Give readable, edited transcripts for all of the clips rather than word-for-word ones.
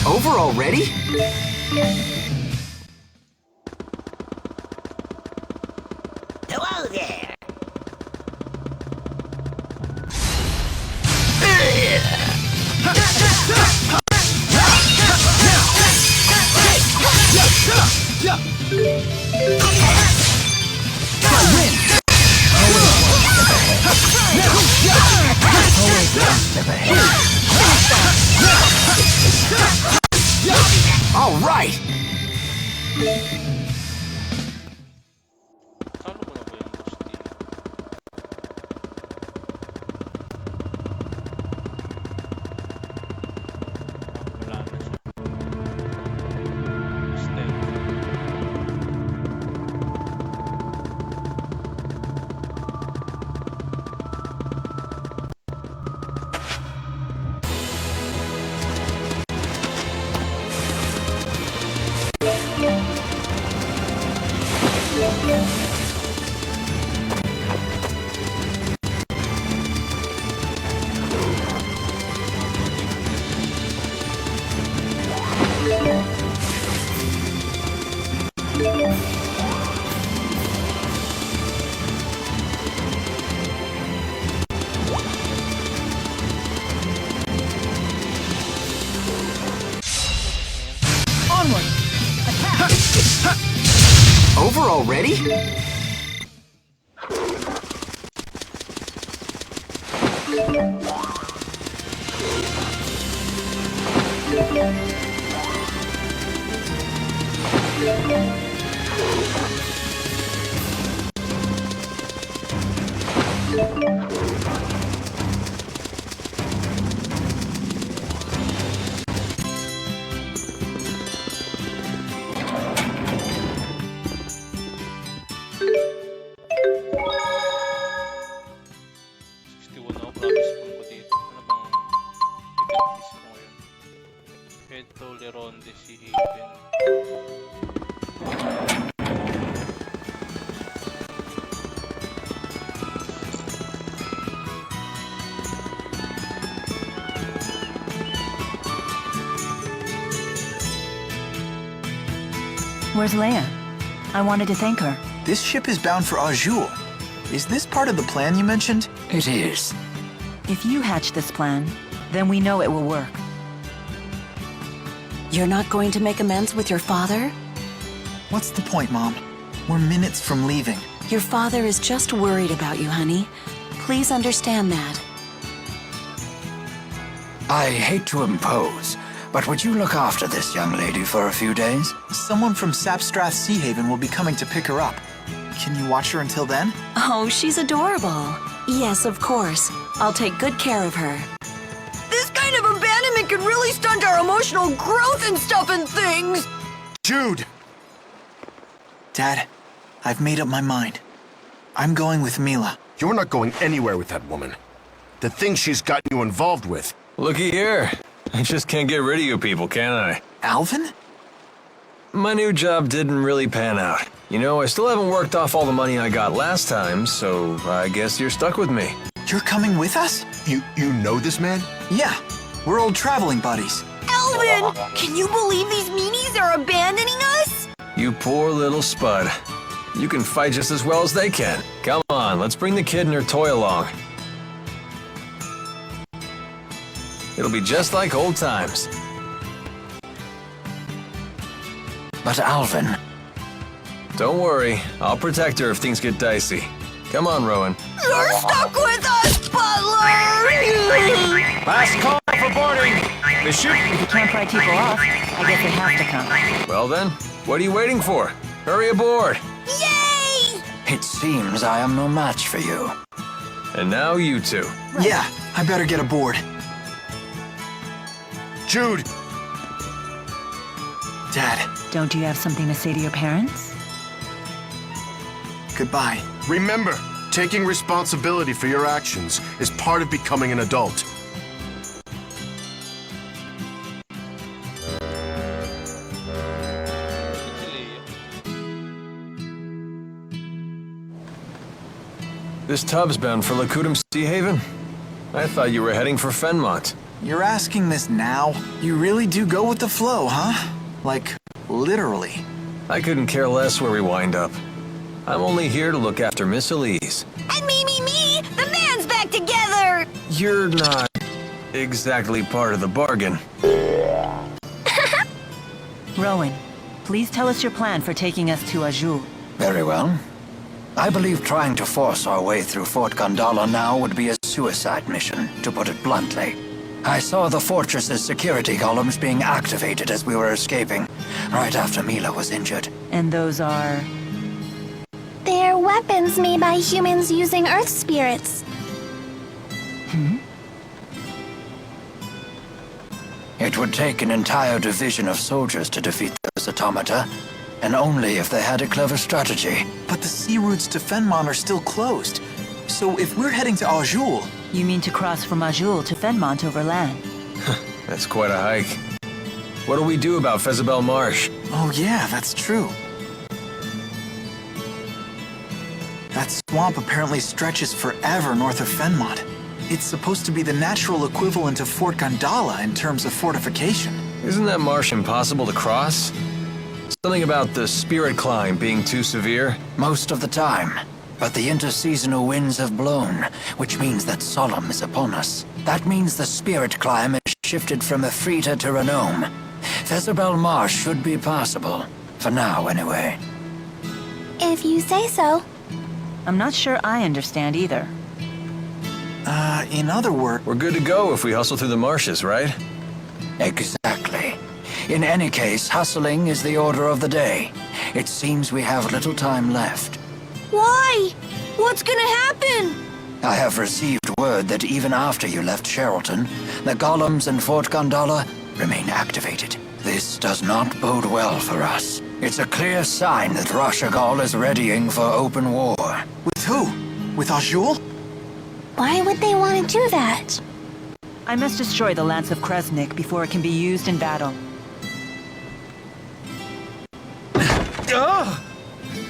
Over already? Hello there. All right. Talo ko na ba yung boss dito? Wala na siya. Stay. Onward. Attack. Over already? Where's Leia? I wanted to thank her. This ship is bound for Azul. Is this part of the plan you mentioned? It is. If you hatch this plan, then we know it will work. You're not going to make amends with your father? What's the point, Mom? We're minutes from leaving. Your father is just worried about you, honey. Please understand that. I hate to impose, but would you look after this young lady for a few days? Someone from Sapstrath Sea Haven will be coming to pick her up. Can you watch her until then? Oh, she's adorable. Yes, of course. I'll take good care of her. This kind of abandonment could really stunt our emotional growth and stuff and things! Jude! Dad, I've made up my mind. I'm going with Mila. You're not going anywhere with that woman. The things she's gotten you involved with. Looky here. I just can't get rid of you people, can I? Alvin? My new job didn't really pan out. You know, I still haven't worked off all the money I got last time, so I guess you're stuck with me. You're coming with us? You know this man? Yeah, we're old traveling buddies. Alvin! Can you believe these meanies are abandoning us? You poor little spud. You can fight just as well as they can. Come on, let's bring the kid and her toy along. It'll be just like old times. But Alvin... Don't worry, I'll protect her if things get dicey. Come on, Rowan. You're stuck with us, Butler! Last call for boarding! The ship... If you can't pry people off, I guess they have to come. Well then, what are you waiting for? Hurry aboard! Yay! It seems I am no match for you. And now you two. Yeah, I better get aboard. Jude! Dad, Don't you have something to say to your parents? goodbye. Remember, taking responsibility for your actions is part of becoming an adult. Xillia. This tub's bound for Lakudum Sea Haven? I thought you were heading for Fenmont. You're asking this now? You really do go with the flow, huh? Like, literally. I couldn't care less where we wind up. I'm only here to look after Miss Elise. And me! The man's back together! You're not exactly part of the bargain. Rowan, please tell us your plan for taking us to Azul. Very well. I believe trying to force our way through Fort Gondola now would be a suicide mission, to put it bluntly. I saw the fortress's security columns being activated as we were escaping, right after Mila was injured. And those are... They're weapons made by humans using earth spirits. It would take an entire division of soldiers to defeat those automata, and only if they had a clever strategy. But the sea routes to Fenmont are still closed. So if we're heading to Azul, You mean to cross from Azul to Fenmont over land? That's quite a hike. What do we do about Fezabel Marsh? oh yeah, that's true. That swamp apparently stretches forever north of Fenmont. It's supposed to be the natural equivalent of Fort Gondola in terms of fortification. Isn't that marsh impossible to cross? Something about the spirit climb being too severe? Most of the time. But the interseasonal winds have blown, which means that Solemn is upon us. That means the spirit climb has shifted from Efrita to Renome. Fezabel Marsh should be possible. For now, anyway. If you say so. I'm not sure I understand either. In other words, We're good to go if we hustle through the marshes, right? Exactly. In any case, hustling is the order of the day. It seems we have little time left. Why? What's gonna happen? I have received word that even after you left Sherrilton, the golems in Fort Gondola remain activated. This does not bode well for us. It's a clear sign that Rashagal is readying for open war. with who? With Azul? Why would they want to do that? I must destroy the Lance of Kresnik before it can be used in battle.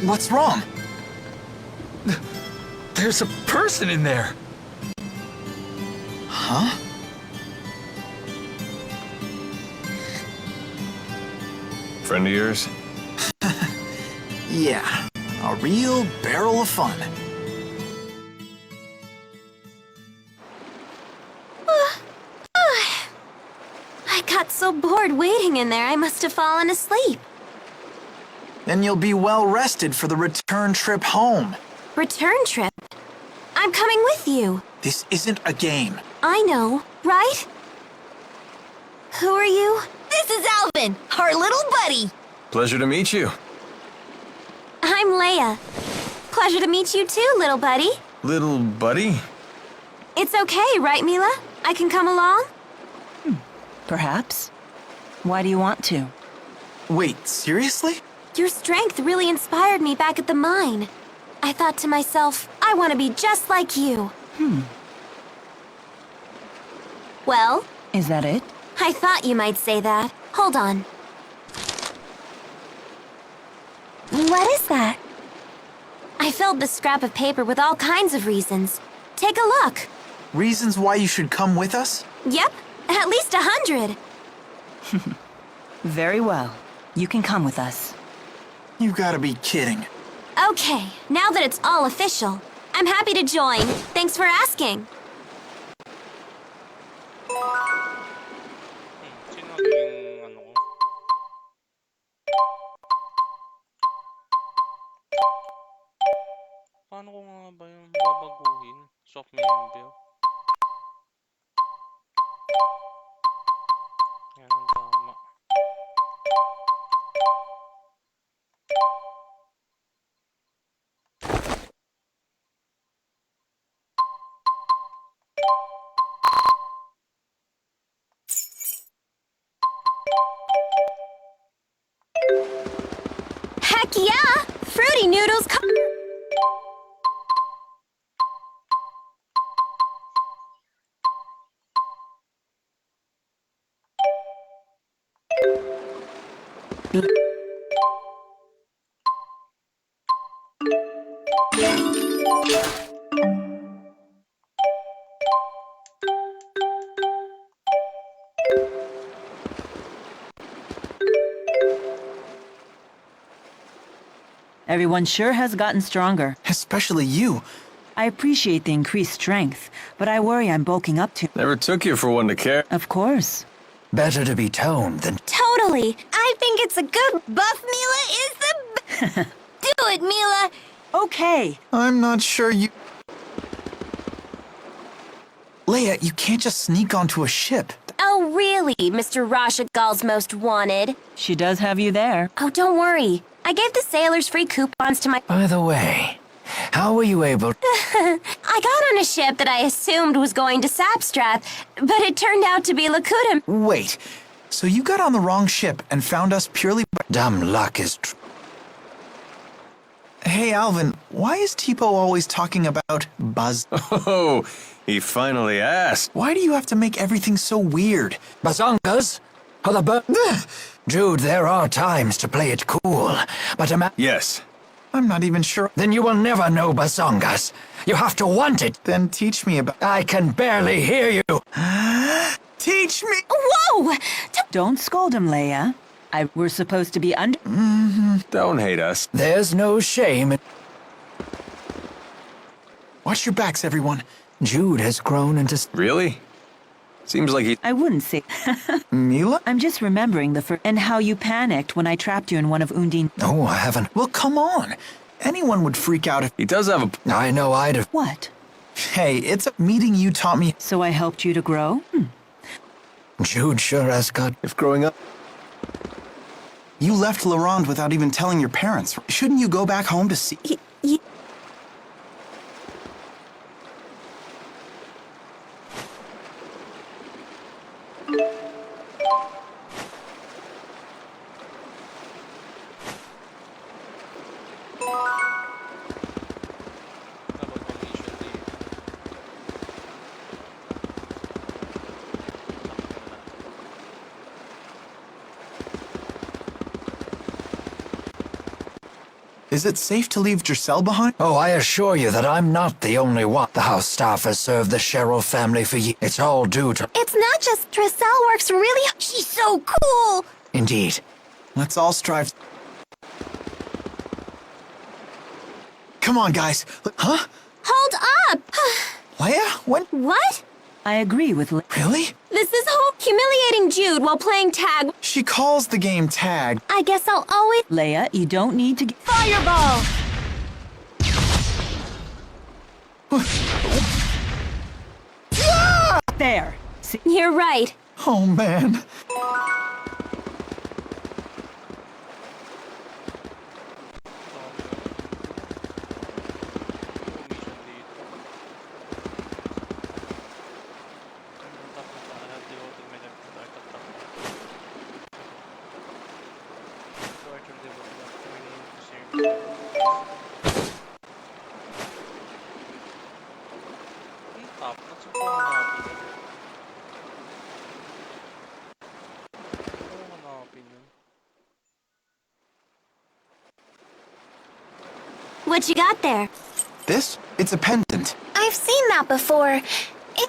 What's wrong? There's a person in there. Huh? Friend of yours? Yeah, a real barrel of fun. I got so bored waiting in there, I must have fallen asleep. Then you'll be well rested for the return trip home. Return trip? I'm coming with you. This isn't a game. I know, right? Who are you? This is Alvin, our little buddy. Pleasure to meet you. I'm Leia. Pleasure to meet you too, little buddy. Little buddy? It's okay, right, Mila? I can come along? Perhaps. Why do you want to? Wait, seriously? Your strength really inspired me back at the mine. I thought to myself, I want to be just like you. Well, Is that it? I thought you might say that. Hold on. What is that? I filled the scrap of paper with all kinds of reasons. Take a look. Reasons why you should come with us? Yep, at least 100. Very well. You can come with us. You gotta be kidding. Okay, now that it's all official, I'm happy to join. Thanks for asking. Sino yung ano ko? Paano ko nga ba yung babaguhin? Swap member. Yan ang tama. Heck yeah! Fruity noodles Everyone sure has gotten stronger. Especially you. I appreciate the increased strength, but I worry I'm bulking up too. Never took you for one to care. Of course. Better to be toned than... Totally. I think it's a good buff. Mila is the Do it, Mila. Okay. I'm not sure you... Leia, you can't just sneak onto a ship. Oh, really, Mr. Rashagal's most wanted? She does have you there. Oh, don't worry. I gave the sailors free coupons to my... By the way, how were you able... I got on a ship that I assumed was going to Sapstrap, but it turned out to be Lakutim. Wait, so you got on the wrong ship and found us purely... Dumb luck is... Hey, Alvin, why is Tipo always talking about Buzz? Oh, he finally asked. Why do you have to make everything so weird? Bazongas? For the Jude, there are times to play it cool, but Yes. I'm not even sure. Then you will never know Bazongas. You have to want it. Then teach me about... I can barely hear you. Teach me! Whoa! Don't scold him, Leia. We're supposed to be under... Don't hate us. There's no shame in... Watch your backs, everyone. Jude has grown into... Really? Seems like he... I wouldn't say... Mila? I'm just remembering the first... And how you panicked when I trapped you in one of Undine... Oh, I haven't... Well, come on. Anyone would freak out if... He does have a... I know I'd have... What? Hey, it's a meeting you taught me... So I helped you to grow? Jude sure has got... If growing up... You left Laurent without even telling your parents. Shouldn't you go back home to see... Is it safe to leave Giselle behind? Oh, I assure you that I'm not the only one. The house staff has served the Cheryl family for years. It's all due to... It's not just Trisselle works really... She's so cool! Indeed. Let's all strive... Come on, guys. Huh? Hold up! Leia? When? What? I agree with... Really? This is humiliating Jude while playing tag. She calls the game tag. I guess I'll always... Leia, you don't need to... Fireball! There. See? You're right. Oh, man. What you got there? This? It's a pendant. I've seen that before.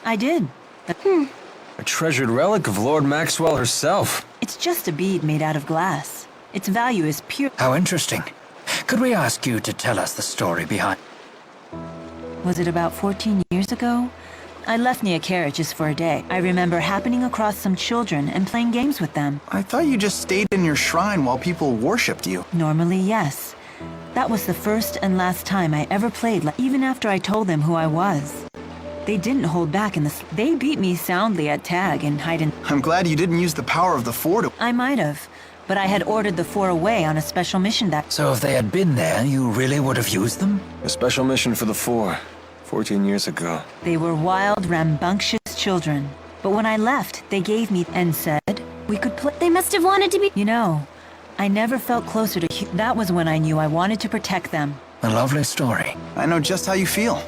I did. A treasured relic of Lord Maxwell herself. It's just a bead made out of glass. Its value is pure... How interesting. Could we ask you to tell us the story behind... Was it about 14 years ago? I left Nia Carrot just for a day. I remember happening across some children and playing games with them. I thought you just stayed in your shrine while people worshipped you. Normally, yes. That was the first and last time I ever played, even after I told them who I was. They didn't hold back in the... They beat me soundly at tag and hide and... I'm glad you didn't use the power of the Four to... I might have, but I had ordered the Four away on a special mission that... So if they had been there, you really would have used them? A special mission for the Four. 14 years ago. They were wild, rambunctious children. But when I left, they gave me and said we could play... They must have wanted to be... You know, I never felt closer to that was when I knew I wanted to protect them. A lovely story. I know just how you feel.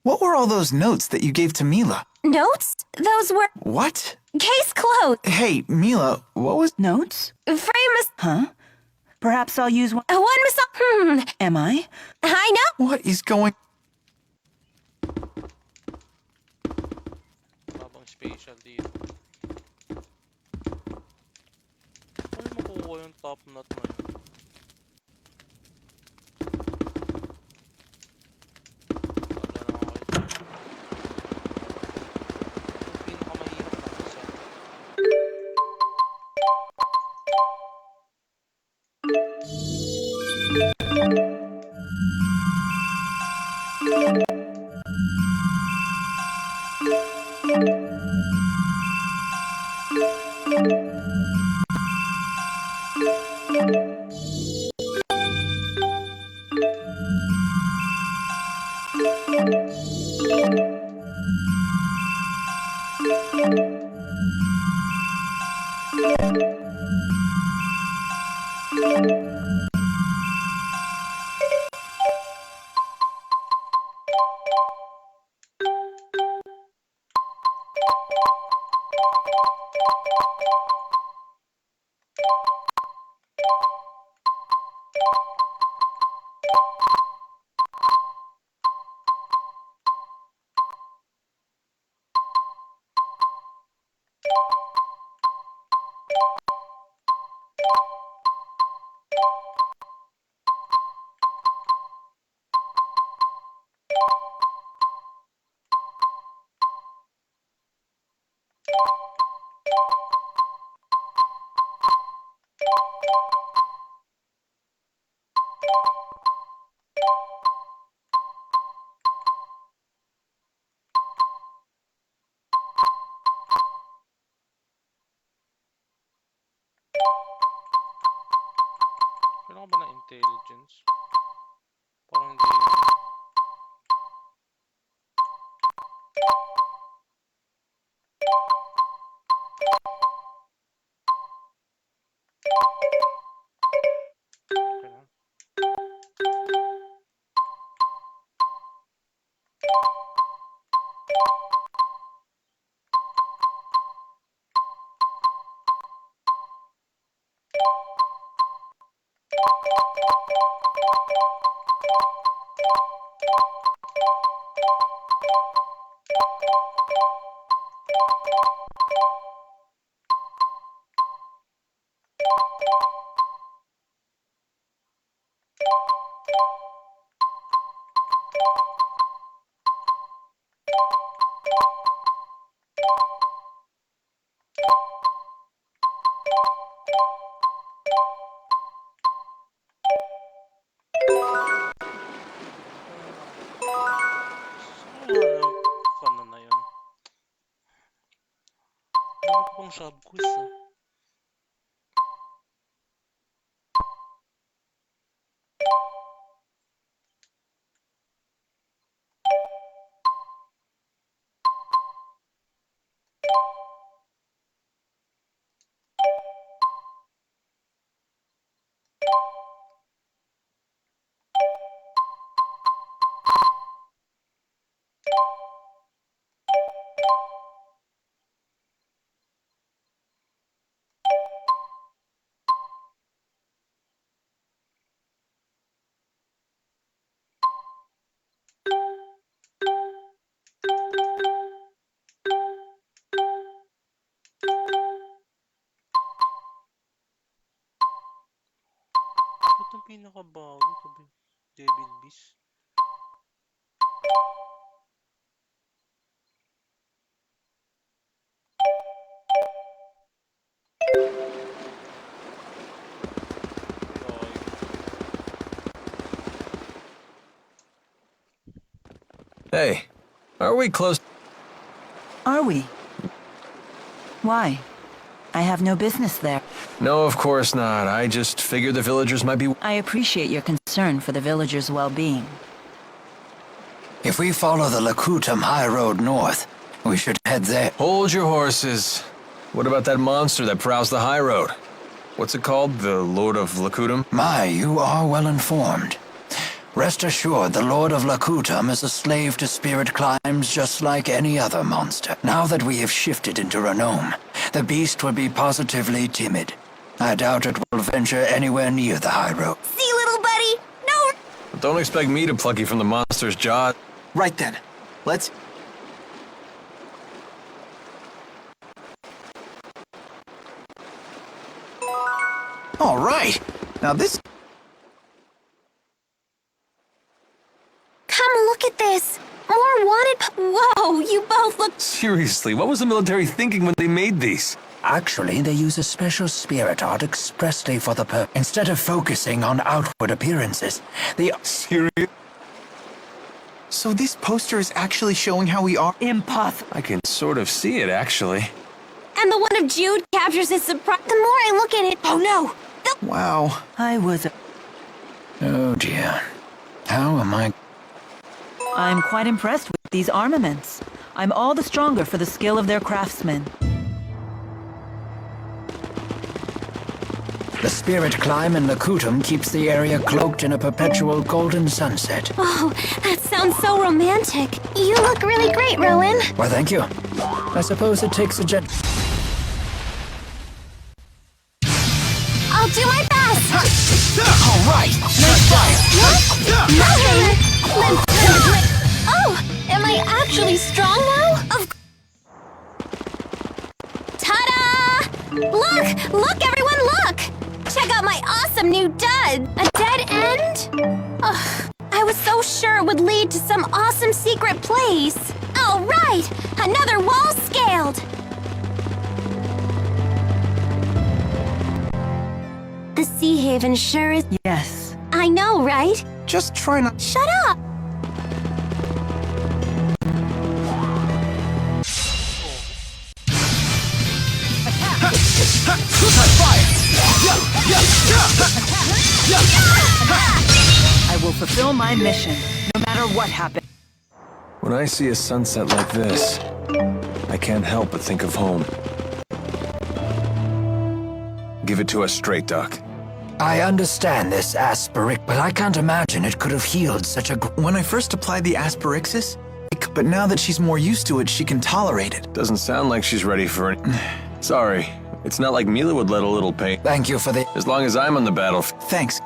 What were all those notes that you gave to Mila? Notes? Those were... What? Case closed. Hey, Mila, what was... Notes? Famous... Huh? Perhaps I'll use one. One mis... Am I? I know. What is going... Habang special dito. Paano makukuha yung top knot na yun? Kailangan ba ng intelligence? Parang hindi. Sub-quiz ah. Ito ang pinakabago, sabi. Devil Beast. Hey, are we close? Are we? Why? I have no business there. No, of course not. I just figured the villagers might be... I appreciate your concern for the villagers' well-being. If we follow the Lakutum High Road north, we should head there. Hold your horses. What about that monster that prowls the high road? What's it called? The Lord of Lakutum? My, you are well informed. Rest assured, the Lord of Lakutum is a slave to spirit climbs just like any other monster. Now that we have shifted into Renome, the beast will be positively timid. I doubt it will venture anywhere near the high road. See, little buddy? No. But don't expect me to pluck you from the monster's jaw. Right then. Let's... All right. Now this... Come look at this. More wanted. Whoa, you both look. Seriously, what was the military thinking when they made these? Actually, they use a special spirit art expressly for the purpose. Instead of focusing on outward appearances, they... Serious? So this poster is actually showing how we are? Impossible. I can sort of see it, actually. And the one of Jude captures his surprise. The more I look at it. Oh no. Wow. I was... Oh dear. How am I... I'm quite impressed with these armaments. I'm all the stronger for the skill of their craftsmen. The spirit climb in Lakutum keeps the area cloaked in a perpetual golden sunset. Oh, that sounds so romantic. You look really great, Rowan. Well, thank you. I suppose it takes a jet... I'll do my best. All right, nice fire. Nothing. Oh, am I actually strong now? Ta-da! Look, everyone, look! Check out my awesome new dud. A dead end? Ugh, I was so sure it would lead to some awesome secret place. All right, another wall scaled. The Sea Haven sure is... Yes. I know, right? Just try not... Shut up! I will fulfill my mission, no matter what happens. When I see a sunset like this, I can't help but think of home. Give it to us straight, Doc. I understand this asperic, but I can't imagine it could have healed such a... When I first applied the asperixis, but now that she's more used to it, she can tolerate it. Doesn't sound like she's ready for it. Sorry, it's not like Mila would let a little pain. Thank you for the... As long as I'm on the battlefield. Thanks.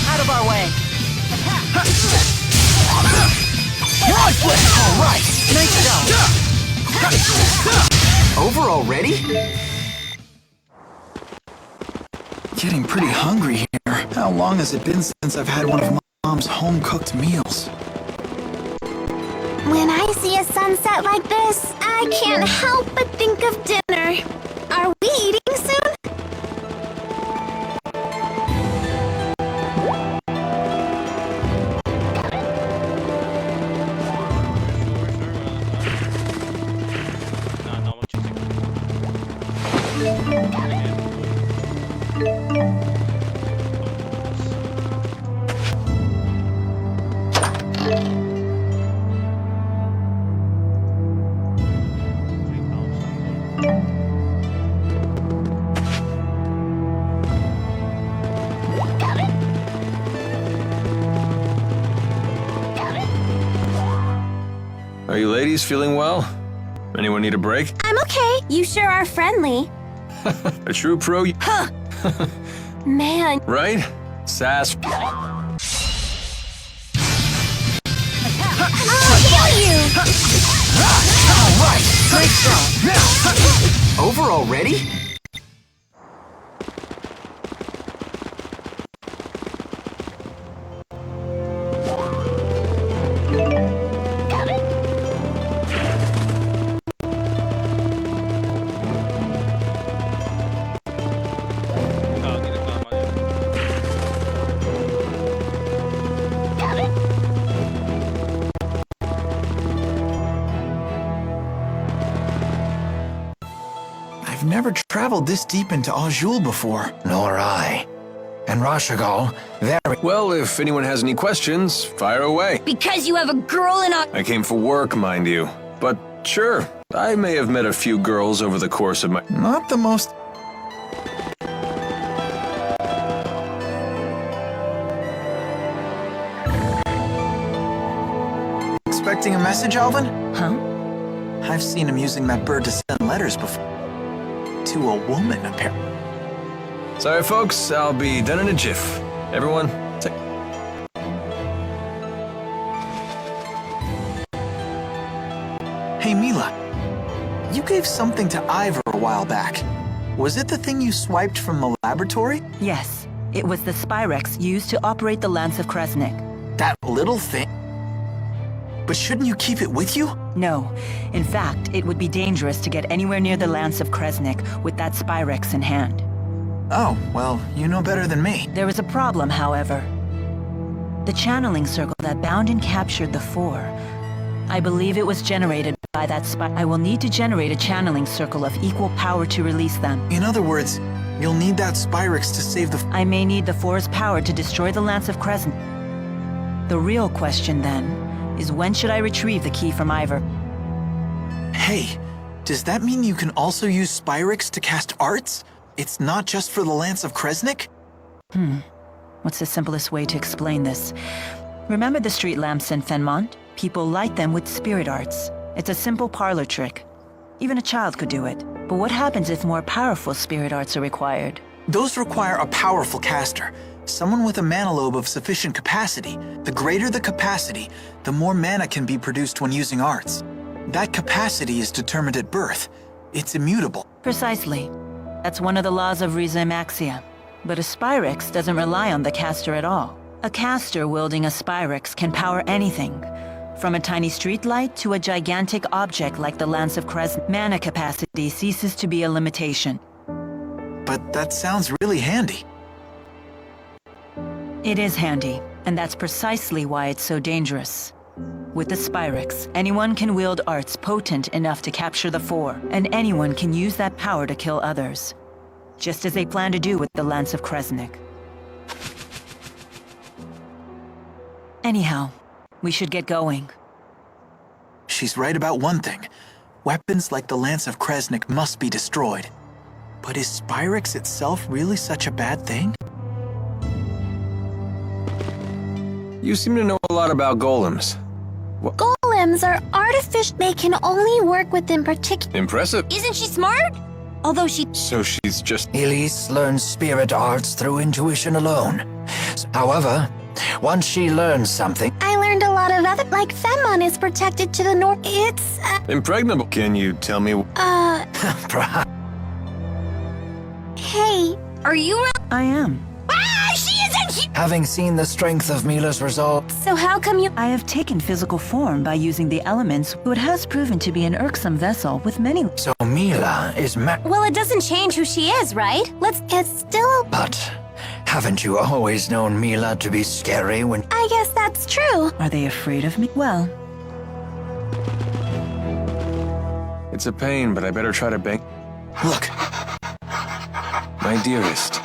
Out of our way. All right. Nice job. Over already? Getting pretty hungry here. How long has it been since I've had one of Mom's home-cooked meals? When I see a sunset like this, I can't help but think of dinner. Are we eating soon? Are you ladies feeling well? Anyone need a break? I'm okay. You sure are friendly. A true pro, Huh. Man. right? Sass. I'll heal you. All right. Great job. Over already? never traveled this deep into Azul before. Nor I. And Rashagal, very... Well, if anyone has any questions, fire away. Because you have a girl in a... I came for work, mind you. But sure, I may have met a few girls over the course of my... Not the most... Expecting a message, Alvin? Huh? I've seen him using that bird to send letters before. To a woman, apparently. Sorry, folks, I'll be done in a jiff. Everyone, take... Hey, Mila. You gave something to Ivor a while back. Was it the thing you swiped from the laboratory? Yes. It was the Spyrex used to operate the Lance of Kresnik. That little thing? But shouldn't you keep it with you? No. In fact, it would be dangerous to get anywhere near the Lance of Kresnik with that Spyrex in hand. Oh, well, you know better than me. There is a problem, however. The channeling circle that bound and captured the Four. I believe it was generated by that spy. I will need to generate a channeling circle of equal power to release them. In other words, you'll need that Spyrex to save the... I may need the Four's power to destroy the Lance of Kresnik. The real question, then, is when should I retrieve the key from Ivor? Hey, does that mean you can also use Spyrex to cast arts? It's not just for the Lance of Kresnik? What's the simplest way to explain this? Remember the street lamps in Fenmont? People light them with spirit arts. It's a simple parlor trick. Even a child could do it. But what happens if more powerful spirit arts are required? Those require a powerful caster. Someone with a mana lobe of sufficient capacity. The greater the capacity, the more mana can be produced when using arts. That capacity is determined at birth. It's immutable. Precisely. That's one of the laws of Rizemaxia. But a Spyrex doesn't rely on the caster at all. A caster wielding a Spyrex can power anything, from a tiny streetlight to a gigantic object like the Lance of Kresnik. Mana capacity ceases to be a limitation. But that sounds really handy. It is handy, and that's precisely why it's so dangerous. With the Spyrex, anyone can wield arts potent enough to capture the Four, and anyone can use that power to kill others. Just as they plan to do with the Lance of Kresnik. Anyhow, we should get going. She's right about one thing. Weapons like the Lance of Kresnik must be destroyed. But is Spyrex itself really such a bad thing? You seem to know a lot about golems. Golems are artificial. They can only work within particular... Impressive. Isn't she smart? Although she... So she's just... Elise learns spirit arts through intuition alone. However, once she learns something... I learned a lot of other... Like Fenmon is protected to the north. It's... Impregnable. Can you tell me... Perhaps... Hey, are you... I am. Ah, she isn't here! Having seen the strength of Mila's resolve... So how come you... I have taken physical form by using the elements, who it has proven to be an irksome vessel with many... So Mila is Well, it doesn't change who she is, right? It's still... But haven't you always known Mila to be scary when... I guess that's true. Are they afraid of me? Well... It's a pain, but I better try to bang... Look, My dearest.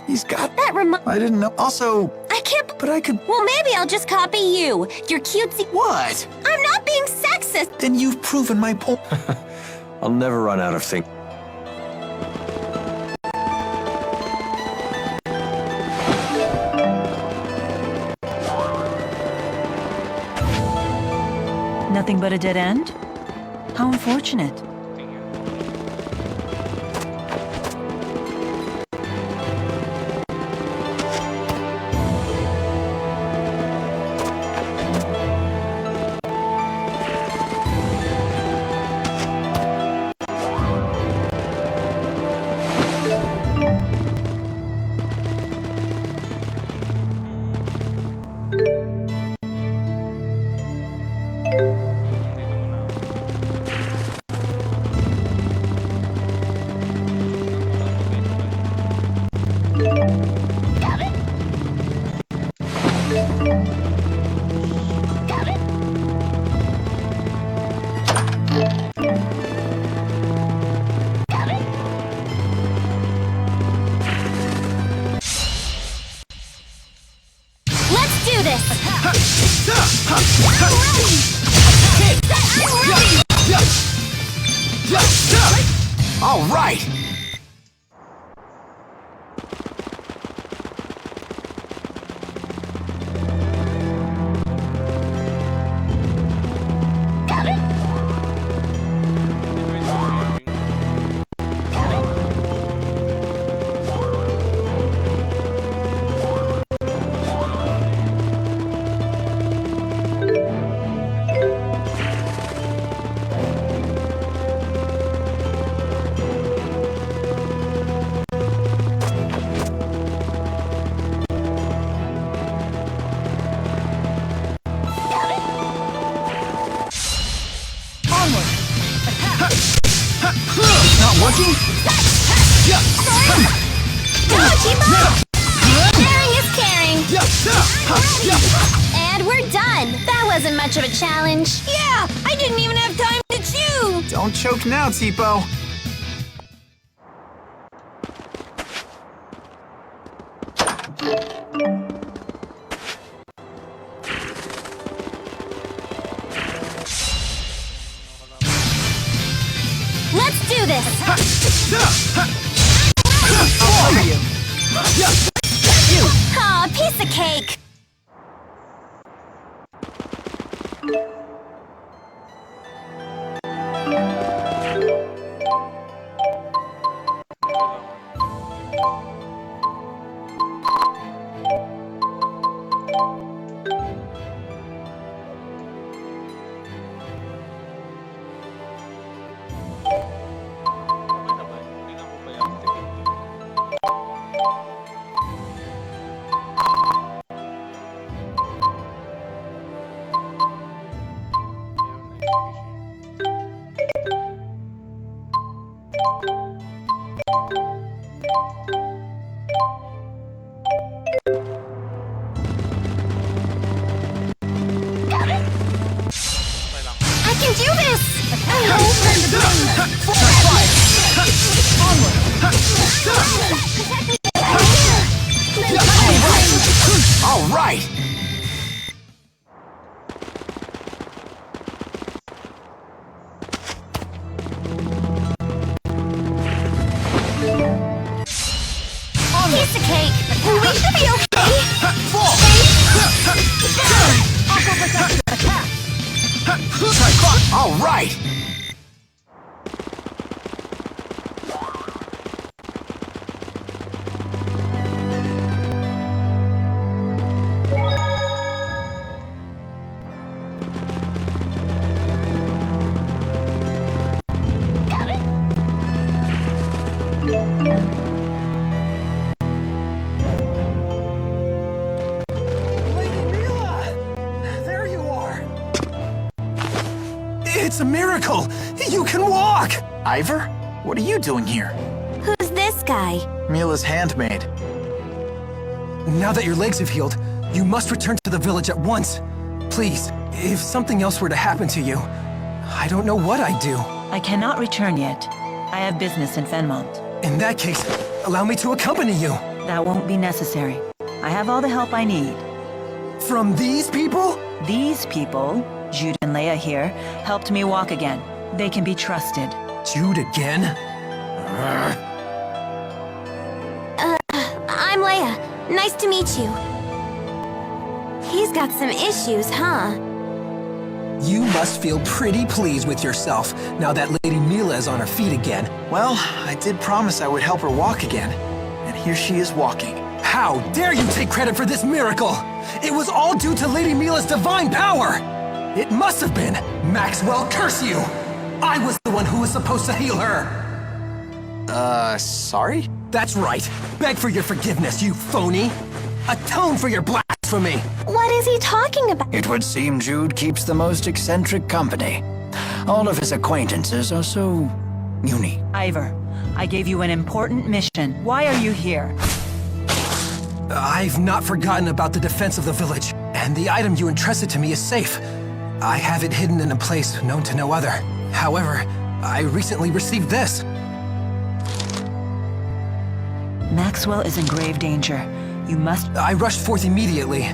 he's got... That I didn't know. Also, I can't... but I could... Well, maybe I'll just copy you. You're cutesy... What? I'm not being sexist. Then you've proven my point. I'll never run out of things. Nothing but a dead end? How unfortunate. Let's do this! All right! Not working? Go, Chipo! Caring is caring! And we're done! That wasn't much of a challenge. Yeah, I didn't even have time to chew. Don't choke now, Tipo. Let's do this! Aw, piece of cake! Hindi na mo ba i-activate? I can do this! All right! Piece of cake! We should be okay! All right! There you are! It's a miracle! You can walk! Ivor, what are you doing here? Who's this guy? Mila's handmaid. Now that your legs have healed, you must return to the village at once. Please, if something else were to happen to you, I don't know what I'd do. I cannot return yet. I have business in Fenmont. In that case, allow me to accompany you. That won't be necessary. I have all the help I need. From these people? These people, Jude and Leia here, helped me walk again. They can be trusted. Jude again? I'm Leia. Nice to meet you. He's got some issues, huh? You must feel pretty pleased with yourself now that Lady Mila is on her feet again. Well, I did promise I would help her walk again. And here she is walking. How dare you take credit for this miracle? It was all due to Lady Mila's divine power! It must have been. Maxwell, curse you! I was the one who was supposed to heal her! Sorry? That's right. Beg for your forgiveness, you phony! Atone for your blasphemy! What is he talking about? It would seem Jude keeps the most eccentric company. All of his acquaintances are so unique. Ivor, I gave you an important mission. Why are you here? I've not forgotten about the defense of the village, and the item you entrusted to me is safe. I have it hidden in a place known to no other. However, I recently received this. Maxwell is in grave danger. You must... I rushed forth immediately.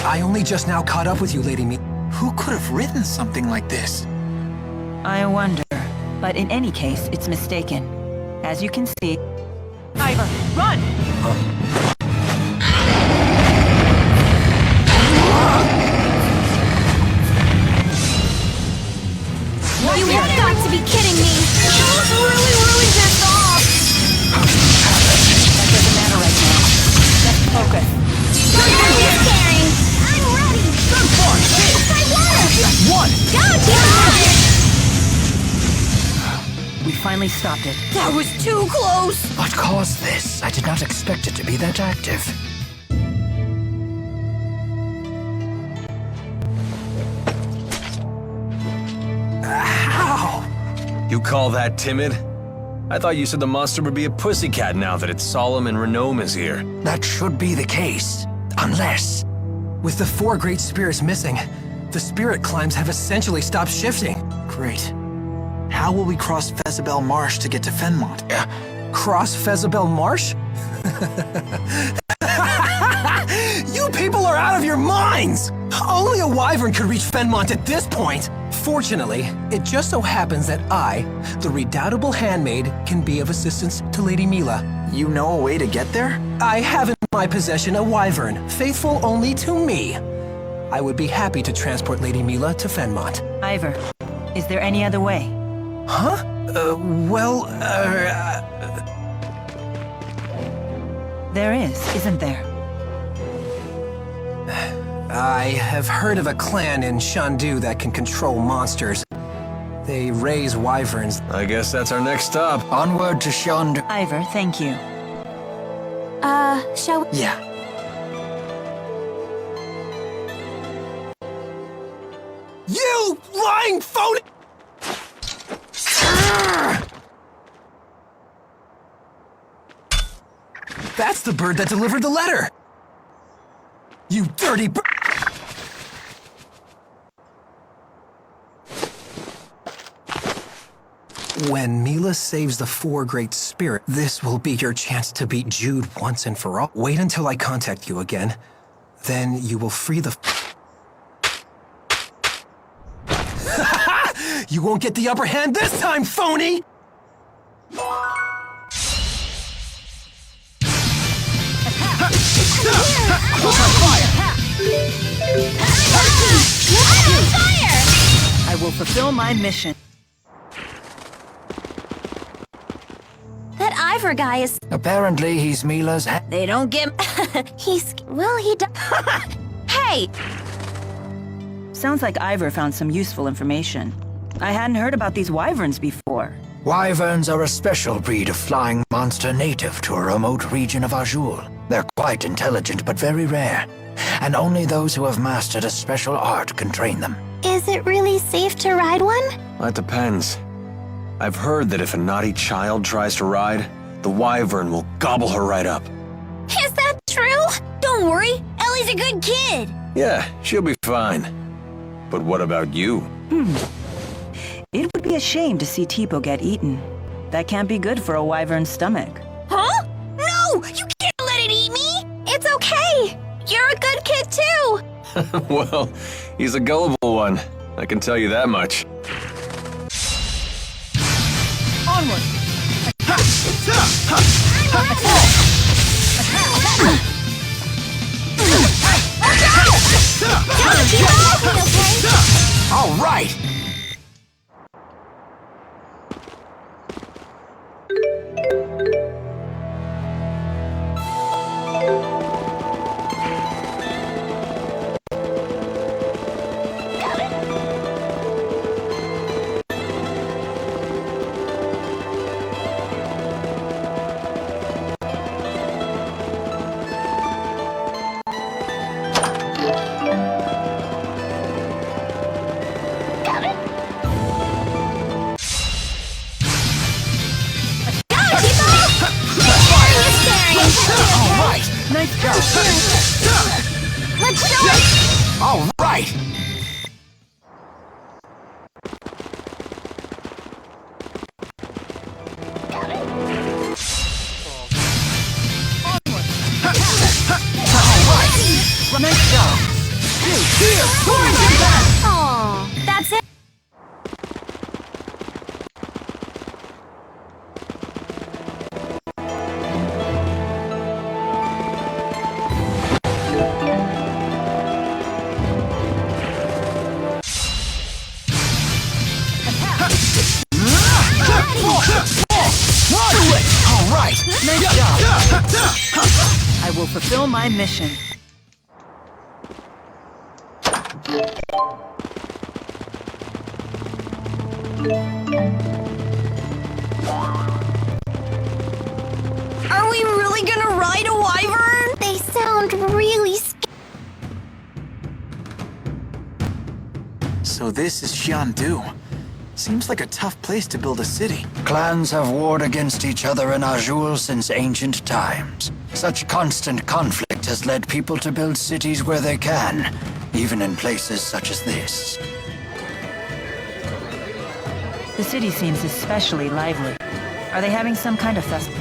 I only just now caught up with you, Lady Mila. Who could have written something like this? I wonder. But in any case, it's mistaken. As you can see... Ivor, run! You have got to be kidding me! That was really pissed off! That doesn't matter right now. Just focus. Now you're scaring! I'm ready! Good one! I won! One! Gotcha! We finally stopped it. That was too close! What caused this? I did not expect it to be that active. Ow! You call that timid? I thought you said the monster would be a pussycat now that its Solemn and Renome is here. That should be the case. Unless... With the 4 great spirits missing, the spirit climbs have essentially stopped shifting. Great. How will we cross Fezabel Marsh to get to Fenmont? Cross Fezabel Marsh? You people are out of your minds! Only a wyvern could reach Fenmont at this point. Fortunately, it just so happens that I, the redoubtable handmaid, can be of assistance to Lady Mila. You know a way to get there? I have in my possession a wyvern, faithful only to me. I would be happy to transport Lady Mila to Fenmont. Ivor, is there any other way? Huh? There is, isn't there? I have heard of a clan in Shandu that can control monsters. They raise wyverns. I guess that's our next stop. Onward to Shandu. Ivor, thank you. Shall we? Yeah. You lying phony! That's the bird that delivered the letter! You dirty bird! When Mila saves the 4 great spirit, this will be your chance to beat Jude once and for all. Wait until I contact you again. Then you will free the... You won't get the upper hand this time, phony! I will fulfill my mission. That Ivor guy is... Apparently, he's Mila's They don't get... Well, he does... Hey! Sounds like Ivor found some useful information. I hadn't heard about these wyverns before. Wyverns are a special breed of flying monster native to a remote region of Azul. They're quite intelligent but very rare, and only those who have mastered a special art can train them. Is it really safe to ride one? That depends. I've heard that if a naughty child tries to ride, the wyvern will gobble her right up. Is that true? Don't worry, Ellie's a good kid. Yeah, she'll be fine. But what about you? It would be a shame to see Tipo get eaten. That can't be good for a wyvern's stomach. Huh? No! You can't let it eat me! It's okay! You're a good kid too! Well, he's a gullible one. I can tell you that much. Onward! All right! Nice job! Let's show it! All right! Nice job. Aw, that's it. All right, nice job. I will fulfill my mission. Are we really gonna ride a wyvern? They sound really So this is Xiandu. Seems like a tough place to build a city. Clans have warred against each other in Azul since ancient times. Such constant conflict has led people to build cities where they can, even in places such as this. The city seems especially lively. Are they having some kind of festival?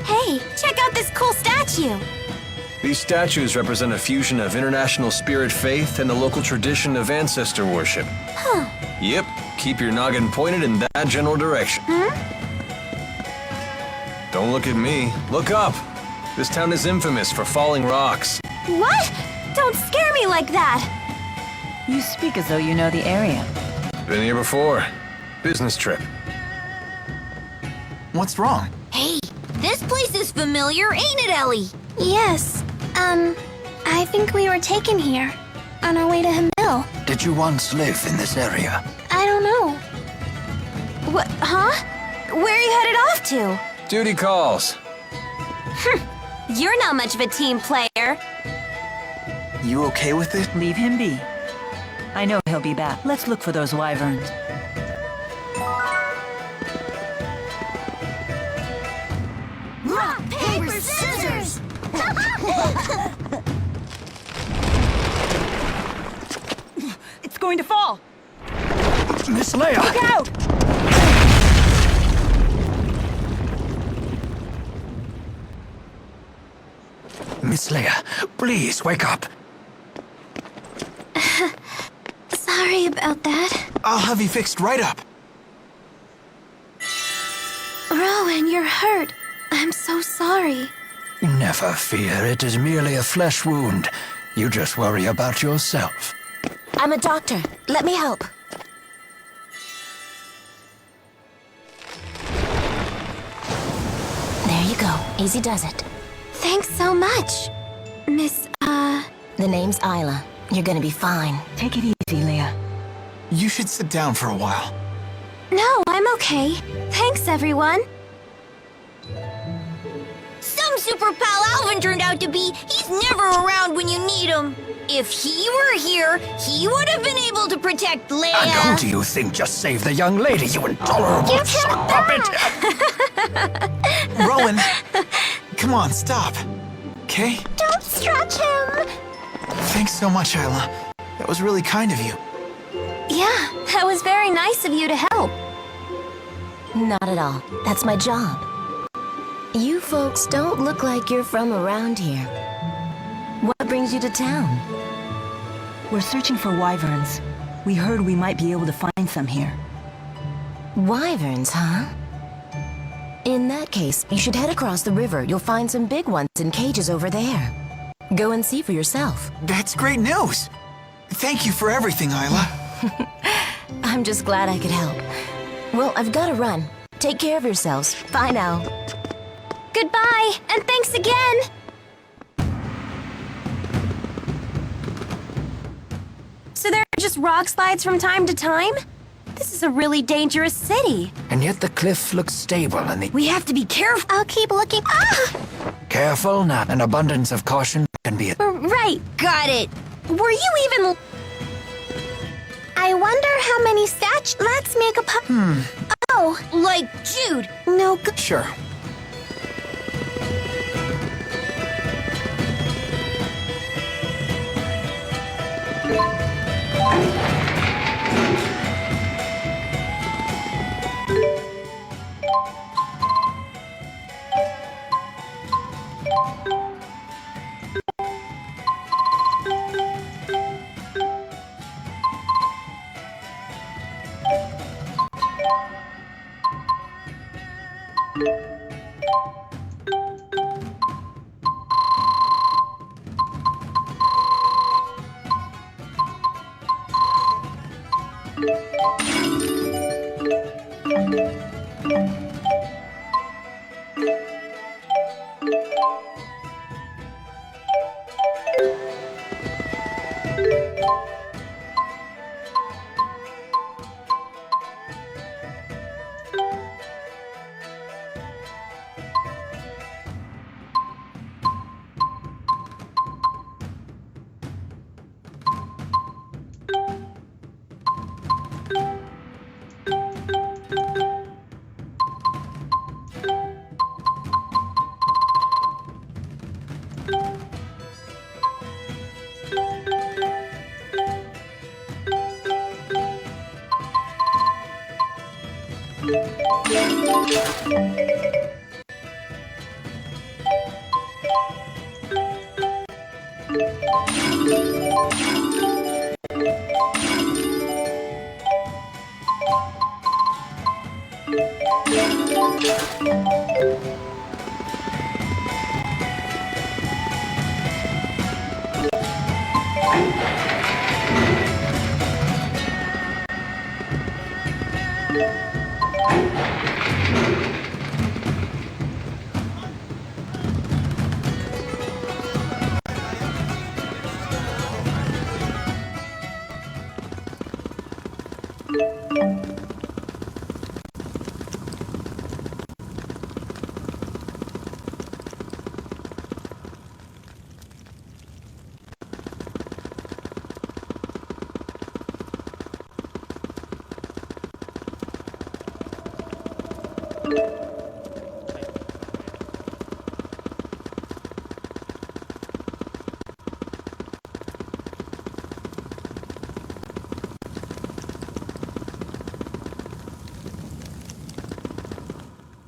Hey, check out this cool statue. These statues represent a fusion of international spirit faith and the local tradition of ancestor worship. Huh. Yep, keep your noggin pointed in that general direction. Don't look at me, look up. This town is infamous for falling rocks. What? Don't scare me like that. You speak as though you know the area. Been here before. Business trip. What's wrong? Hey, this place is familiar, ain't it, Ellie? Yes. I think we were taken here on our way to Hamil. Did you once live in this area? I don't know. What? Huh? Where are you headed off to? Duty calls. You're not much of a team player. You okay with it? Leave him be. I know he'll be back. Let's look for those wyverns. Rock, paper, scissors! It's going to fall! Miss Leia! Look out! Miss Leia, please wake up. Sorry about that. I'll have you fixed right up. Rowan, you're hurt. I'm so sorry. Never fear, it is merely a flesh wound. You just worry about yourself. I'm a doctor. Let me help. There you go. Easy does it. Thanks so much, Miss, The name's Isla. You're gonna be fine. Take it easy, Leia. You should sit down for a while. No, I'm okay. Thanks, everyone. Some super pal Alvin turned out to be. He's never around when you need him. If he were here, he would have been able to protect Leia. And who do you think just saved the young lady, you intolerable Give him sock puppet? Rowan, come on, stop. Okay? Don't stretch him. Thanks so much, Isla. That was really kind of you. Yeah, that was very nice of you to help. Not at all. That's my job. You folks don't look like you're from around here. What brings you to town? We're searching for wyverns. We heard we might be able to find some here. Wyverns, huh? In that case, you should head across the river. You'll find some big ones in cages over there. Go and see for yourself. That's great news. Thank you for everything, Isla. I'm just glad I could help. Well, I've got to run. Take care of yourselves. Bye now. Goodbye, and thanks again. So there are just rock slides from time to time? This is a really dangerous city. And yet the cliff looks stable and the... We have to be careful. I'll keep looking. Ah! Careful, now. An abundance of caution can be a... Right, got it. Were you even... I wonder how many statues... Let's make a Oh, like Jude. No good. Sure.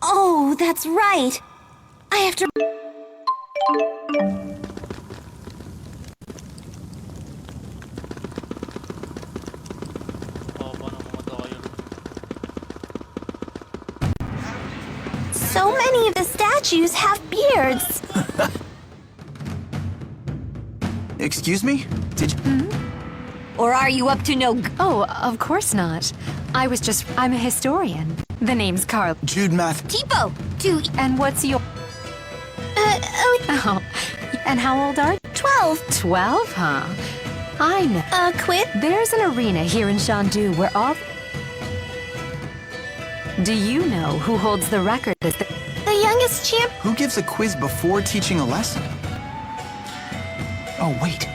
Oh, that's right. I have to... So many of the statues have beards. Excuse me? Did you... Or are you up to no... Oh, of course not. I'm a historian. The name's Carl. Jude Math... Tipo! And what's your... Oh, and how old are you? 12. 12, huh? I know. Quit? There's an arena here in Shandu where all... Do you know who holds the record as the youngest champ? Who gives a quiz before teaching a lesson? Oh, wait.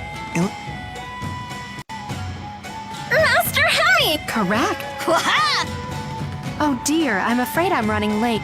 Master Hemi! Correct. Oh dear, I'm afraid I'm running late.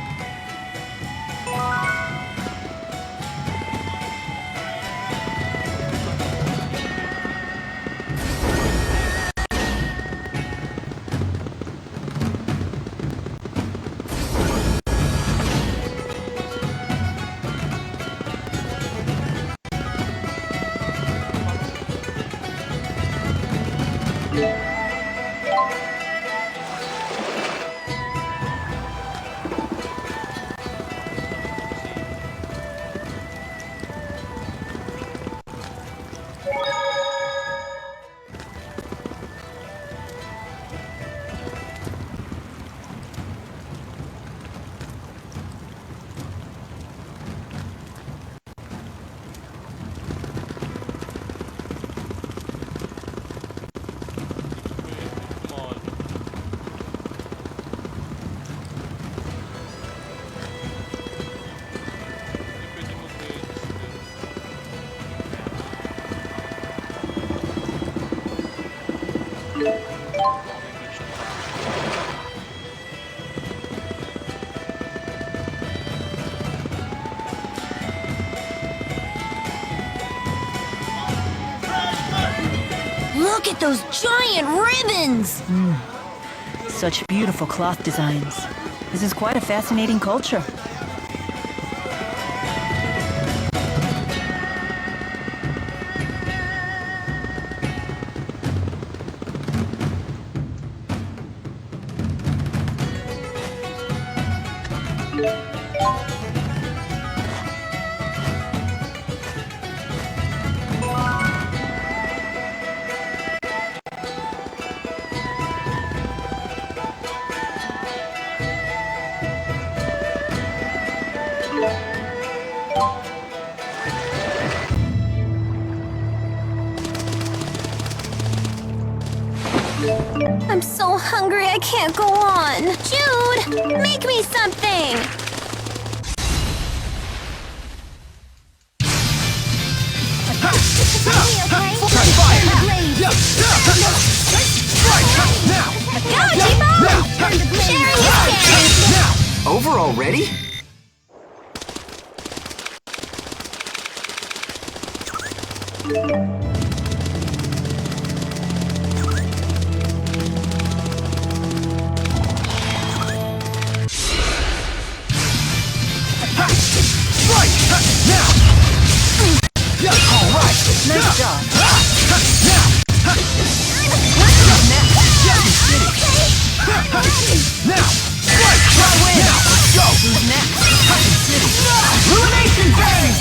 Look at those giant ribbons! Such beautiful cloth designs. This is quite a fascinating culture. I'm so hungry I can't go on. Jude, make me something! Over already? Nice job. Who's next? Ruination phase!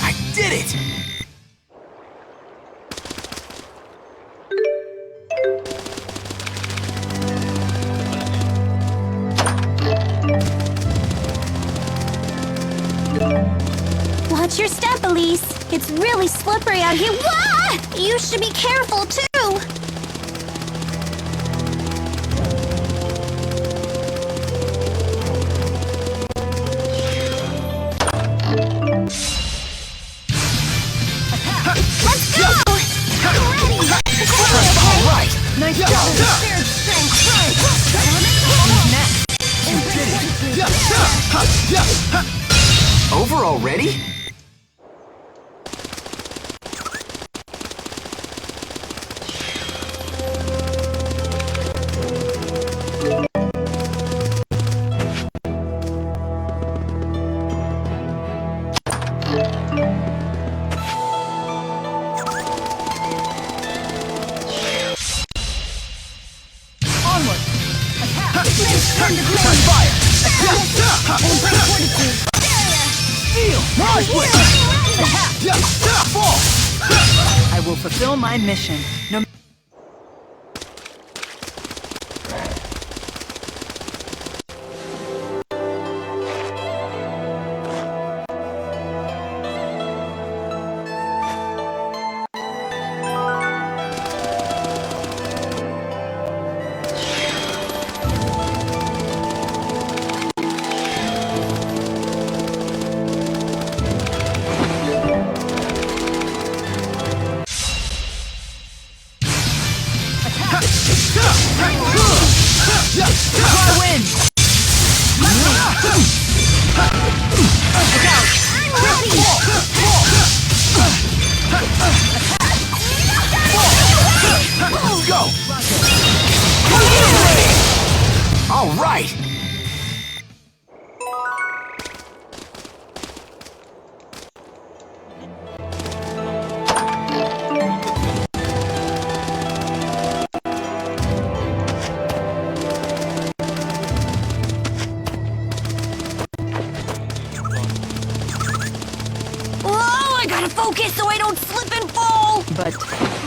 I did it! Watch your step, Elise. It's really slippery out here. Wah! You should be careful, too. Let's go! Ready! All right! Nice job. Over already? I will fulfill my mission. No. All right! Whoa, I gotta focus so I don't slip and fall! But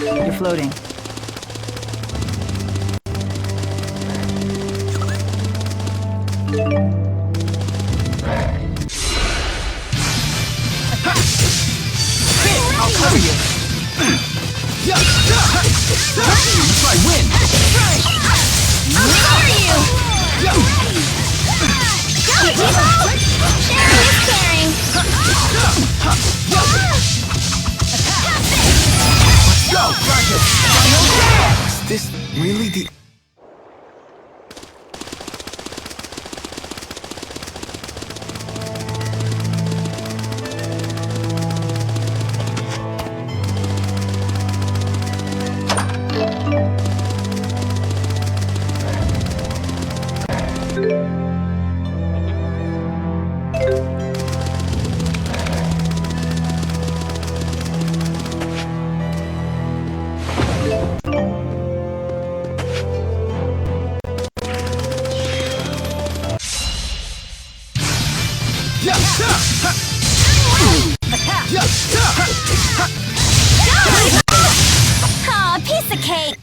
you're floating. I'll cover you! Try win! I'll cover you! Go, Tipo! Sharing is caring! Go! Is this really the... Aw, piece of cake!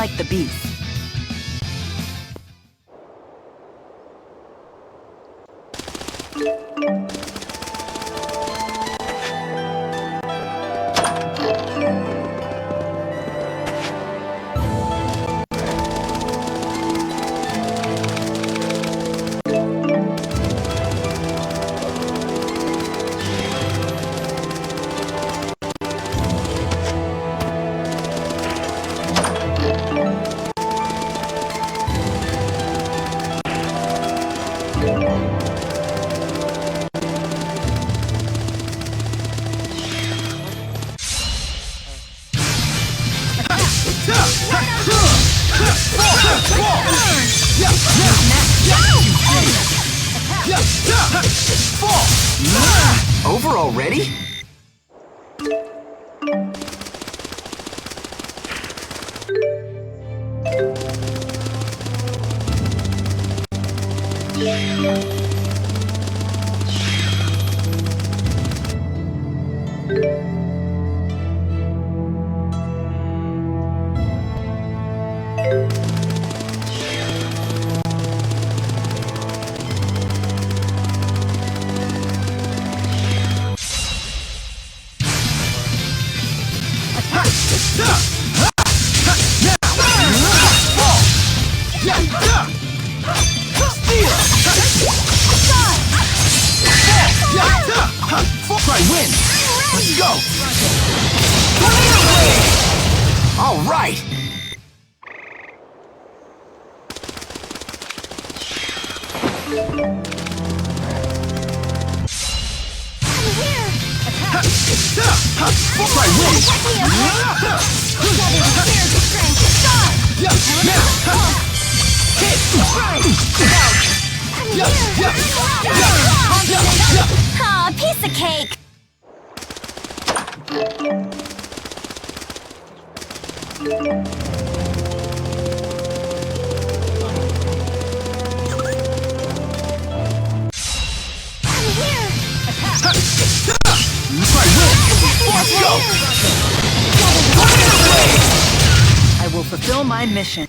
like the beef. Over already? I win! Let's go! All right! I Aw, piece of cake! I will fulfill my mission.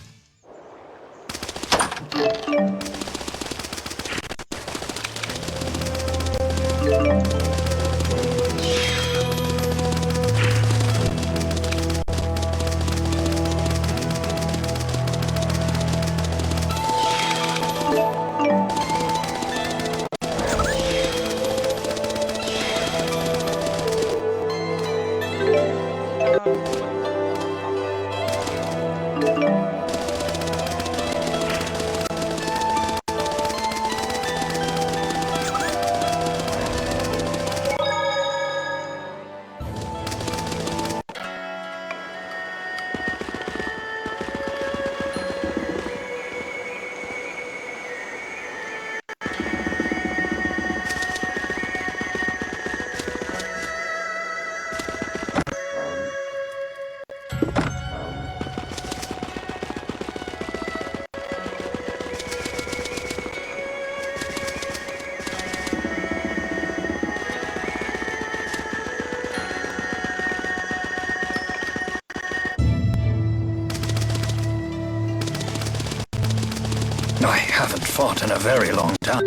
I haven't fought in a very long time.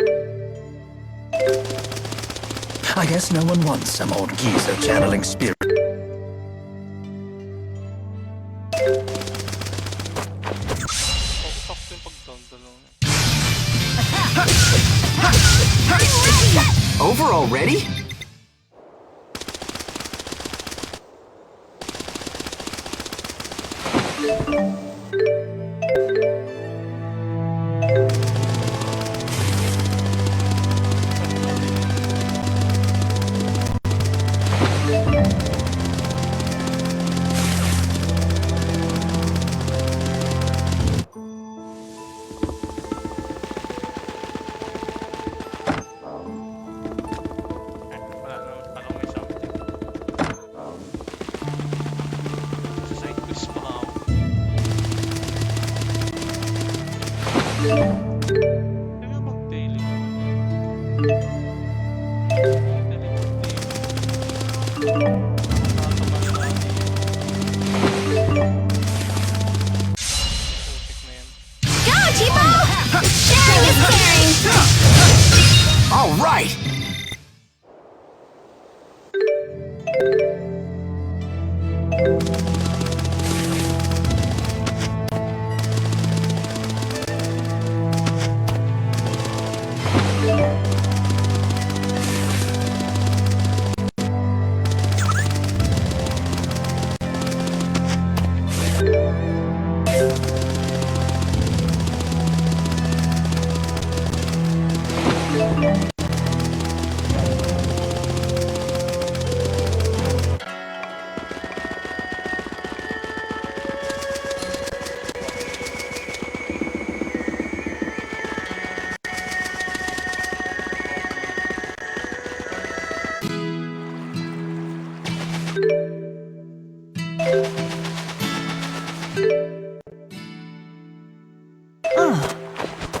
I guess no one wants some old geezer channeling spirit. Over already?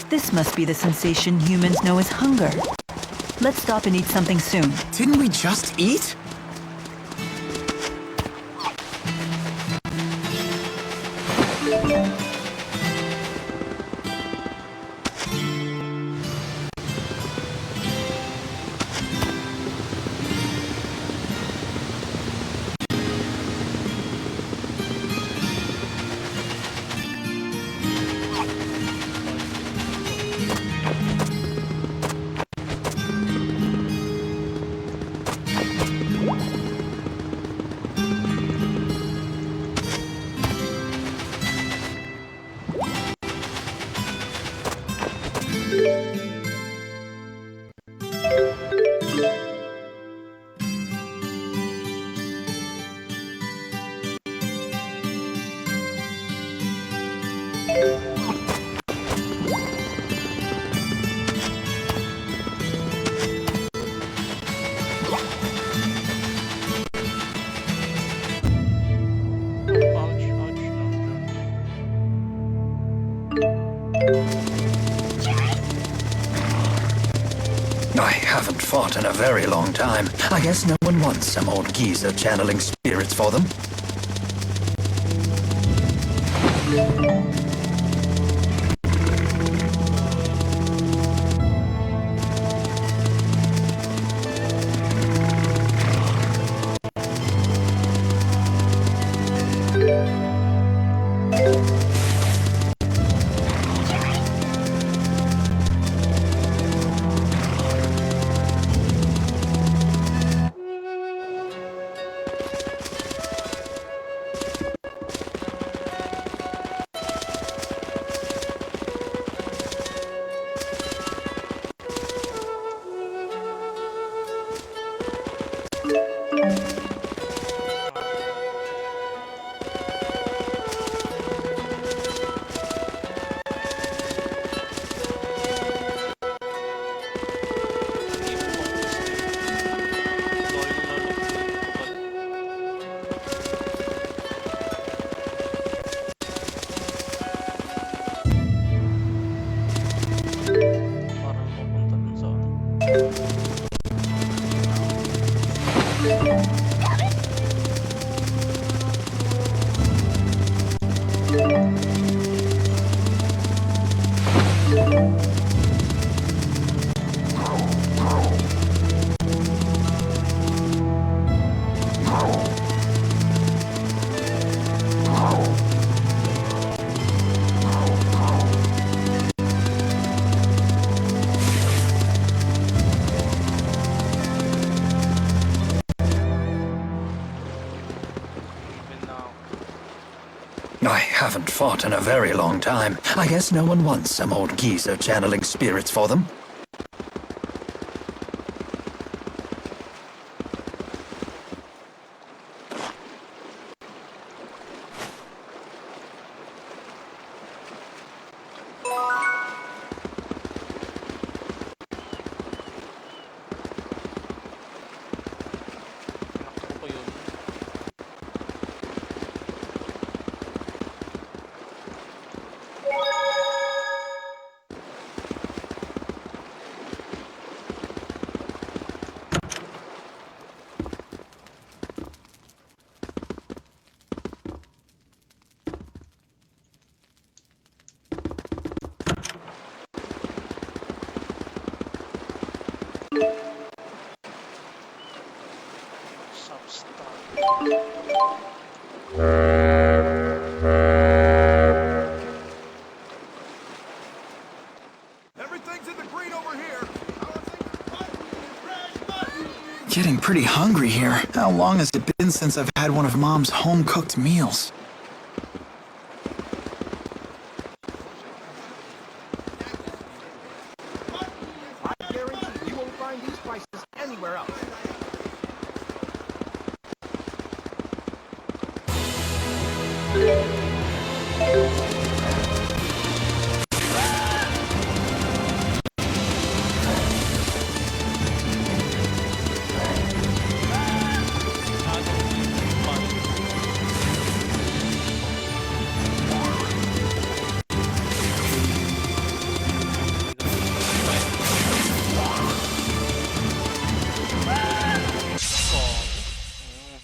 This must be the sensation humans know as hunger. Let's stop and eat something soon. Didn't we just eat? I haven't fought in a very long time. I guess no one wants some old geezer channeling spirits for them. I haven't fought in a very long time. I guess no one wants some old geezer channeling spirits for them. Getting pretty hungry here. How long has it been since I've had one of Mom's home-cooked meals? I guarantee anywhere else.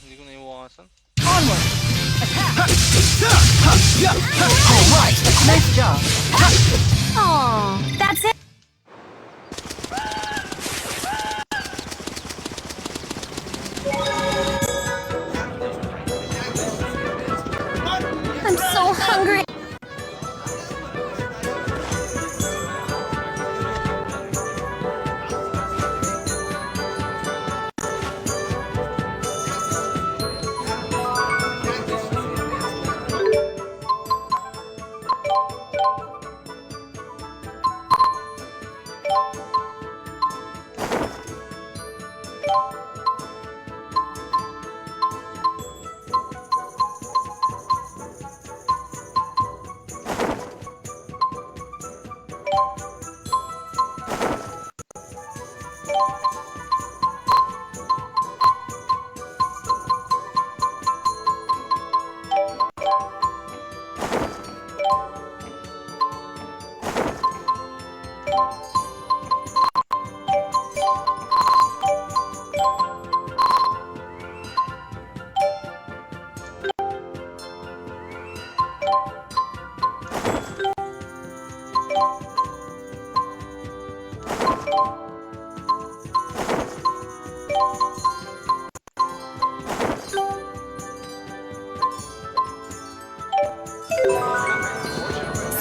Hindi ko naiwasan. Onward! Attack! Alright, nice job. Oh, that's it. I'm so hungry.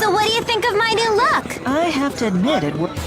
So what do you think of my new look? I have to admit, it worked.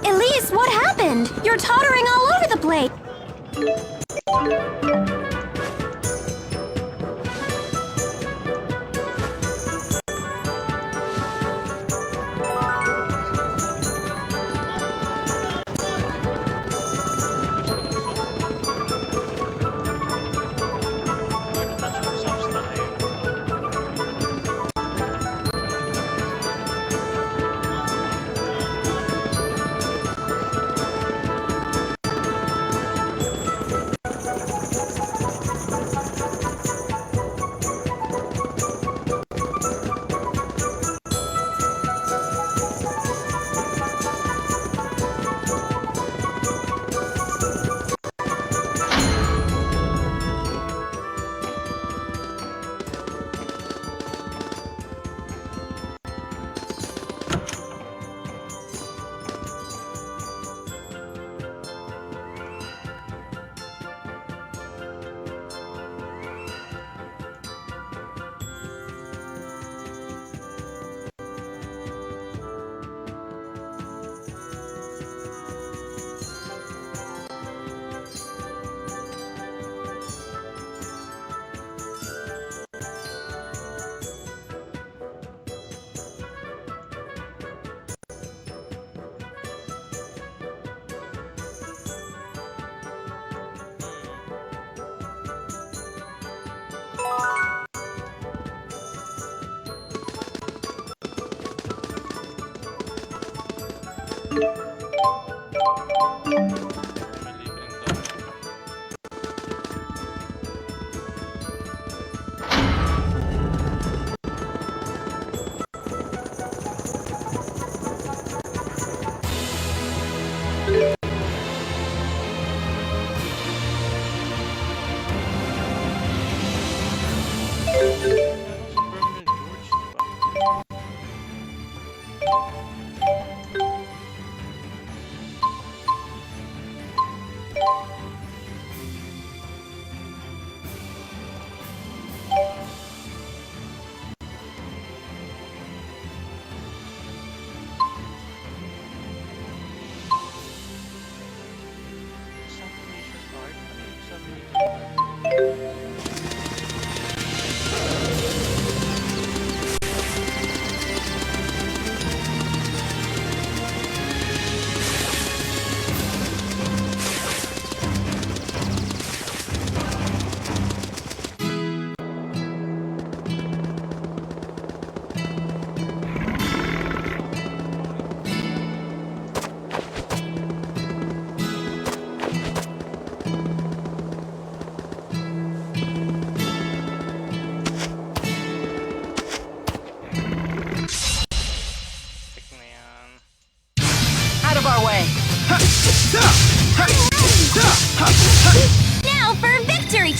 Elise, what happened? You're tottering all over the place.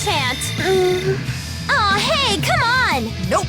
enchant. Aw, hey, come on! Nope.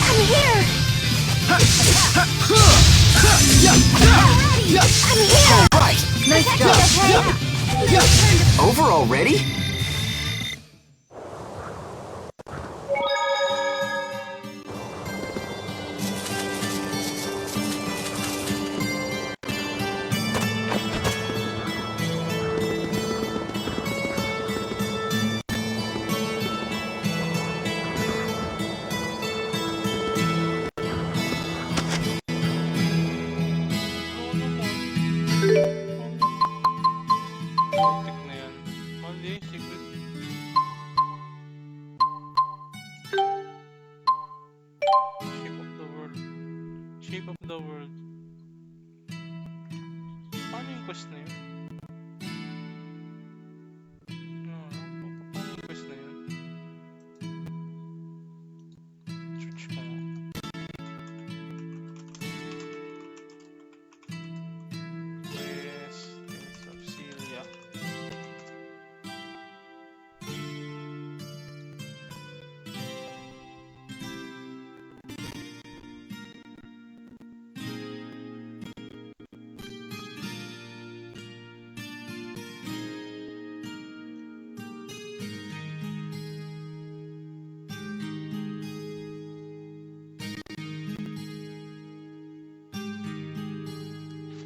I'm here! I'm here! Right. Nice job. Okay? Over already? Tik na yan. Mali, secret. Shape of the world. Shape of the world. Paano yung quest na yun? Paano yung quest na yun? Search ko nga. Quest of Xillia.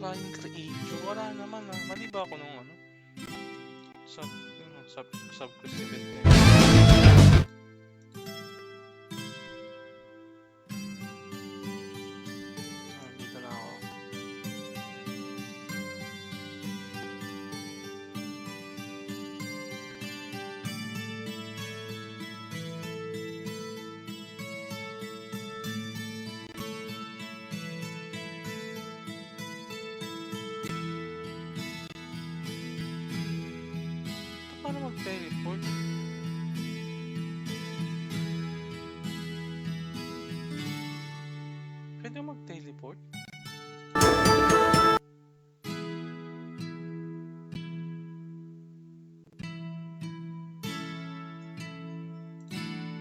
Flying creature? Wala naman ah. Mali ba ako nung ano? Sub-quest event na yun. Dito na ako. Paano mag-teleport? Pwede mag-teleport?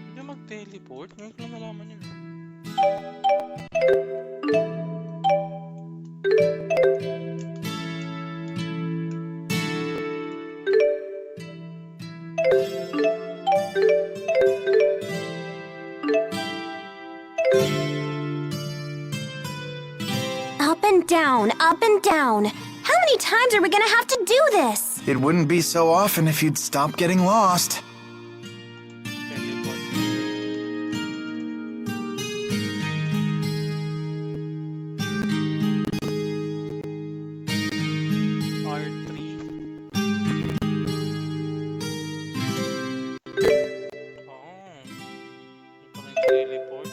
Pwede mag-teleport? Ngayon ko lang nalaman yun. Up and down, up and down. How many times are we gonna have to do this? It wouldn't be so often if you'd stop getting lost. Teleport. R3. Oh. Ito na yung teleport.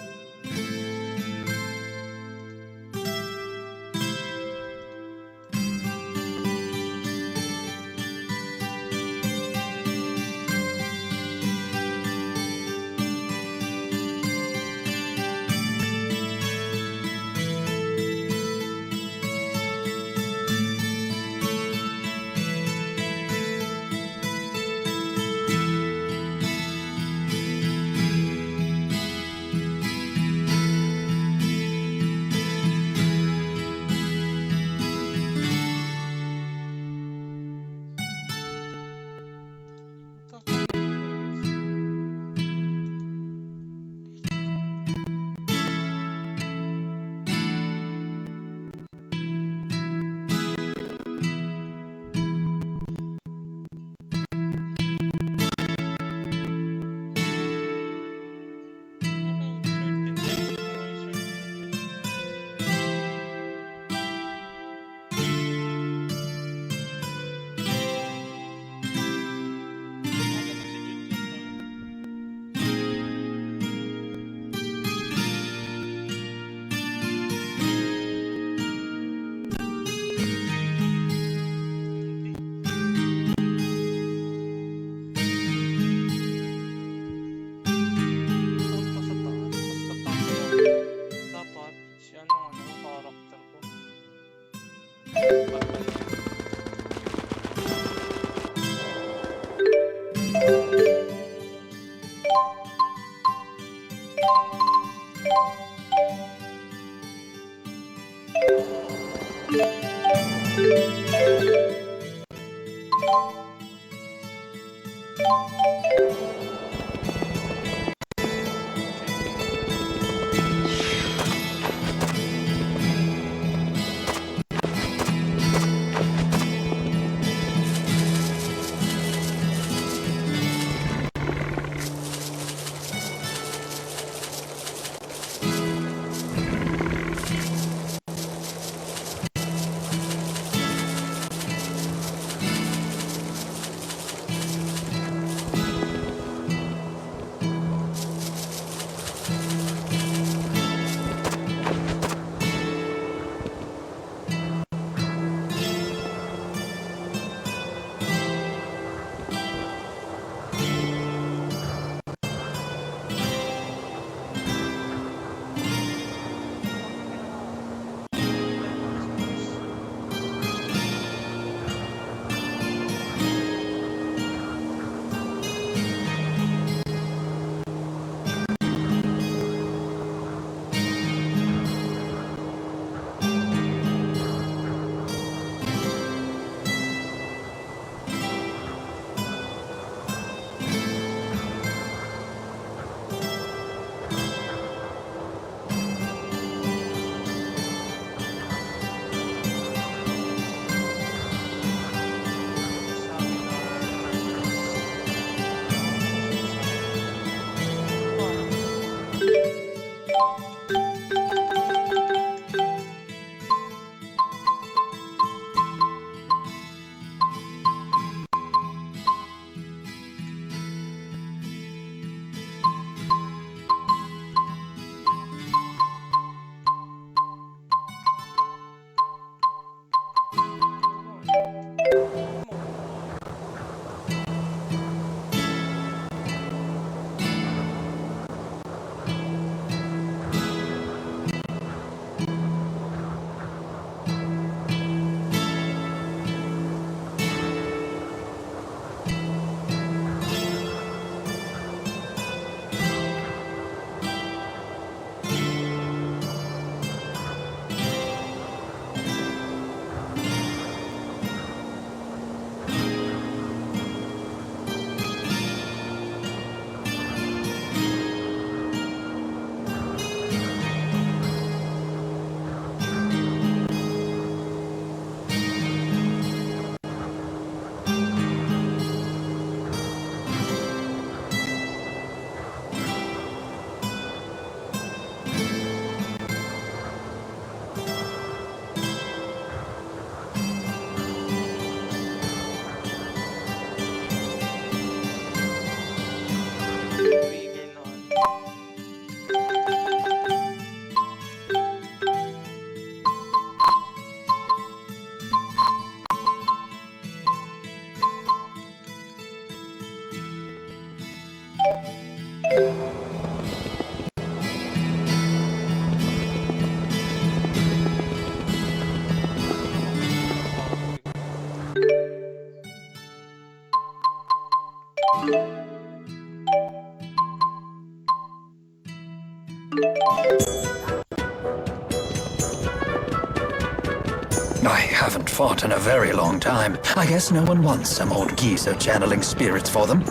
I haven't fought in a very long time. I guess no one wants some old geezer channeling spirits for them.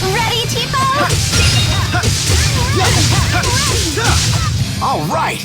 Ready, Tipo? All right!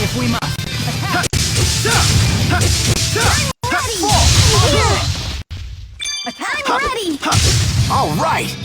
If we must. I'm ready! All right!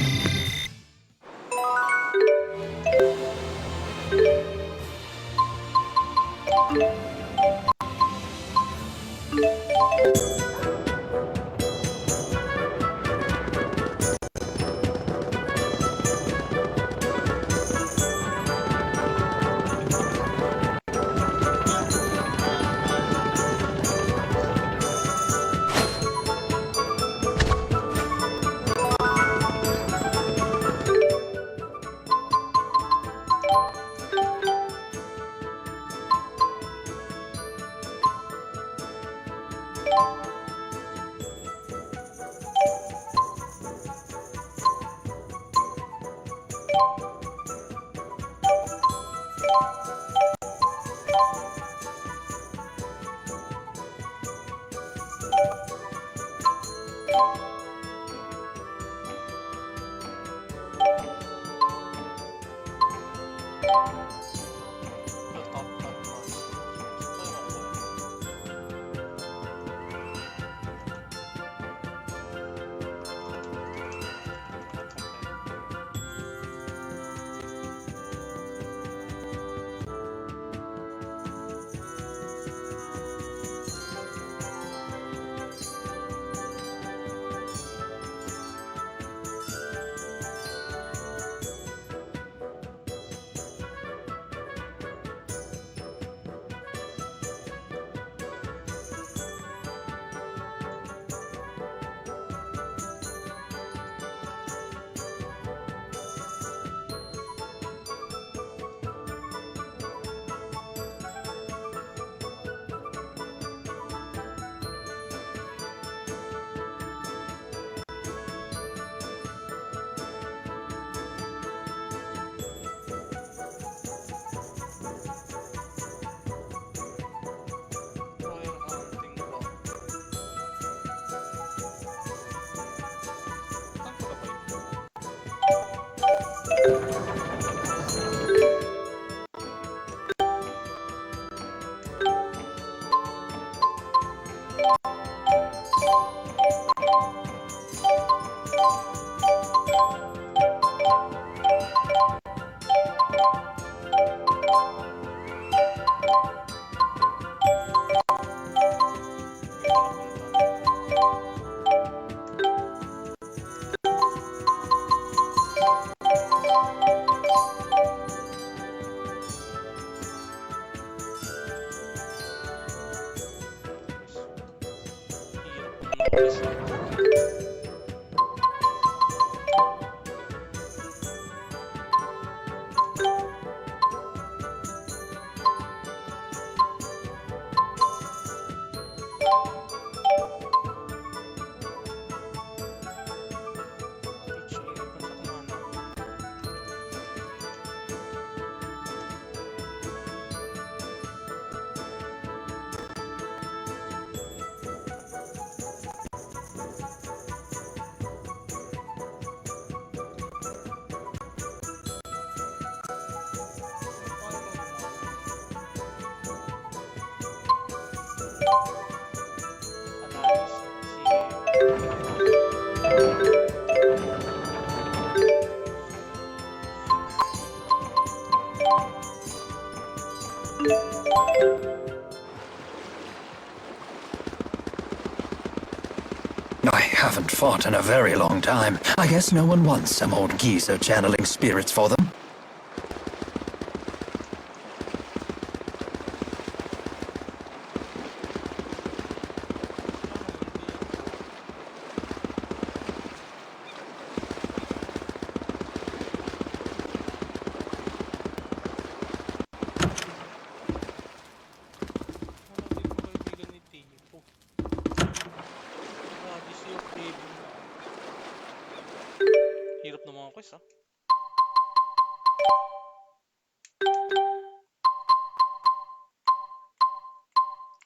I haven't fought in a very long time. I guess no one wants some old geezer channeling spirits for them. Hirap ng mga quest, ah.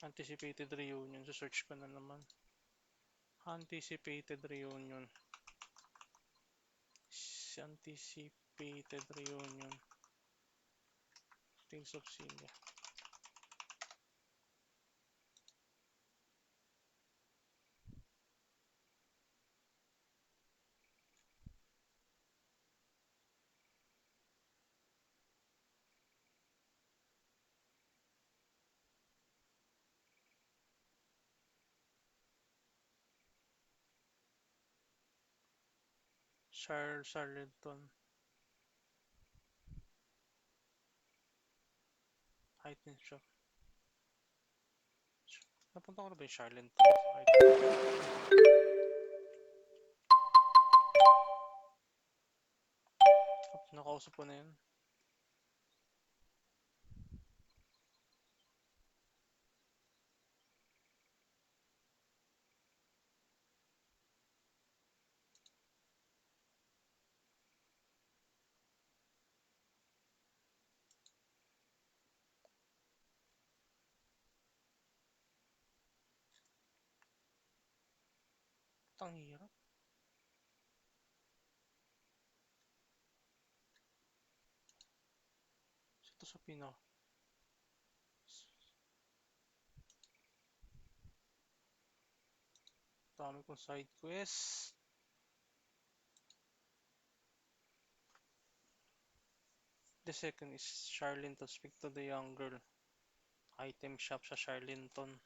Anticipated reunion. So search ko na naman. Anticipated reunion. Anticipated reunion. Tales of Xillia. Charlton. Item shop. Napunta ko na ba yung Charlton? Nakausap ko na yun. Ang hirap. Ito sa dami kong side quest. The second is Charlinton. Speak to the young girl. Item shop sa Charlinton.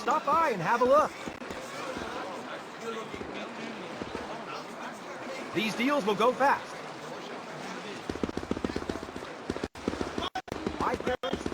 Stop by and have a look. These deals will go fast. My parents.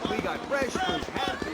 We got fresh fruit, happy.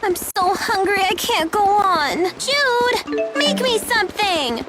I'm so hungry I can't go on. Jude, make me something!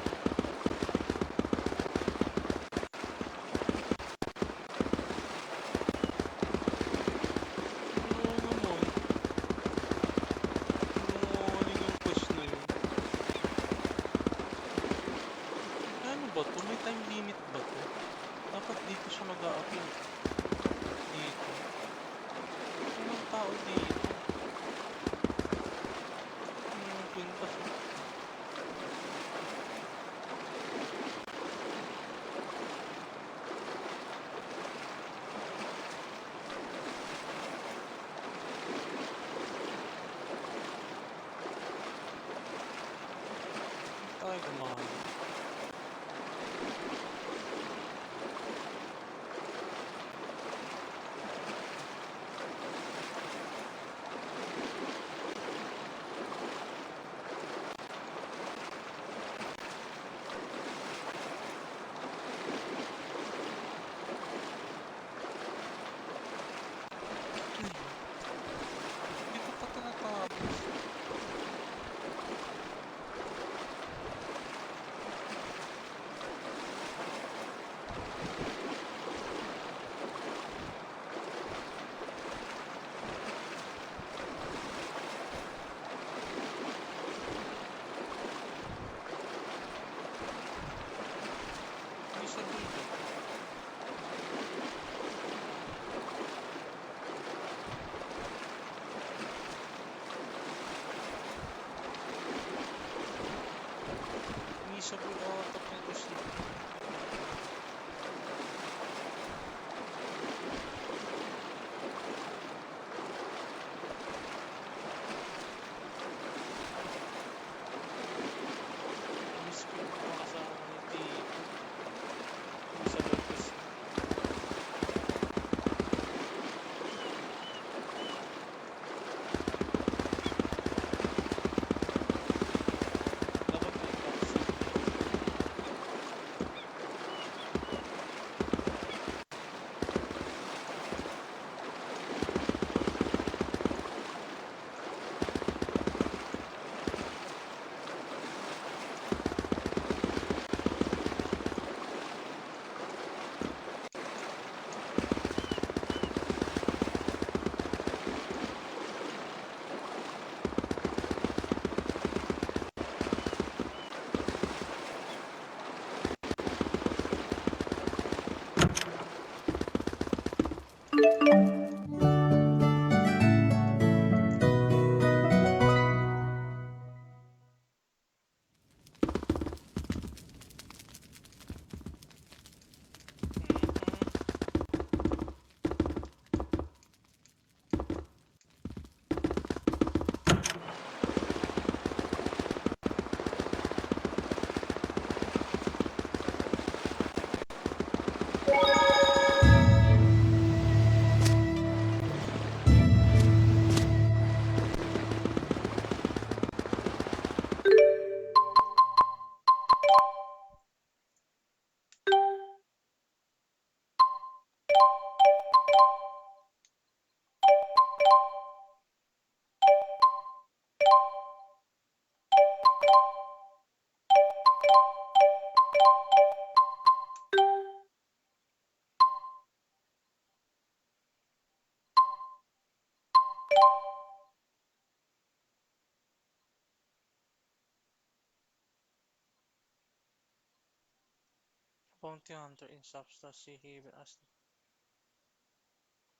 Bounty Hunter in Substance see even as...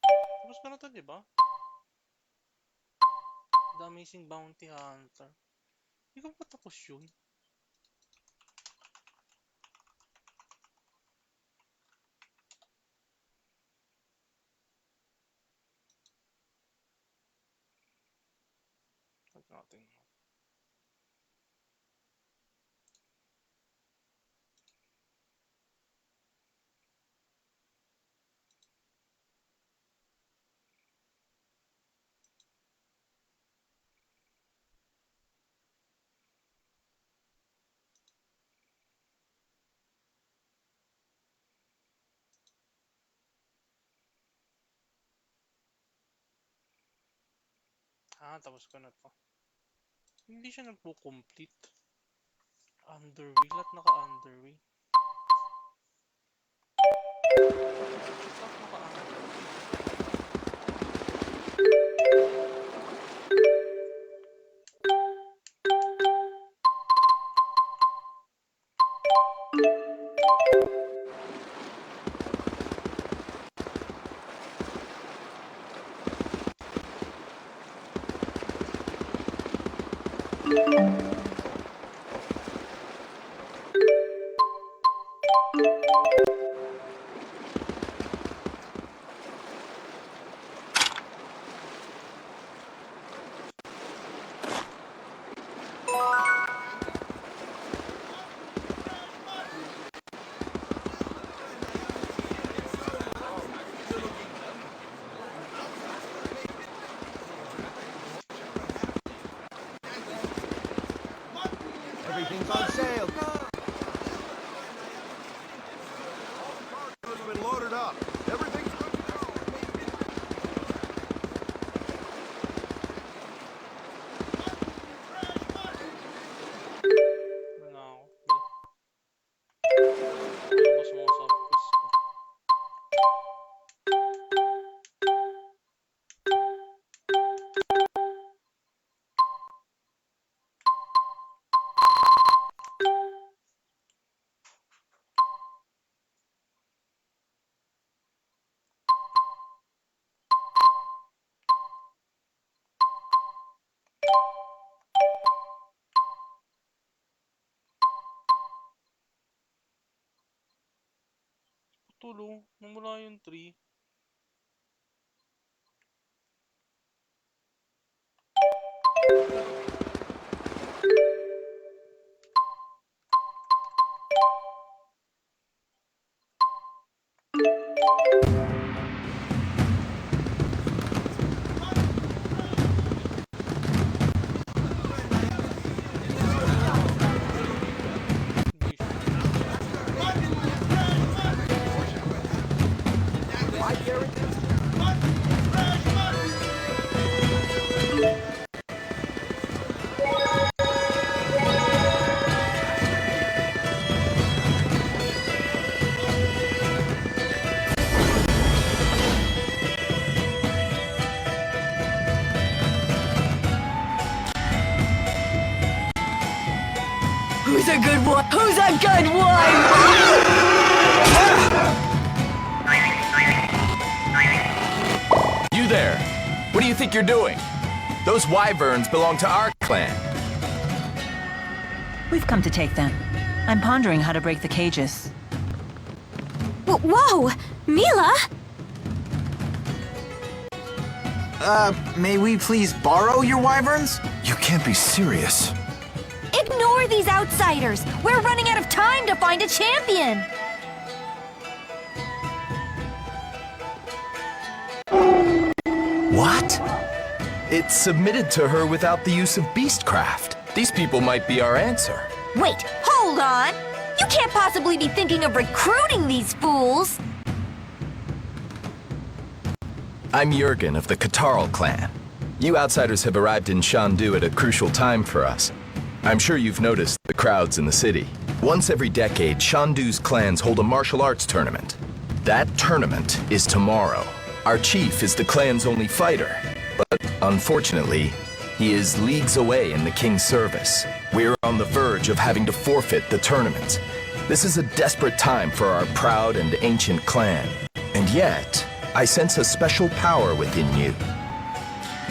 Tapos ko na to, di ba? The Amazing Bounty Hunter. Hindi ko pa tapos yun. Huwag natin. Tapos ko na to. Hindi siya nagpo-complete. Underway. Lahat naka-underway. Lahat naka-underway. Everything's on sale. Cargo's been loaded up. Everything's good to go. No. Tapos mga subquest ko. Tulong, namula yung tree. Who's a good one? Who's a good one? think you're doing? Those wyverns belong to our clan. We've come to take them. I'm pondering how to break the cages. Whoa! Mila! May we please borrow your wyverns? You can't be serious. Ignore these outsiders! We're running out of time to find a champion! What? It's submitted to her without the use of beastcraft. These people might be our answer. Wait, hold on! You can't possibly be thinking of recruiting these fools! I'm Jurgen of the Katarl clan. You outsiders have arrived in Shandu at a crucial time for us. I'm sure you've noticed the crowds in the city. Once every decade, Shandu's clans hold a martial arts tournament. That tournament is tomorrow. Our chief is the clan's only fighter, but unfortunately, he is leagues away in the king's service. We're on the verge of having to forfeit the tournament. This is a desperate time for our proud and ancient clan. And yet, I sense a special power within you.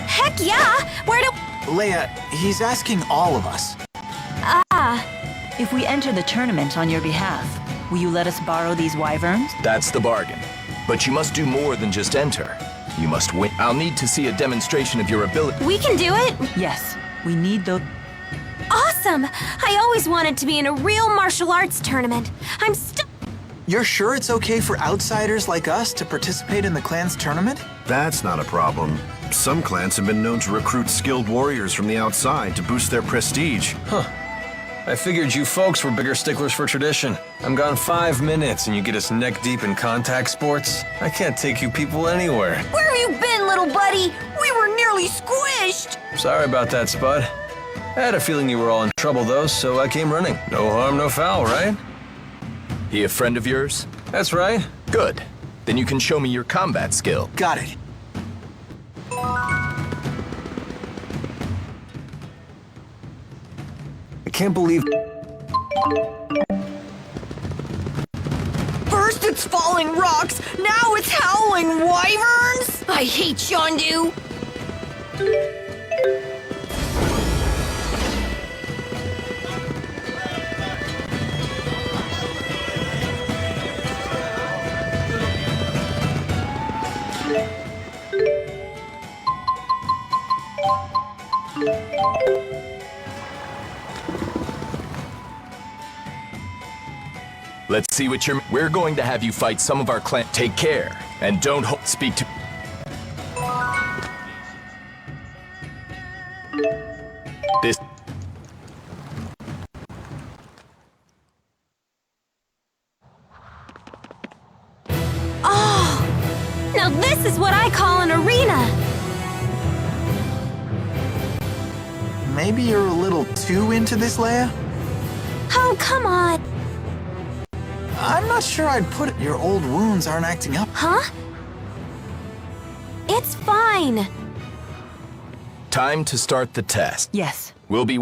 Heck yeah! Where do... Leia, he's asking all of us. If we enter the tournament on your behalf, will you let us borrow these wyverns? That's the bargain. But you must do more than just enter. You must win. I'll need to see a demonstration of your ability. We can do it? Yes, we need those. Awesome! I always wanted to be in a real martial arts tournament. I'm You're sure it's okay for outsiders like us to participate in the clan's tournament? That's not a problem. Some clans have been known to recruit skilled warriors from the outside to boost their prestige. Huh. I figured you folks were bigger sticklers for tradition. I'm gone 5 minutes and you get us neck deep in contact sports? I can't take you people anywhere. Where have you been, little buddy? We were nearly squished! Sorry about that, Spud. I had a feeling you were all in trouble though, so I came running. No harm, no foul, right? He a friend of yours? That's right. Good. Then you can show me your combat skill. Got it. I can't believe... First it's falling rocks, now it's howling wyverns! I hate Shandu! Let's see what you're... We're going to have you fight some of our clan. Take care, and don't speak to... This... Oh! Now this is what I call an arena! Maybe you're a little too into this, Leia? Oh, come on! I'm not sure I'd put it. Your old wounds aren't acting up. Huh? It's fine. Time to start the test. Yes. We'll be...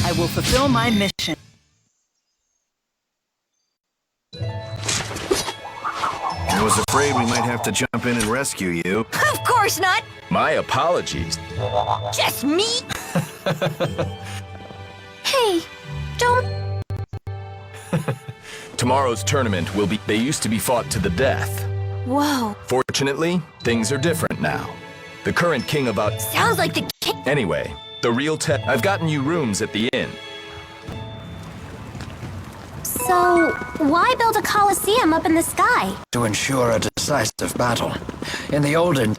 I will fulfill my mission. I was afraid we might have to jump in and rescue you. Of course not! My apologies. Just me? Hey, don't... Tomorrow's tournament will be... They used to be fought to the death. Whoa. Fortunately, things are different now. The current king of... Sounds like the king... Anyway, the real test... I've gotten you rooms at the inn. So, why build a coliseum up in the sky? To ensure a decisive battle. In the olden...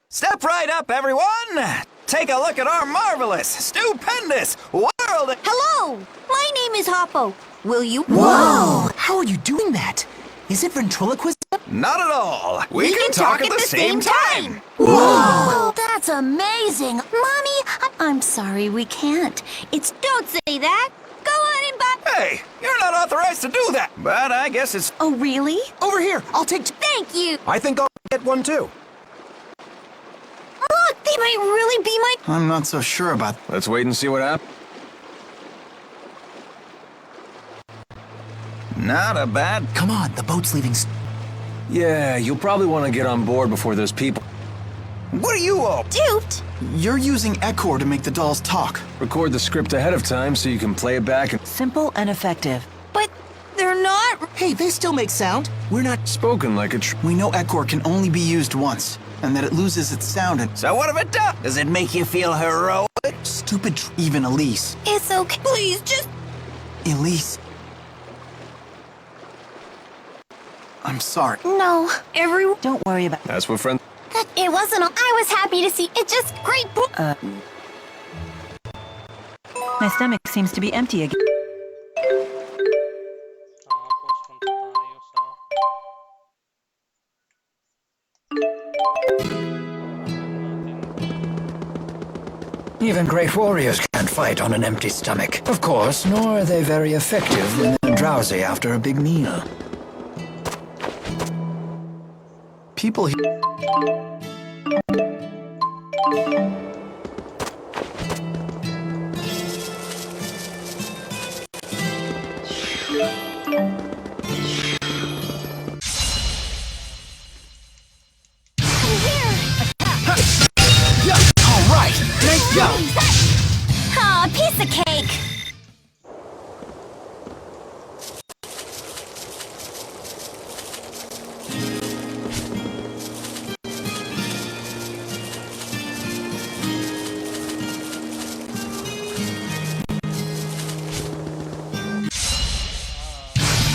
Step right up, everyone! Take a look at our marvelous, stupendous world! Hello! My name is Hoppo. Will you... Whoa! How are you doing that? Is it ventriloquism? Not at all. We can talk at the same time. Whoa! That's amazing! Mommy, I'm sorry we can't. Don't say that! Go on and buy— Hey, you're not authorized to do that. But I guess it's... Oh, really? Over here, I'll take Thank you! I think I'll get one too. Look, they might really be my— I'm not so sure about that. Let's wait and see what happens. Not a bad... Come on, the boat's leaving. Yeah, you'll probably want to get on board before those people. What are you all... Duped? You're using Echor to make the dolls talk. Record the script ahead of time so you can play it back and... Simple and effective. But they're not— Hey, they still make sound. We're not... Spoken like a We know Echor can only be used once, and that it loses its sound and... So what if it does? Does it make you feel heroic? Stupid even Elise. It's okay. Please, just— Elise. I'm sorry. No. Everyone— Don't worry about That's what friends... It wasn't all— I was happy to see— It just— Great— My stomach seems to be empty again. Tapos punta tayo sa... Even great warriors can't fight on an empty stomach. Of course, nor are they very effective when they're drowsy after a big meal. People here... Aw, piece of cake!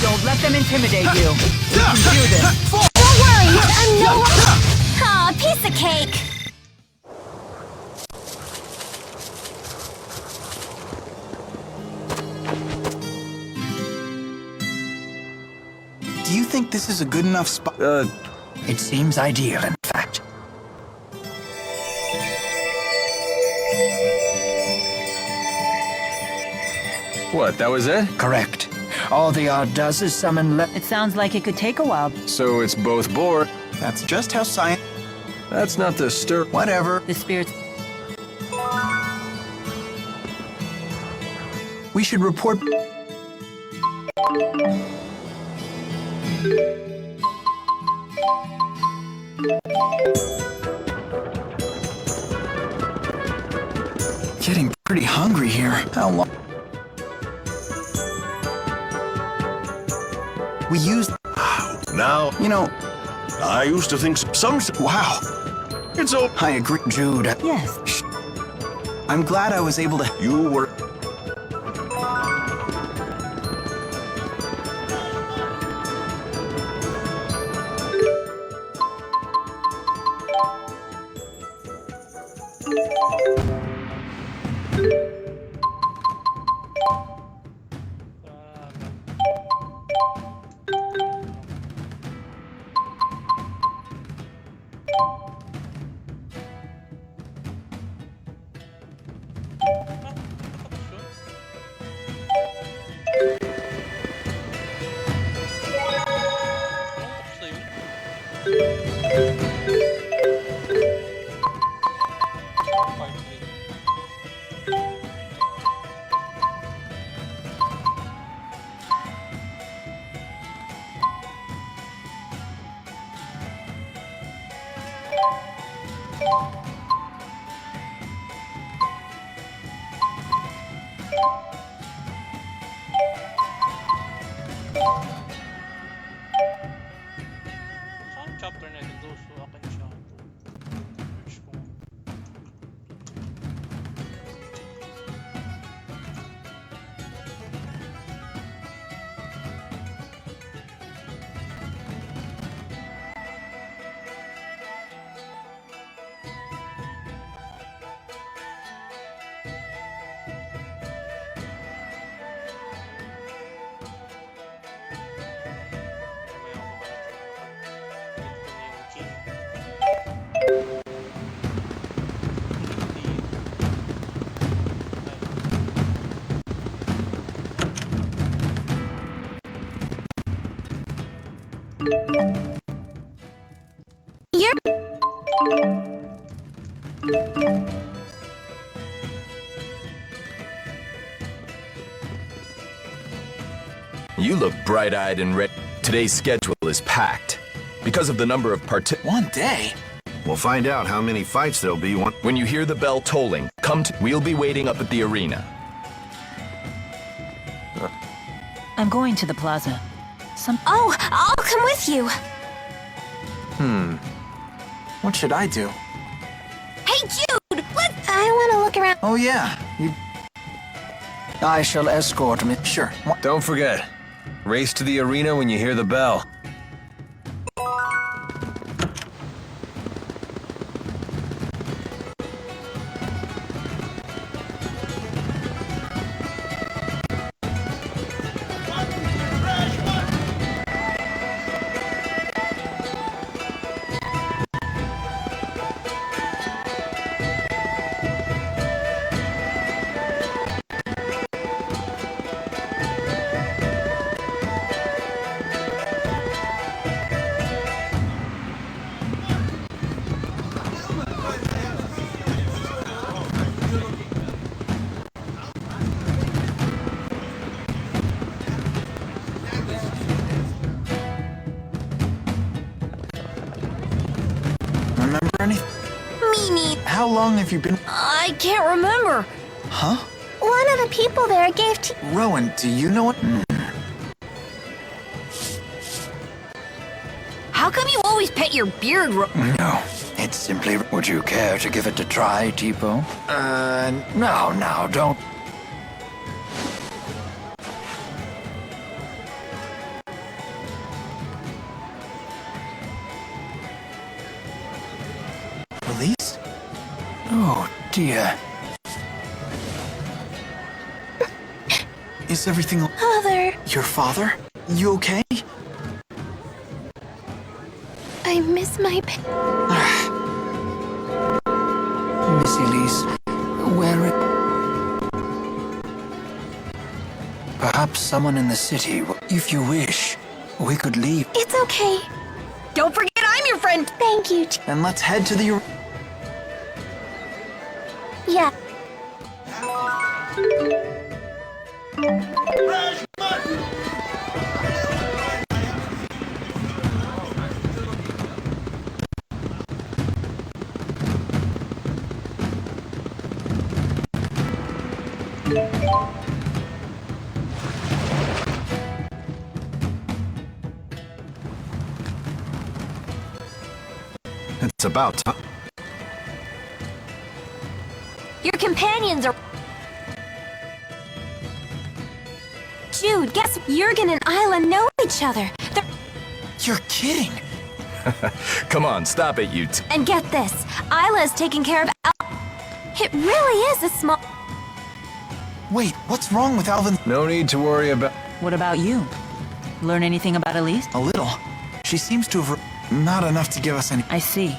Don't let them intimidate you. You can do this. Don't worry, I'm no— Aw, piece of cake! Do you think this is a good enough spot? It seems ideal, in fact. What, that was it? Correct. All the art does is summon It sounds like it could take a while. So it's both bored. That's just how science... That's not the stir... Whatever. The spirits... We should report... Getting pretty hungry here. How long... We used... Now, You know, I used to think some... wow. It's all... I agree. Jude, Yes. I'm glad I was able to... You were... Saan chapter na ito? So, akin siya. Search ko. You look bright-eyed and ready. Today's schedule is packed. Because of the number of One day? We'll find out how many fights there'll be When you hear the bell tolling, we'll be waiting up at the arena. I'm going to the plaza. Oh, I'll come with you. What should I do? Hey, Jude! I want to look around. Oh yeah, I shall escort me. Sure. Don't forget, race to the arena when you hear the bell. Remember anything? Me. How long have you been? I can't remember. Huh? One of the people there gave to... Rowan, do you know what? How come you always pet your beard, No, it's simply... Would you care to give it a try, Tipo? No, don't. Police? Oh, dear. Is everything... Father, Your father? You okay? I miss my Miss Elise, where it... Perhaps someone in the city. If you wish, we could leave. It's okay. Don't forget I'm your friend. Thank you. And let's head to the... Yeah. It's about time. Your companions are... Jude, guess Jurgen and Isla know each other. They're... You're kidding. Come on, stop it, you two. And get this, Isla is taking care of... It really is a small... Wait, what's wrong with Alvin? No need to worry about... What about you? Learn anything about Elise? A little. She seems to have... Not enough to give us any... I see.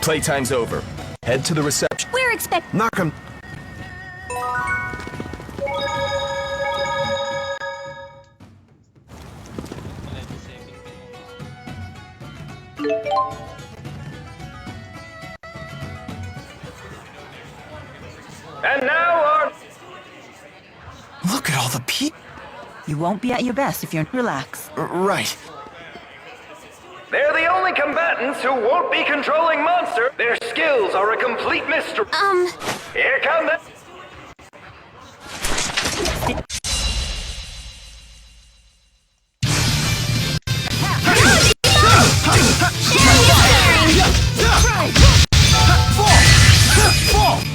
Playtime's over. Head to the reception. We're expecting... Knock 'em. And now our... Look at all the people. You won't be at your best if you're... Relax. Right. They're the only combatants who won't be controlling monsters. Their skills are a complete mystery. Here come the...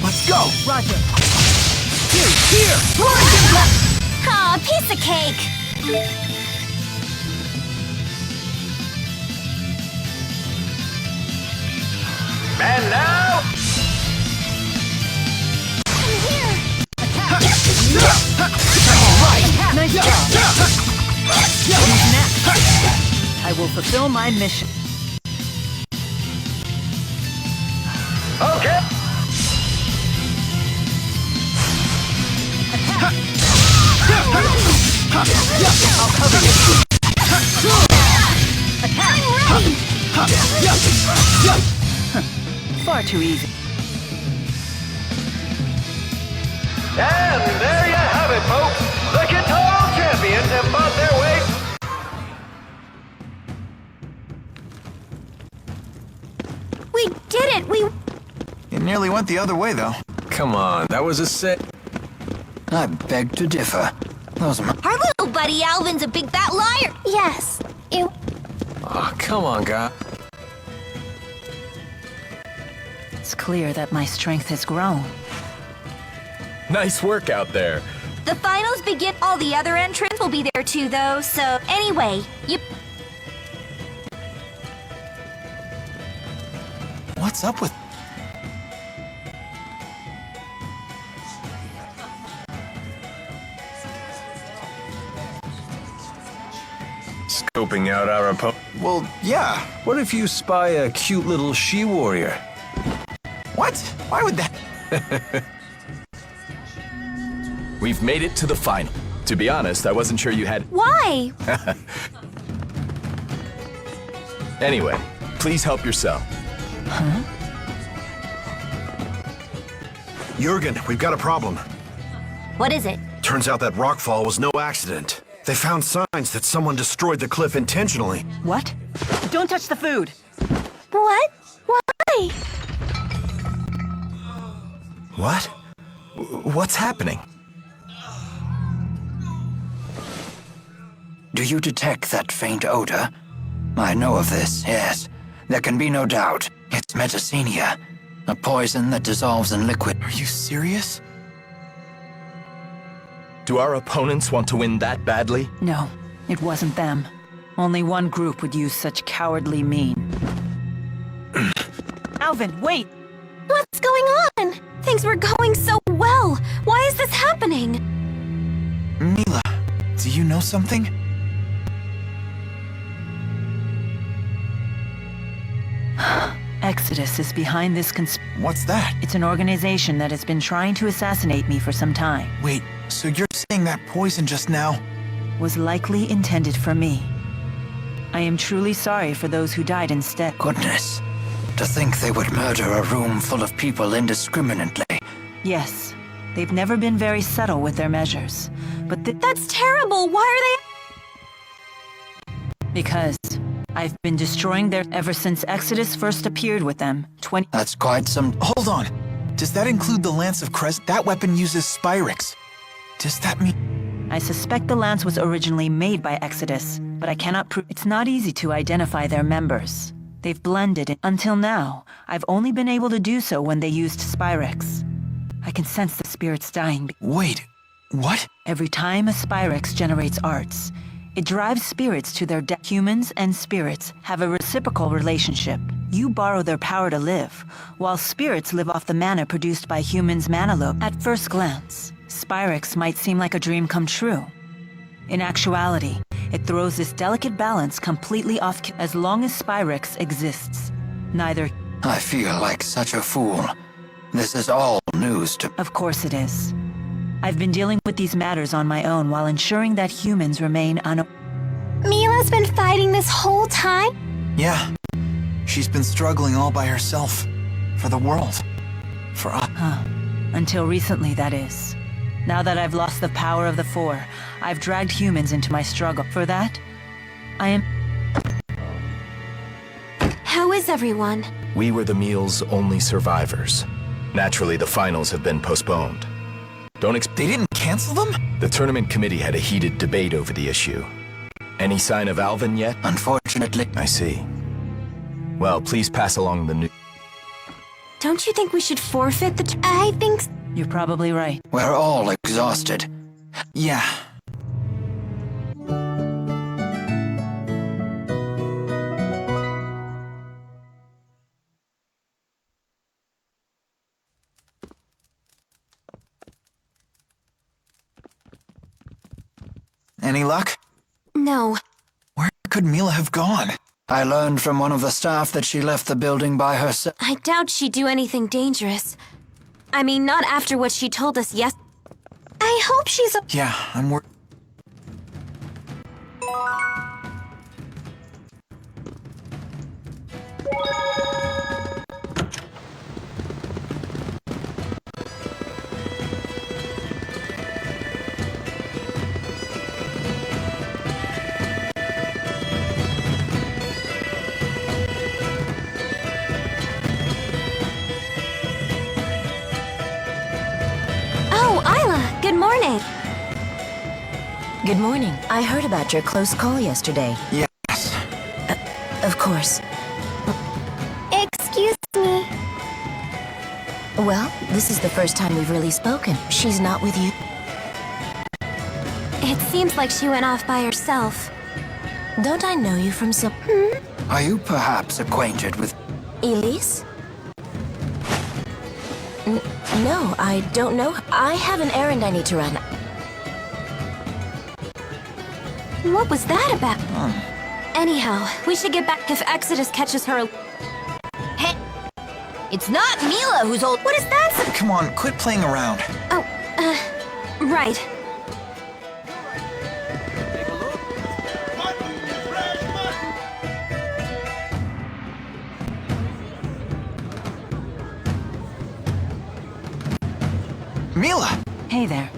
Let's go. Roger. Here. Aw, piece of cake. And now... Nice job. Who's next? I will fulfill my mission. Okay. I'll cover you. Far too easy. And there you have it, folks. The Guitar Champions have fought their way. We did it! We... It nearly went the other way, though. Come on, that was a set. I beg to differ. Those are Our little buddy Alvin's a big fat liar! Yes. Ew. Oh, come on, guy. It's clear that my strength has grown. Nice work out there. The finals begin. All the other entrants will be there too, though, so... Anyway, you... What's up with... Scoping out our opponent. Well, yeah. What if you spy a cute little she-warrior? What? Why would that... We've made it to the final. To be honest, I wasn't sure you had... Why? Anyway, please help yourself. Huh? Jurgen, we've got a problem. What is it? Turns out that rockfall was no accident. They found signs that someone destroyed the cliff intentionally. What? Don't touch the food! What? Why? What? What's happening? Do you detect that faint odor? I know of this, yes. There can be no doubt. It's metacenia, a poison that dissolves in liquid. Are you serious? Do our opponents want to win that badly? No, it wasn't them. Only one group would use such cowardly mean. Alvin, wait! What's going on? Things were going so well. Why is this happening? Mila, do you know something? Exodus is behind this What's that? It's an organization that has been trying to assassinate me for some time. Wait, so you're saying that poison just now... Was likely intended for me. I am truly sorry for those who died instead. Goodness. To think they would murder a room full of people indiscriminately. Yes, they've never been very subtle with their measures. But That's terrible! Why are they... Because I've been destroying their... Ever since Exodus first appeared with them, 20... That's quite some... Hold on! Does that include the Lance of Crest? That weapon uses Spyrix. Does that mean... I suspect the lance was originally made by Exodus, but I cannot prove... It's not easy to identify their members. They've blended it. Until now, I've only been able to do so when they used Spyrix. I can sense the spirits dying. Wait, what? Every time a Spyrix generates arts, it drives spirits to their death. Humans and spirits have a reciprocal relationship. You borrow their power to live, while spirits live off the mana produced by humans' mana lobe. At first glance, Spyrix might seem like a dream come true. In actuality, it throws this delicate balance completely off as long as Spyrix exists. Neither... I feel like such a fool. This is all news to... Of course it is. I've been dealing with these matters on my own while ensuring that humans remain Mila's been fighting this whole time? Yeah. She's been struggling all by herself. For the world. For us. Huh. Until recently, that is. Now that I've lost the power of the Four, I've dragged humans into my struggle. For that, I am... How is everyone? We were the meal's only survivors. Naturally, the finals have been postponed. They didn't cancel them? The tournament committee had a heated debate over the issue. Any sign of Alvin yet? Unfortunately. I see. Well, please pass along the news. Don't you think we should forfeit the... I think... You're probably right. We're all exhausted. Yeah. Any luck? No. Where could Mila have gone? I learned from one of the staff that she left the building by herself. I doubt she'd do anything dangerous. I mean, not after what she told us I hope she's... Yeah, I'm worried. Good morning. I heard about your close call yesterday. Yes. Of course. Excuse me. Well, this is the first time we've really spoken. She's not with you. It seems like she went off by herself. Don't I know you from some... Are you perhaps acquainted with... Elise? No, I don't know. I have an errand I need to run. What was that about? Anyhow, we should get back if Exodus catches her. Hey, it's not Mila who's old. What is that? Come on, quit playing around. Oh, right. Mila! Hey there.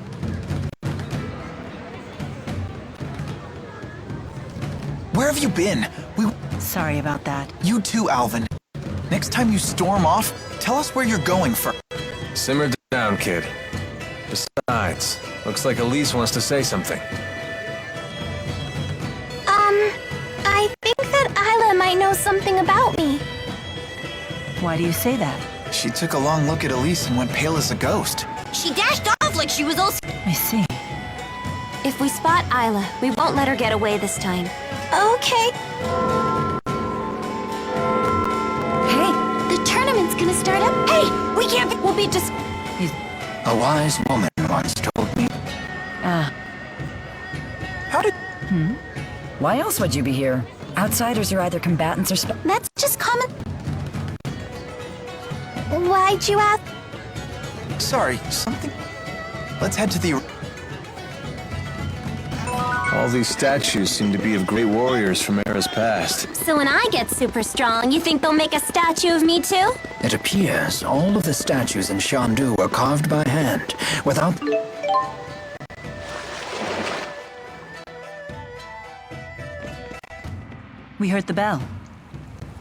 Where have you been? Sorry about that. You too, Alvin. Next time you storm off, tell us where you're going first. Simmer down, kid. Besides, looks like Elise wants to say something. I think that Isla might know something about me. Why do you say that? She took a long look at Elise and went pale as a ghost. She dashed off like she was all... I see. If we spot Isla, we won't let her get away this time. Okay. Hey, the tournament's gonna start up. Hey, we can't... We'll be just... A wise woman once told me. How did... Why else would you be here? Outsiders are either combatants or That's just common... Why'd you ask? Sorry, something... Let's head to the... All these statues seem to be of great warriors from eras past. So when I get super strong, you think they'll make a statue of me too? It appears all of the statues in Shandu were carved by hand, without... We heard the bell.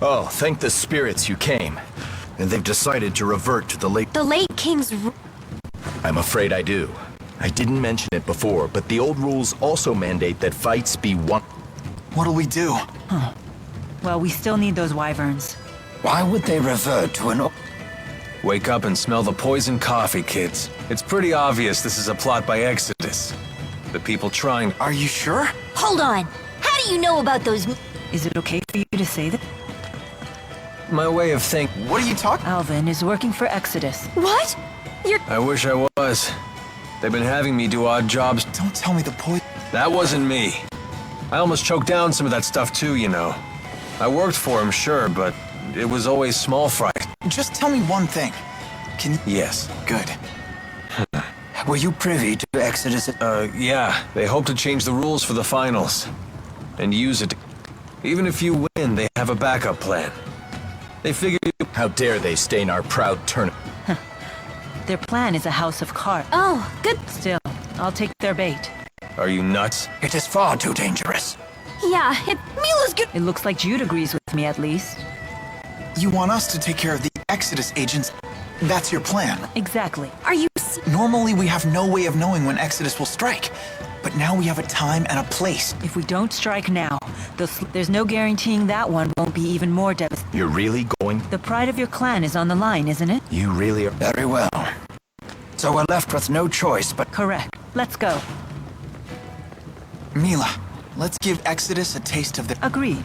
Oh, thank the spirits you came. And they've decided to revert to the late... The late king's... I'm afraid I do. I didn't mention it before, but the old rules also mandate that fights be won. What'll we do? Well, we still need those wyverns. Why would they revert to an... Wake up and smell the poison coffee, kids. It's pretty obvious this is a plot by Exodus. The people trying... Are you sure? Hold on. How do you know about those... Is it okay for you to say that? My way of thinking... What are you talking... Alvin is working for Exodus. What? I wish I was. They've been having me do odd jobs. Don't tell me the poison... That wasn't me. I almost choked down some of that stuff too, you know. I worked for him, sure, but it was always small fry. Just tell me one thing. Can you... Yes. Good. Were you privy to Exodus? Yeah. They hope to change the rules for the finals. And use it. Even if you win, they have a backup plan. They figure... How dare they stain our proud tournament? Their plan is a house of cards. Oh, good. Still, I'll take their bait. Are you nuts? It is far too dangerous. Yeah, Mila's good... It looks like Jude agrees with me, at least. You want us to take care of the Exodus agents? That's your plan? Exactly. Are you... Normally we have no way of knowing when Exodus will strike. But now we have a time and a place. If we don't strike now, there's no guaranteeing that one won't be even more devastating. You're really going? The pride of your clan is on the line, isn't it? You really are... Very well. So we're left with no choice but... Correct. Let's go. Mila, let's give Exodus a taste of the... Agreed.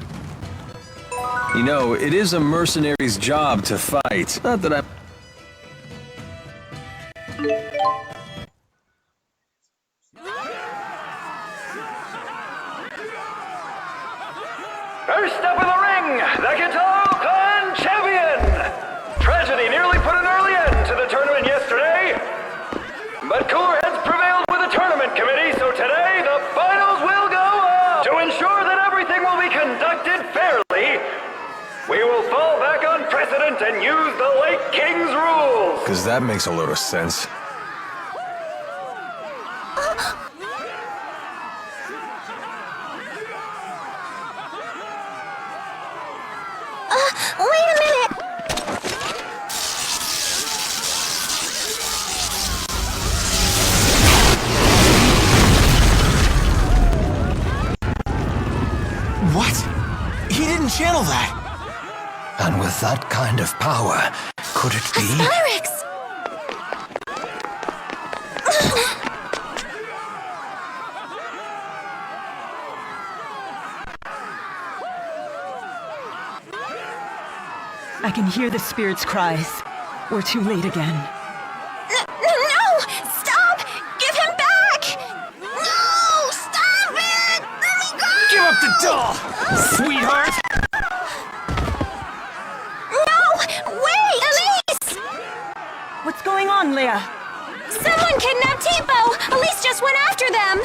You know, it is a mercenary's job to fight. Not that I'm... First up in the ring, the Guitar Clan champion! Tragedy nearly put an early end to the tournament yesterday, but cooler heads prevailed with the tournament committee, so today the finals will go on! To ensure that everything will be conducted fairly, we will fall back on precedent and use the late King's rules! Because that makes a load of sense. Wait a minute! channel that? And with that kind of power, could it be? Spyrex! I can hear the spirit's cries. We're too late again. No! Stop! Give him back! No! Stop it! Let me go! Give up the doll, sweetheart! No! Wait! Elise! What's going on, Leia? Someone kidnapped Tipo! Elise just went after them!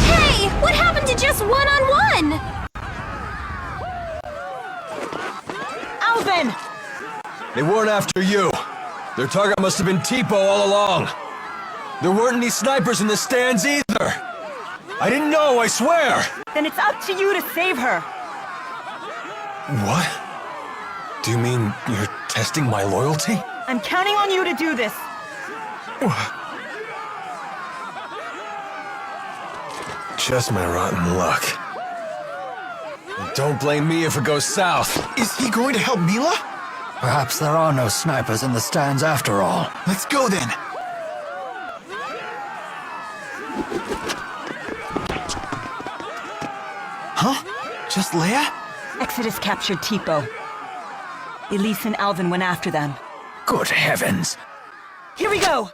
Hey! What happened to just one-on-one? Alvin! They weren't after you. Their target must have been Tipo all along. There weren't any snipers in the stands either. I didn't know, I swear. Then it's up to you to save her. What? Do you mean you're testing my loyalty? I'm counting on you to do this. Just my rotten luck. Don't blame me if it goes south. Is he going to help Mila? Perhaps there are no snipers in the stands after all. Let's go then. Huh? Just Leia? Exodus captured Tipo. Elise and Alvin went after them. Good heavens. Here we go!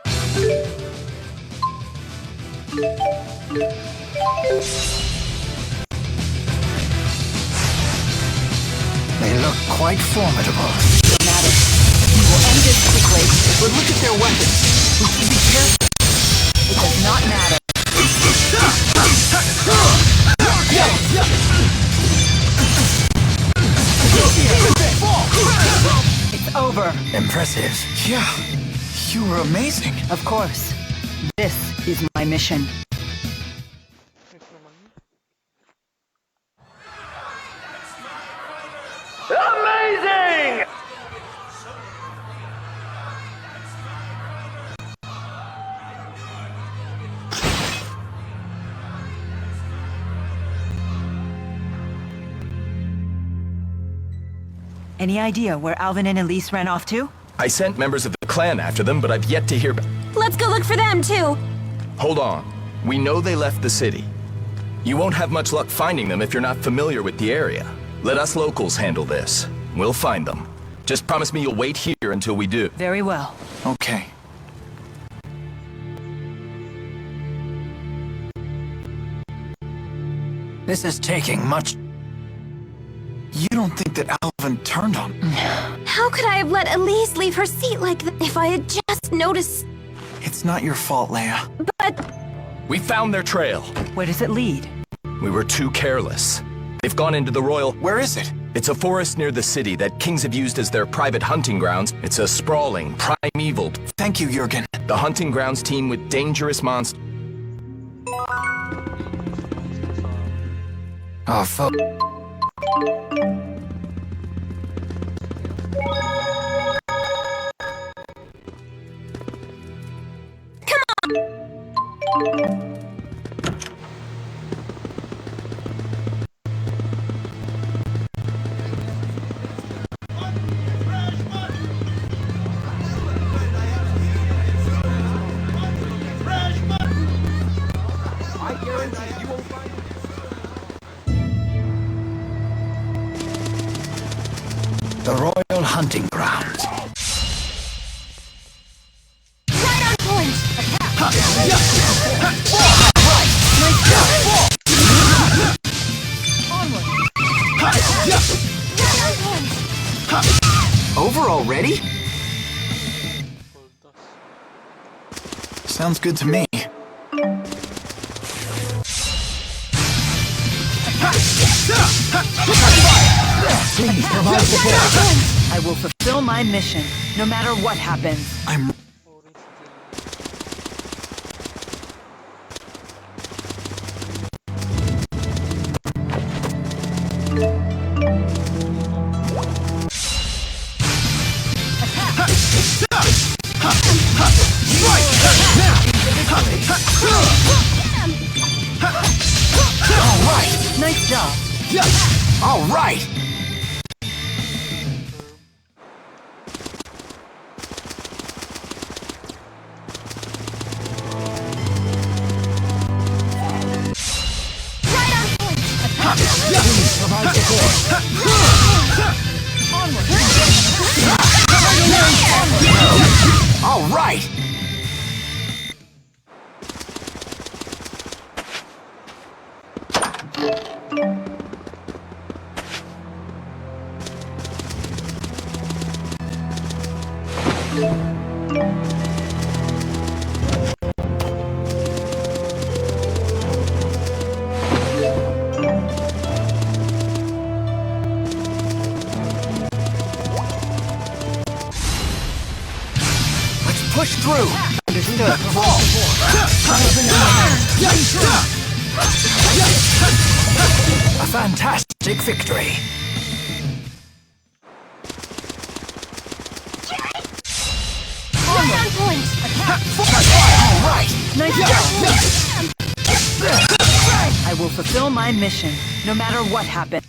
They look quite formidable. No matter. We will end this quickly. But look at their weapons. We should be careful. It does not matter. It's over. Impressive. Yeah, you were amazing. Of course. This is my mission. Amazing! Any idea where Alvin and Elise ran off to? I sent members of the clan after them, but I've yet to hear back. Let's go look for them, too! Hold on. We know they left the city. You won't have much luck finding them if you're not familiar with the area. Let us locals handle this. We'll find them. Just promise me you'll wait here until we do. Very well. Okay. This is taking much... You don't think that Alvin turned on... How could I have let Elise leave her seat like that if I had just noticed? It's not your fault, Leia. But... We found their trail. Where does it lead? We were too careless. They've gone into the royal... Where is it? It's a forest near the city that kings have used as their private hunting grounds. It's a sprawling, primeval... Thank you, Jurgen. The hunting grounds teem with dangerous monsters. Our foe... The royal hunting grounds. Right on point! Over already? Sounds good to me. Please provide support. I will fulfill my mission, no matter what happens. I'm... Nice job. All right! Provide support. All right! Push through. Understood. A fantastic victory. Right on point. All right. Nice job. I will fulfill my mission, no matter what happens.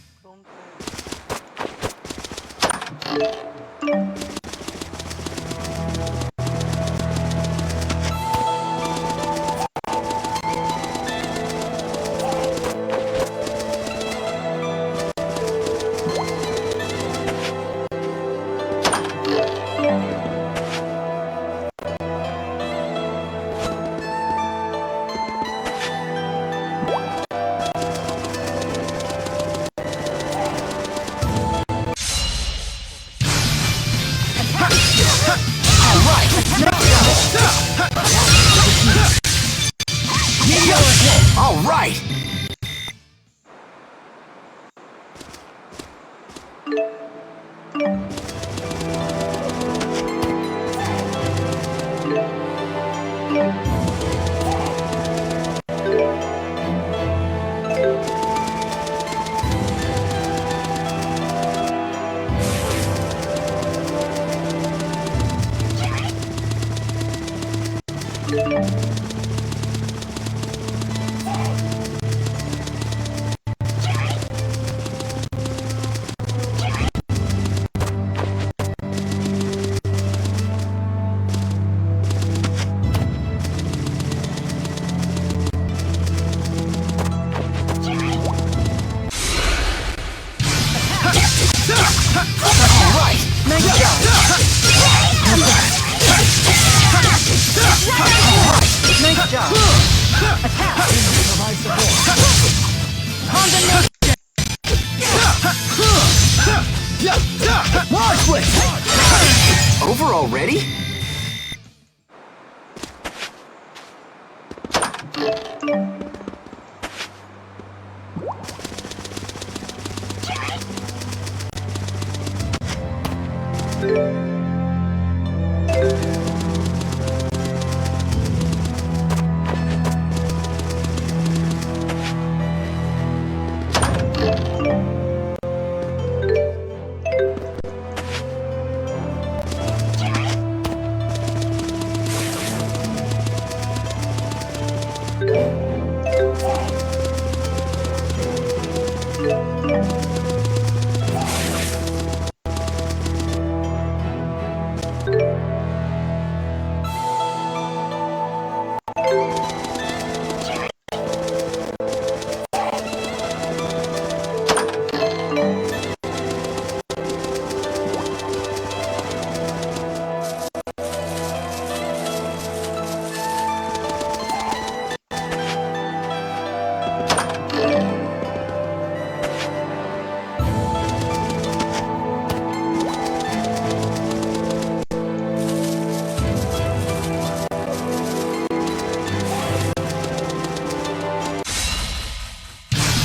All right! Nice job. Attack. Provide support. Condemnation. Launch switch! Over already?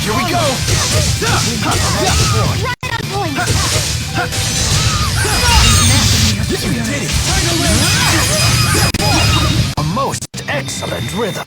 Here we go! Right on point. You did it! A most excellent rhythm.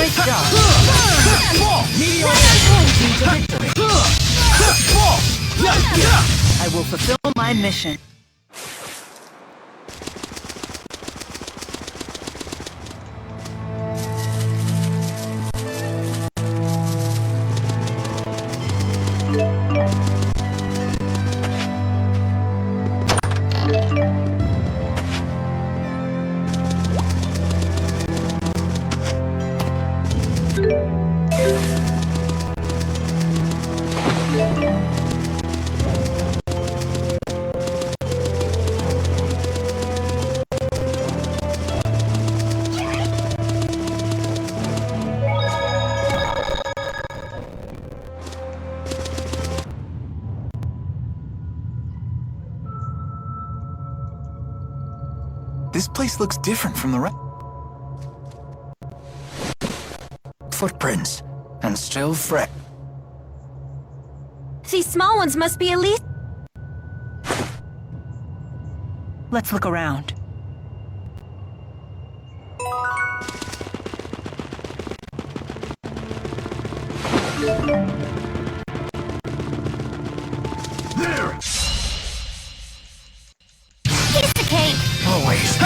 Nice job. I will fulfill my mission. This place looks different from the rest. Footprints, and still fresh. These small ones must be at least... Let's look around. There! Piece of cake! Always.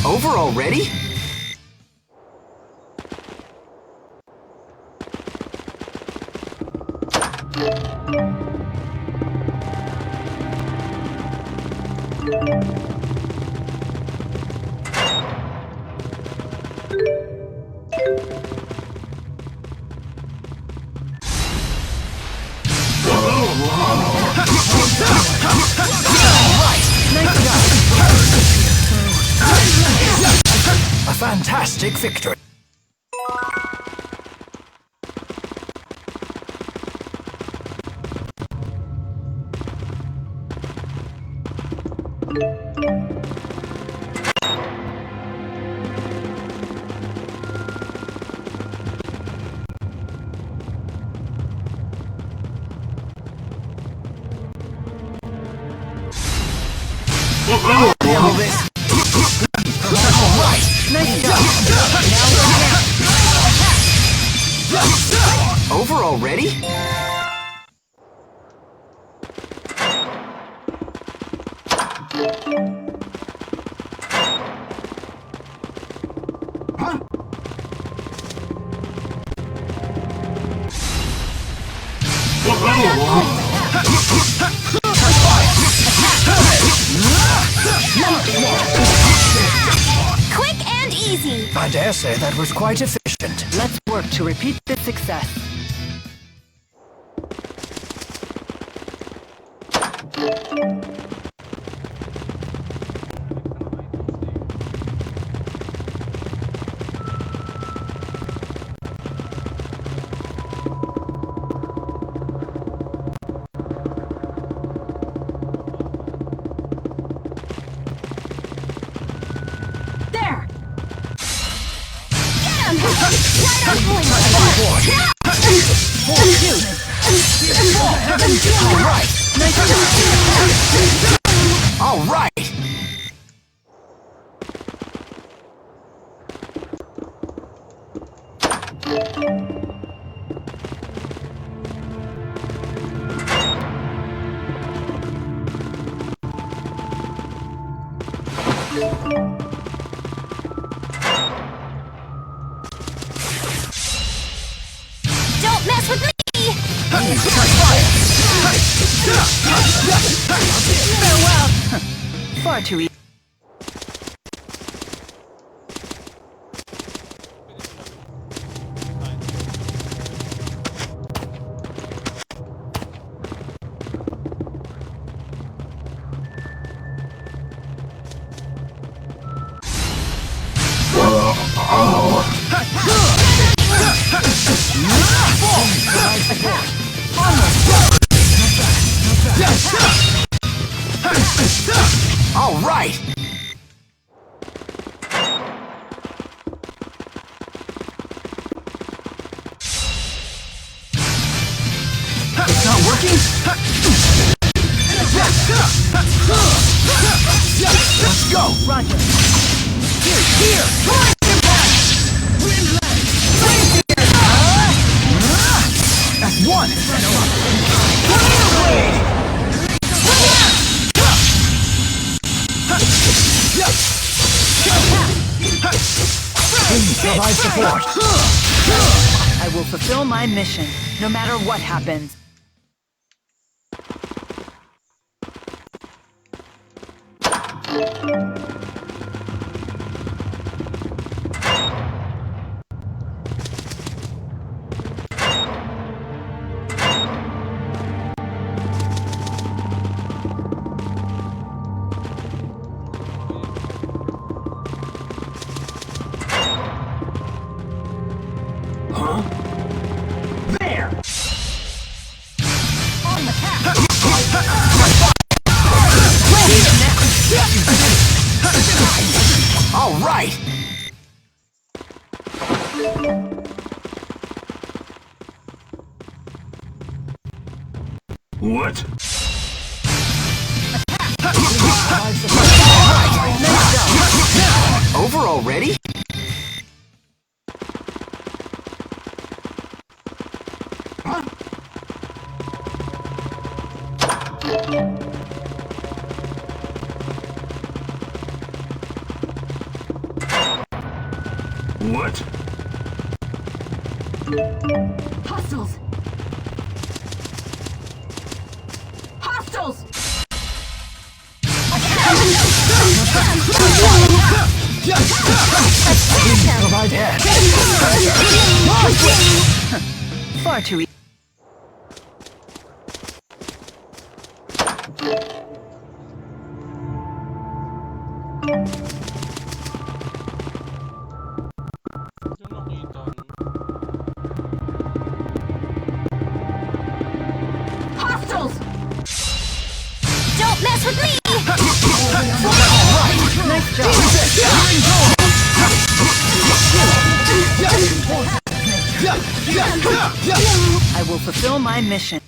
Over already? A fantastic victory. Over already? Quick and easy! I dare say that was quite efficient. Let's work to repeat this success. There! Get him! Right on point! All right. Don't mess with me! Farewell! Far too easy. All right. It's not working? support! I will fulfill my mission, no matter what happens. All right! What? Over already? What? Hostiles! Hostiles! Far too easy. Hostiles! Don't mess with me! Nice job. I will fulfill my mission.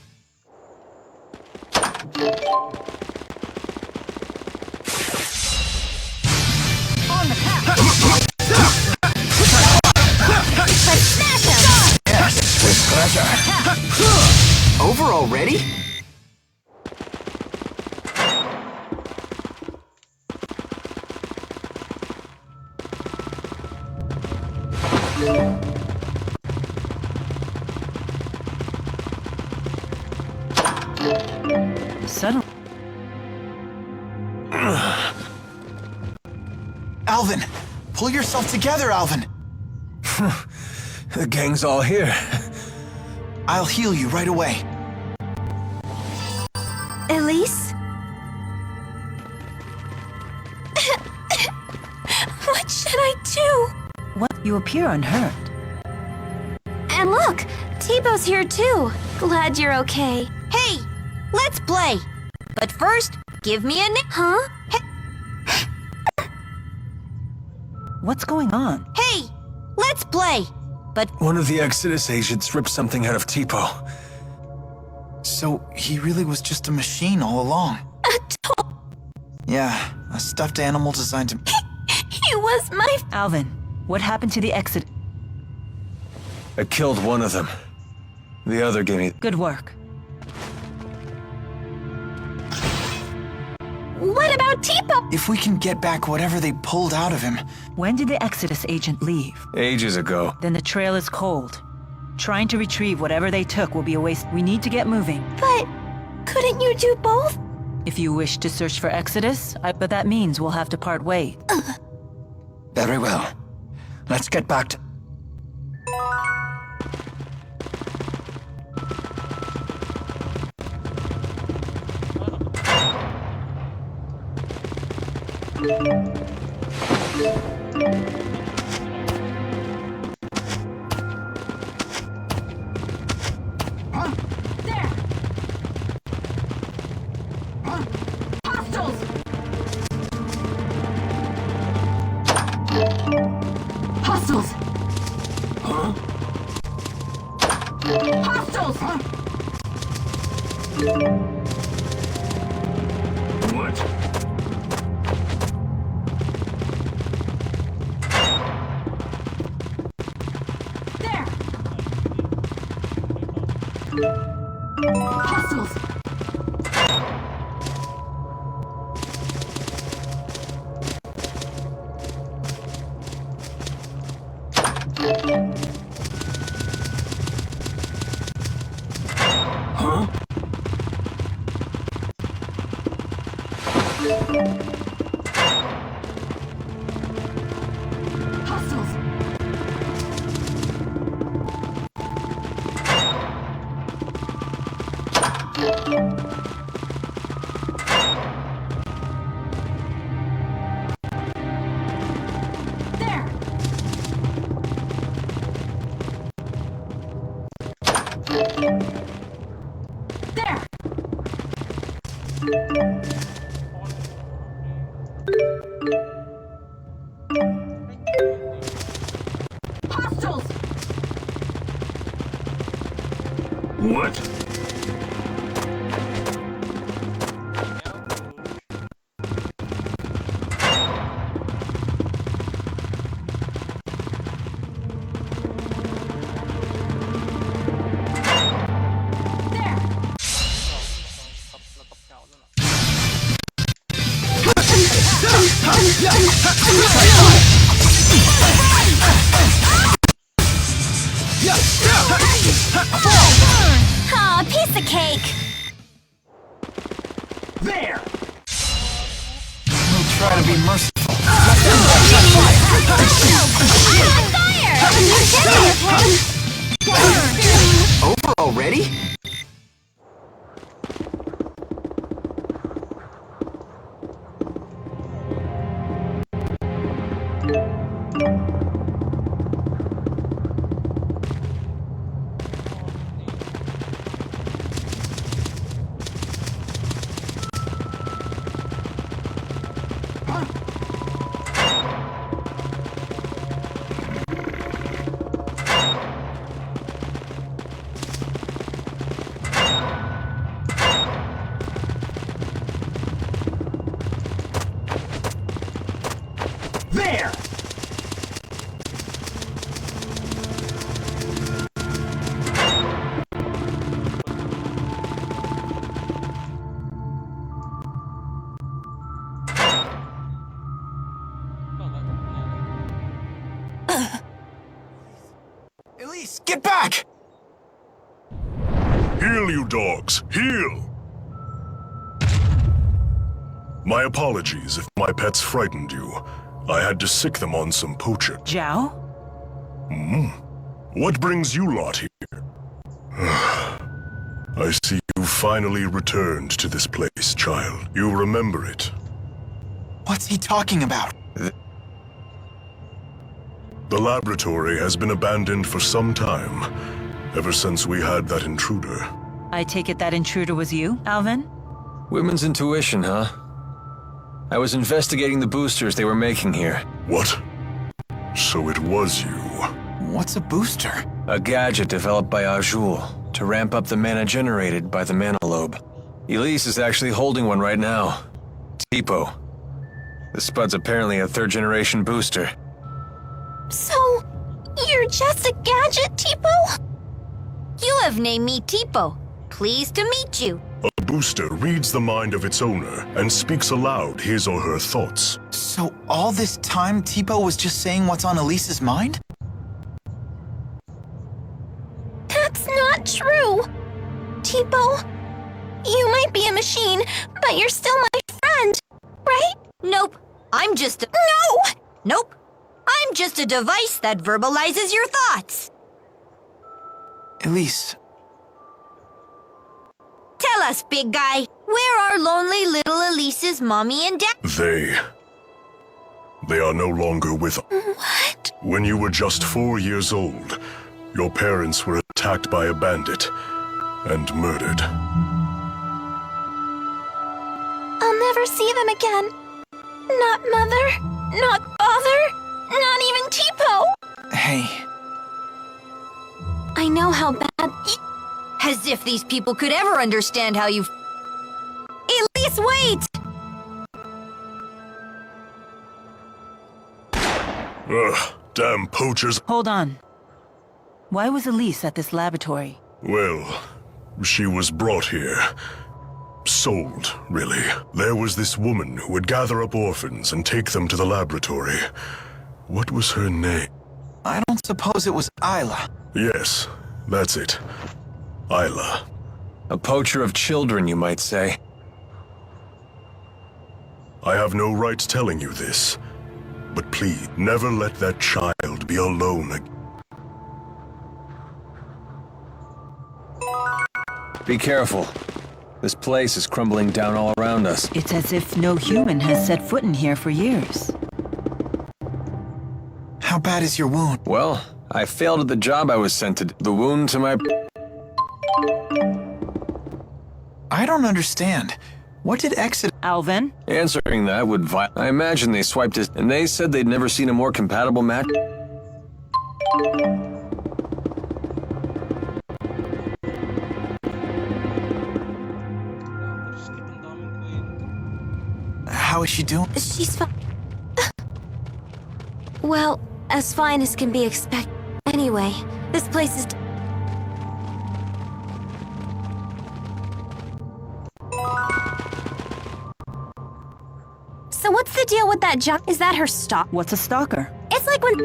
On the path! Let's smash him! Yes, with pleasure. Over already? Suddenly. Alvin! Pull yourself together, Alvin! The gang's all here. I'll heal you right away. Elise? What should I do? What? You appear unhurt. And look, T-Bow's here too. Glad you're okay. Hey! Let's play! But first, give me a Huh? What's going on? Hey! Let's play! But One of the Exodus agents ripped something out of Tipo. So, he really was just a machine all along. Yeah, a stuffed animal designed to... He was my... Alvin, what happened to the exit? I killed one of them. The other gave me... Good work. What about Tipo? If we can get back whatever they pulled out of him... When did the Exodus agent leave? Ages ago. Then the trail is cold. Trying to retrieve whatever they took will be a waste. We need to get moving. But couldn't you do both? If you wish to search for Exodus, but that means we'll have to part ways. Very well. Let's get back to... there! Hostiles! Hostiles! Hostiles! What? There! Hostiles! What? Aw, piece of cake. There! We'll try to be merciful. Fire! Over already? There! Elise, get back! Heal, you dogs, heal! My apologies if my pets frightened you. I had to sick them on some poacher. Zhao? What brings you lot here? I see you finally returned to this place, child. You remember it. What's he talking about? The laboratory has been abandoned for some time, ever since we had that intruder. I take it that intruder was you, Alvin? Women's intuition, huh? I was investigating the boosters they were making here. What? So it was you. What's a booster? A gadget developed by Azul to ramp up the mana generated by the mana lobe. Elise is actually holding one right now. Tipo. The Spud's apparently a third-generation booster. So, you're just a gadget, Tipo? You have named me Tipo. Pleased to meet you. A booster reads the mind of its owner and speaks aloud his or her thoughts. So all this time, Tipo was just saying what's on Elise's mind? That's not true. Tipo, you might be a machine, but you're still my friend, right? Nope. I'm just a... No! Nope. I'm just a device that verbalizes your thoughts. Elise. Tell us, big guy, where are lonely little Elise's mommy and dad? They are no longer with us. What? When you were just 4 years old, your parents were attacked by a bandit and murdered. I'll never see them again. Not Mother, not Father, not even Tipo. Hey. I know how bad... As if these people could ever understand how you... Elise, wait! Ugh, damn poachers. Hold on. Why was Elise at this laboratory? Well, she was brought here. Sold, really. There was this woman who would gather up orphans and take them to the laboratory. What was her name? I don't suppose it was Isla. Yes, that's it. Isla. A poacher of children, you might say. I have no right telling you this, but please, never let that child be alone again. Be careful. This place is crumbling down all around us. It's as if no human has set foot in here for years. How bad is your wound? Well, I failed at the job I was sent to do. The wound to my... I don't understand. What did Exit... Alvin? Answering that would I imagine they swiped his... And they said they'd never seen a more compatible match. How is she doing? She's fine. Well, as fine as can be expected. Anyway, this place is... So what's the deal with that junk? Is that her stalk? What's a stalker? It's like when...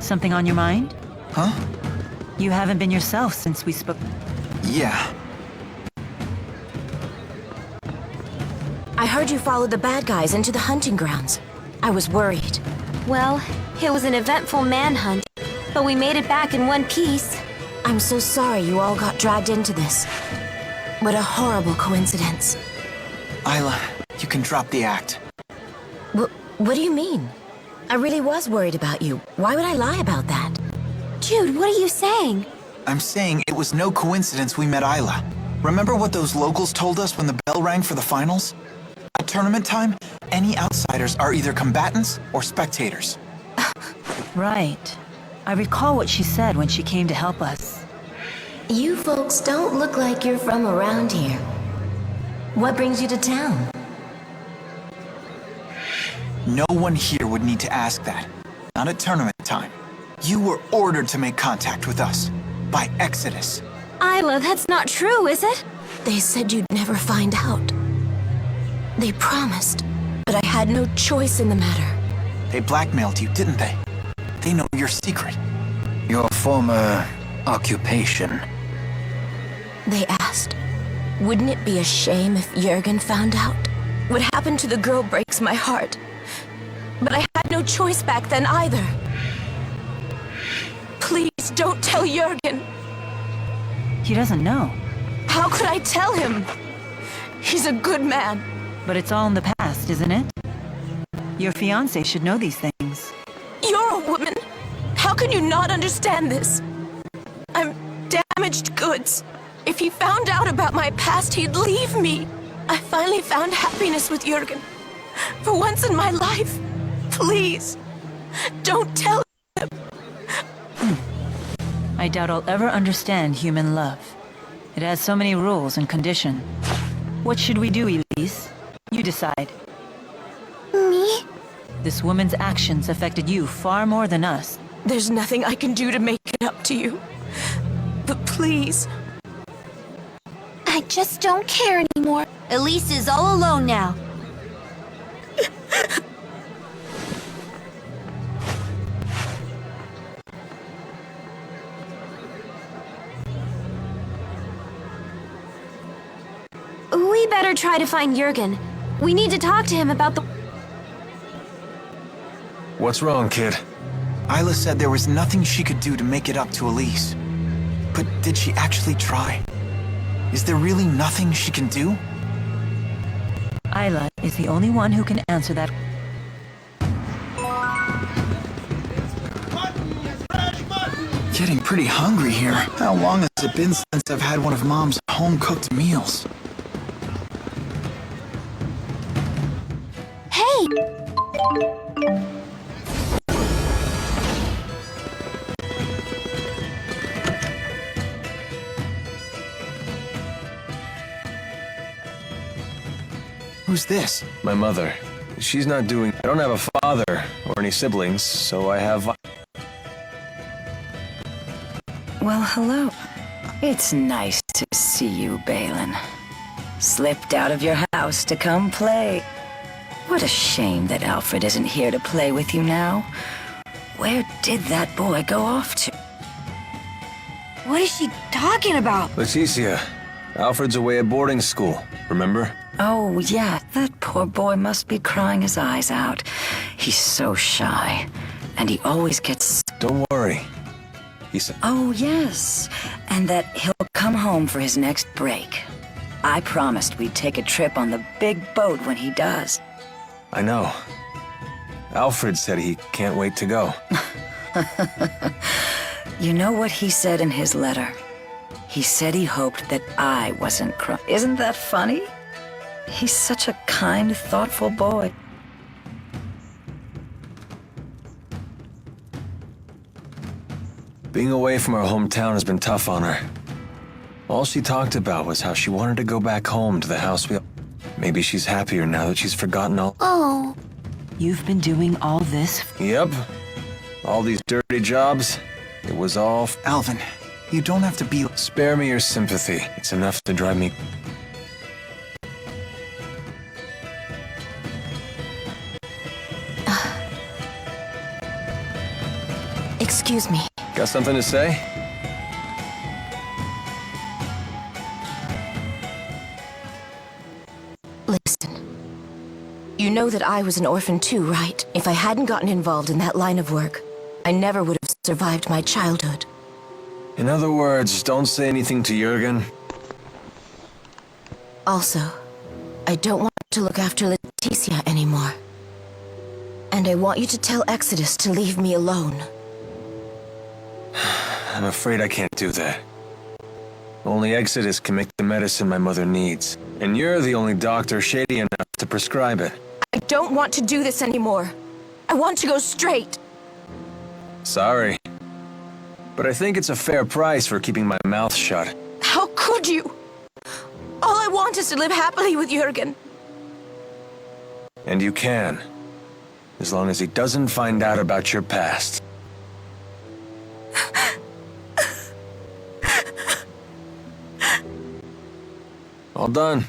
Something on your mind? Huh? You haven't been yourself since we spoke. Yeah. I heard you followed the bad guys into the hunting grounds. I was worried. Well, it was an eventful manhunt, but we made it back in one piece. I'm so sorry you all got dragged into this. What a horrible coincidence. Isla, you can drop the act. What do you mean? I really was worried about you. Why would I lie about that? Jude, what are you saying? I'm saying it was no coincidence we met Isla. Remember what those locals told us when the bell rang for the finals? At tournament time, any outsiders are either combatants or spectators. Right. I recall what she said when she came to help us. You folks don't look like you're from around here. What brings you to town? No one here would need to ask that. Not at tournament time. You were ordered to make contact with us. By Exodus. Isla, that's not true, is it? They said you'd never find out. They promised, but I had no choice in the matter. They blackmailed you, didn't they? They know your secret. Your former occupation. They asked, wouldn't it be a shame if Jurgen found out? What happened to the girl breaks my heart. But I had no choice back then either. Please don't tell Jurgen. He doesn't know. How could I tell him? He's a good man. But it's all in the past, isn't it? Your fiancé should know these things. You're a woman. How can you not understand this? I'm damaged goods. If he found out about my past, he'd leave me. I finally found happiness with Jurgen. For once in my life. Please, don't tell him. I doubt I'll ever understand human love. It has so many rules and conditions. What should we do, Elise? You decide. Me? This woman's actions affected you far more than us. There's nothing I can do to make it up to you. But please. I just don't care anymore. Elise is all alone now. We better try to find Jurgen. We need to talk to him about the... What's wrong, kid? Isla said there was nothing she could do to make it up to Elise. But did she actually try? Is there really nothing she can do? Isla is the only one who can answer that. Getting pretty hungry here. How long has it been since I've had one of Mom's home-cooked meals? Hey! Who's this? My mother. She's not doing... I don't have a father or any siblings, so I have... Well, hello. It's nice to see you, Balin. Slipped out of your house to come play. What a shame that Alfred isn't here to play with you now. Where did that boy go off to? What is she talking about? Leticia, Alfred's away at boarding school, remember? Oh, yeah, that poor boy must be crying his eyes out. He's so shy, and he always gets... Don't worry. He said... Oh, yes, and that he'll come home for his next break. I promised we'd take a trip on the big boat when he does. I know. Alfred said he can't wait to go. You know what he said in his letter? He said he hoped that I wasn't crying. Isn't that funny? He's such a kind, thoughtful boy. Being away from her hometown has been tough on her. All she talked about was how she wanted to go back home to the house we... Maybe she's happier now that she's forgotten all... Oh. You've been doing all this? Yep. All these dirty jobs. It was all... Alvin, you don't have to be... Spare me your sympathy. It's enough to drive me... Excuse me. Got something to say? Listen. You know that I was an orphan too, right? If I hadn't gotten involved in that line of work, I never would have survived my childhood. In other words, don't say anything to Jurgen. Also, I don't want to look after Leticia anymore. And I want you to tell Exodus to leave me alone. I'm afraid I can't do that. Only Exodus can make the medicine my mother needs. And you're the only doctor shady enough to prescribe it. I don't want to do this anymore. I want to go straight. Sorry. But I think it's a fair price for keeping my mouth shut. How could you? All I want is to live happily with Jurgen. And you can. As long as he doesn't find out about your past. All done.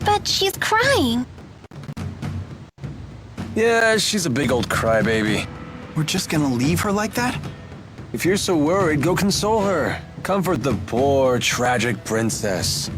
But she's crying. Yeah, she's a big old crybaby. We're just gonna leave her like that? If you're so worried, go console her. Comfort the poor, tragic princess.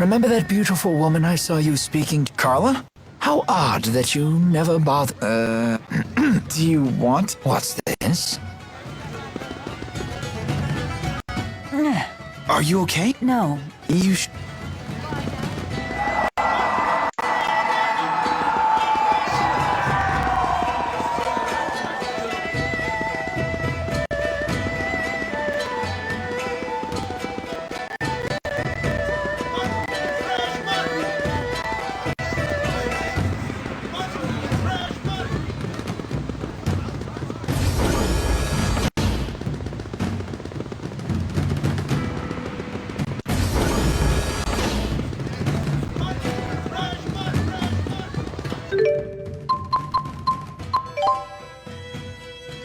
Remember that beautiful woman I saw you speaking to? Carla? How odd that you never bother. Do you want? What's this? Are you okay? No. You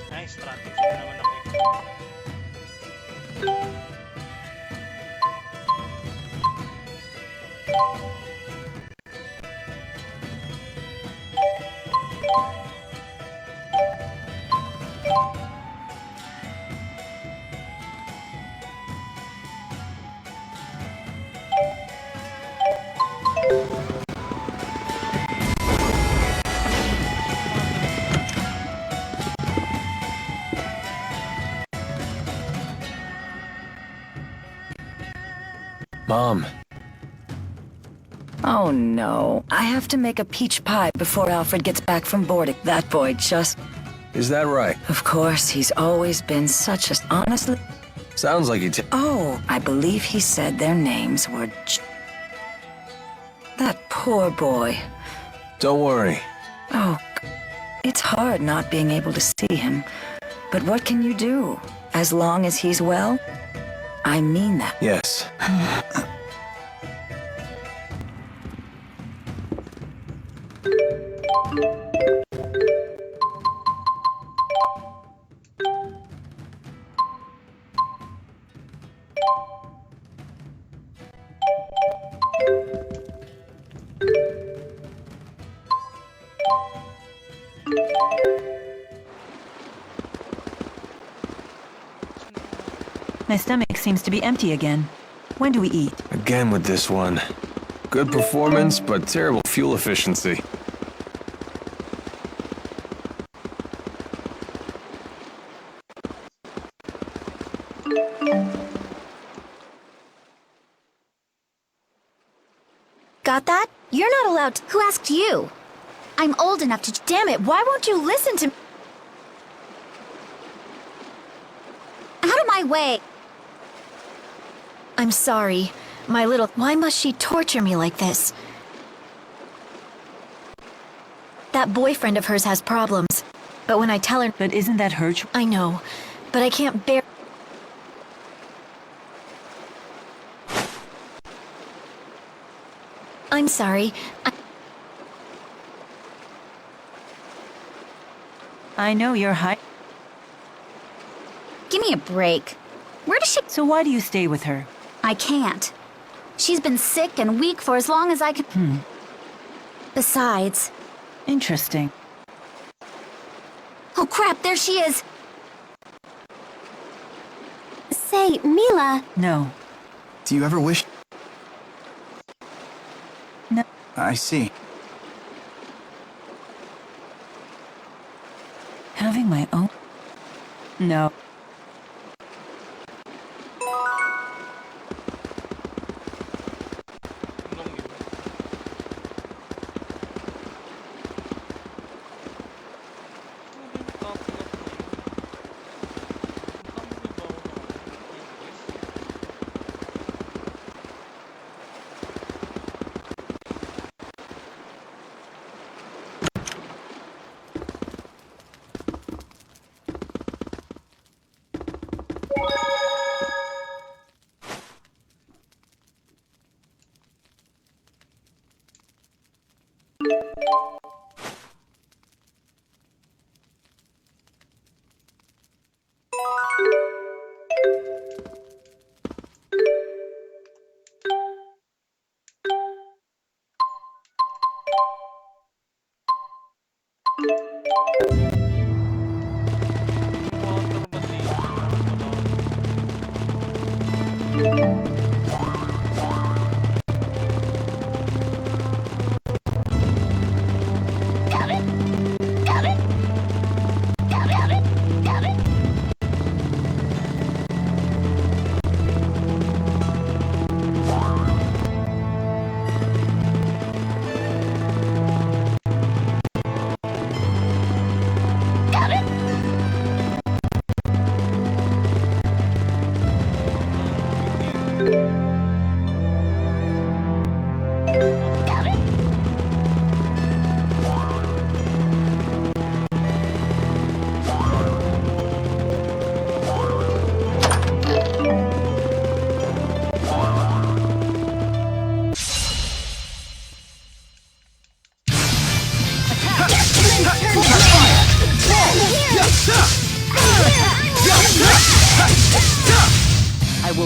Nice strategy na naman nakita. Mom. Oh no. I have to make a peach pie before Alfred gets back from boarding. That boy just... Is that right? Of course, he's always been such a... Honestly... Sounds like Oh, I believe he said their names were... That poor boy. Don't worry. Oh, it's hard not being able to see him. But what can you do? As long as he's well? I mean that. Yes. My stomach seems to be empty again. When do we eat? Again with this one. Good performance, but terrible fuel efficiency. Got that? You're not allowed to... Who asked you? I'm old enough to... Damn it, why won't you listen to... Out of my way! I'm sorry. My little... Why must she torture me like this? That boyfriend of hers has problems. But when I tell her... But isn't that her... I know. But I can't bear... I'm sorry. I know you're high. Give me a break. Where does she... So why do you stay with her? I can't. She's been sick and weak for as long as I can... Besides... Interesting. Oh crap, there she is! Say, Mila... No. Do you ever wish... No. I see. Having my own... No.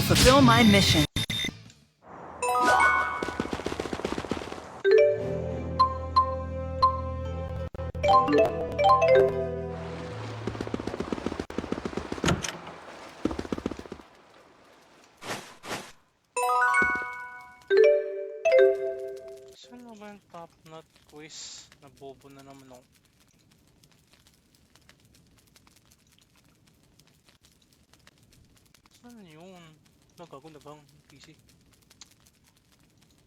fulfill my mission. Saan na ba yung top knot quiz? Nabobo na naman ako. Saan yun? Nagago na bang PC?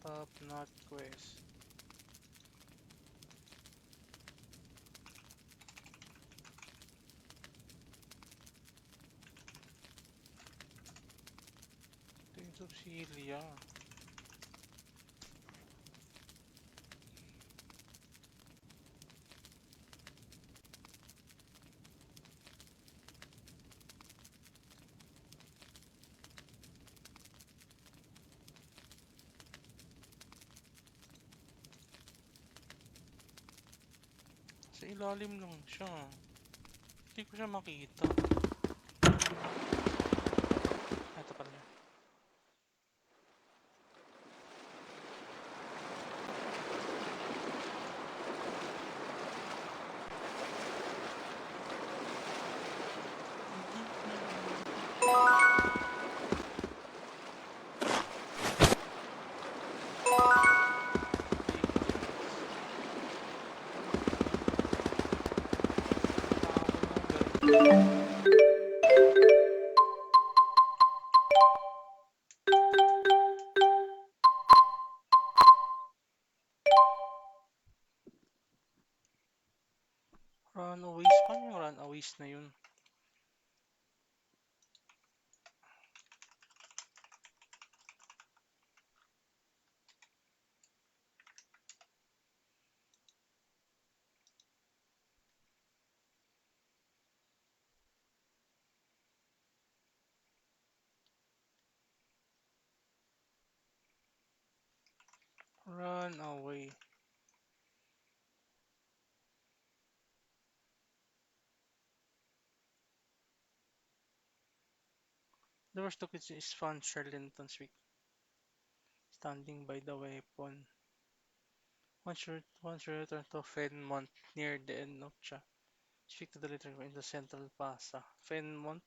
Top knot quiz. Tales of Xillia. Sa ilalim lang siya. Hindi ko siya makita. Ito pala yun. Runaways? Paano yung runaways na yun? Run away. The worst of it is found Charlinton's weak, standing by the weapon. Once you return to Fenmont near the end of Cha, speak to the leader in the central plaza. Fenmont?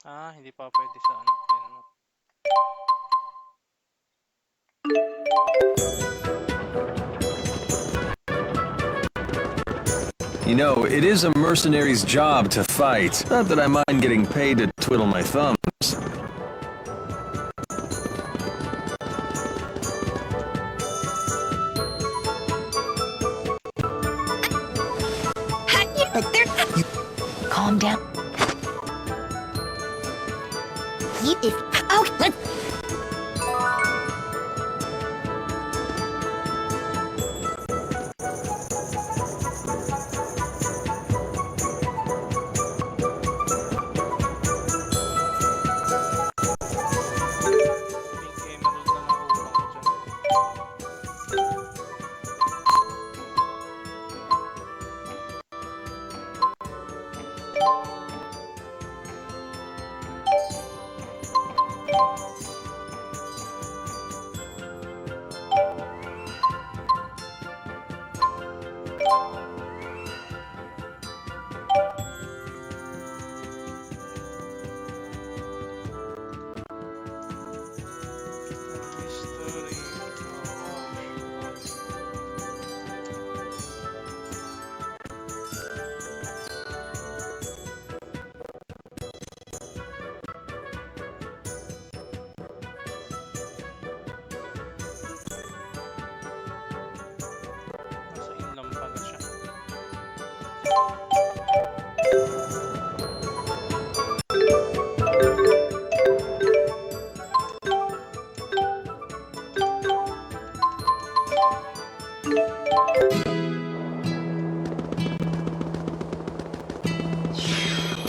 Ah, hindi pa pwede sa ano, Fenmont. You know, it is a mercenary's job to fight. Not that I mind getting paid to twiddle my thumbs. Calm down. Oh, let's.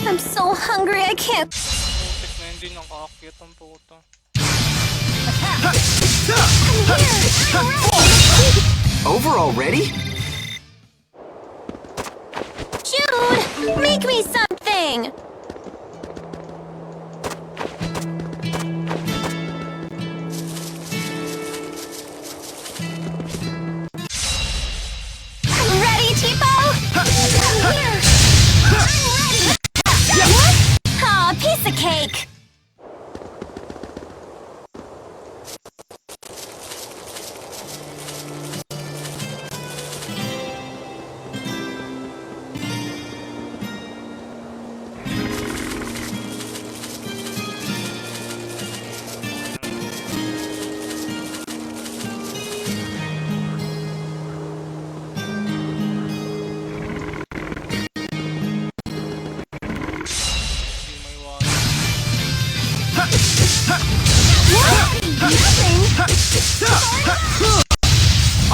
I'm so hungry, I can't. Putik na hindi nakaakyat ang puta. Over already? Shoo! Make me something! Ready, Tipo? Here! I'm ready! What? Aw, piece of cake!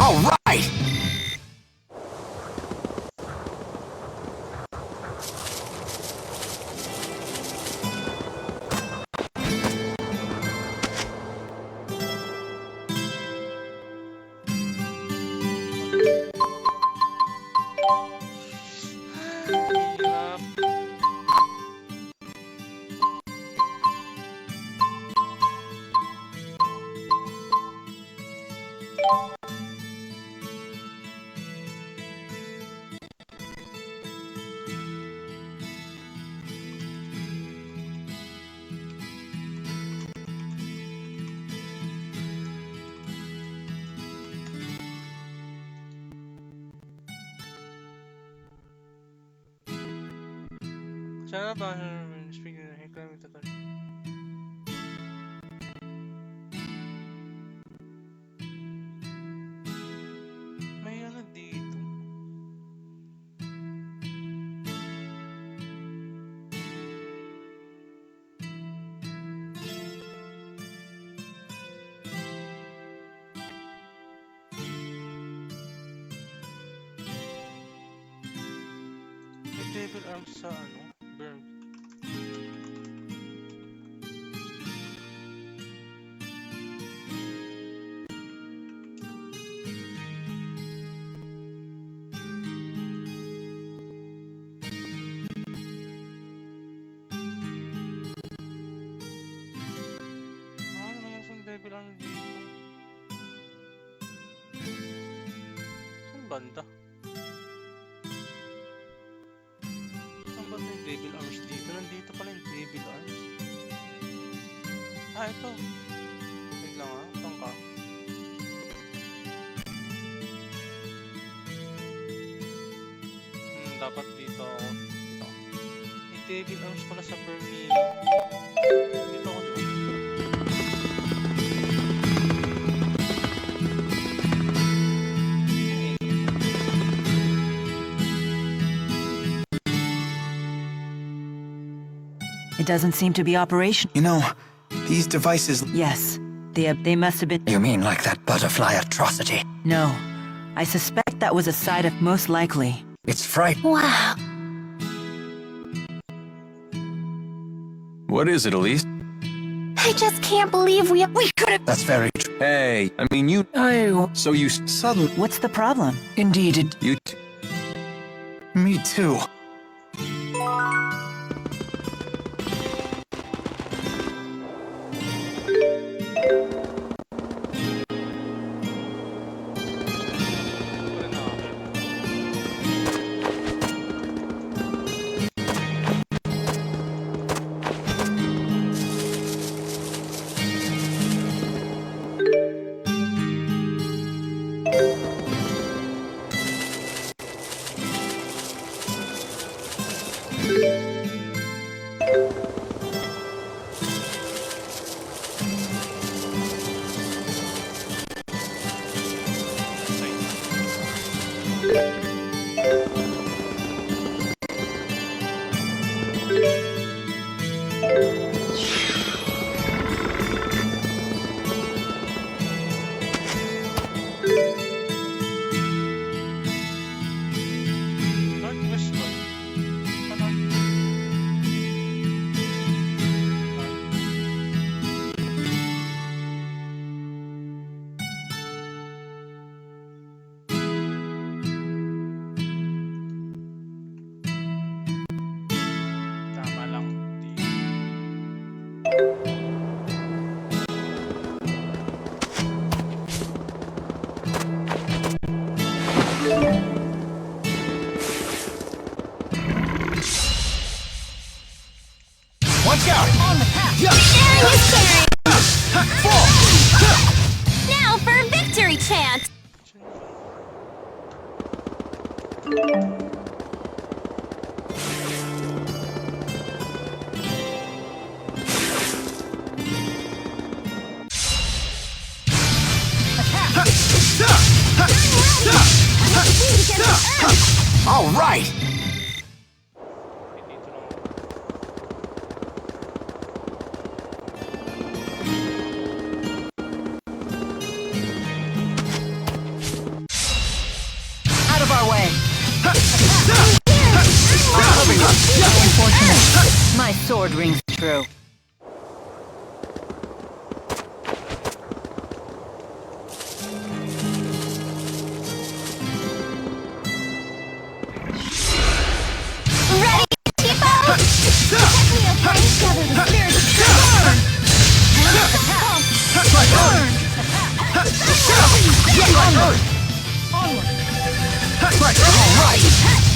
All right! Sana ba speaking of climbing to may ano dito? May devil arms sa ano? Burn. Devil ano dito? Saan banda? Saan banda yung devil arms dito? Nandito pala yung devil arms. Ah, ito. Wait lang ah, tangka. Dapat dito ako. Dito. May devil arms pala sa Permina. Dito ako dito. It doesn't seem to be operational. You know, these devices... Yes, they must have been... You mean like that butterfly atrocity? No, I suspect that was a side of most likely. It's frightening. Wow. What is it, Elise? I just can't believe we could have... That's very true. Hey, I mean you... So you suddenly... What's the problem? Indeed, it... You... Me too. All right. Out of our way! Unfortunate. My sword rings true. Ready, Tipo? Protect me, okay? Gather the spirit of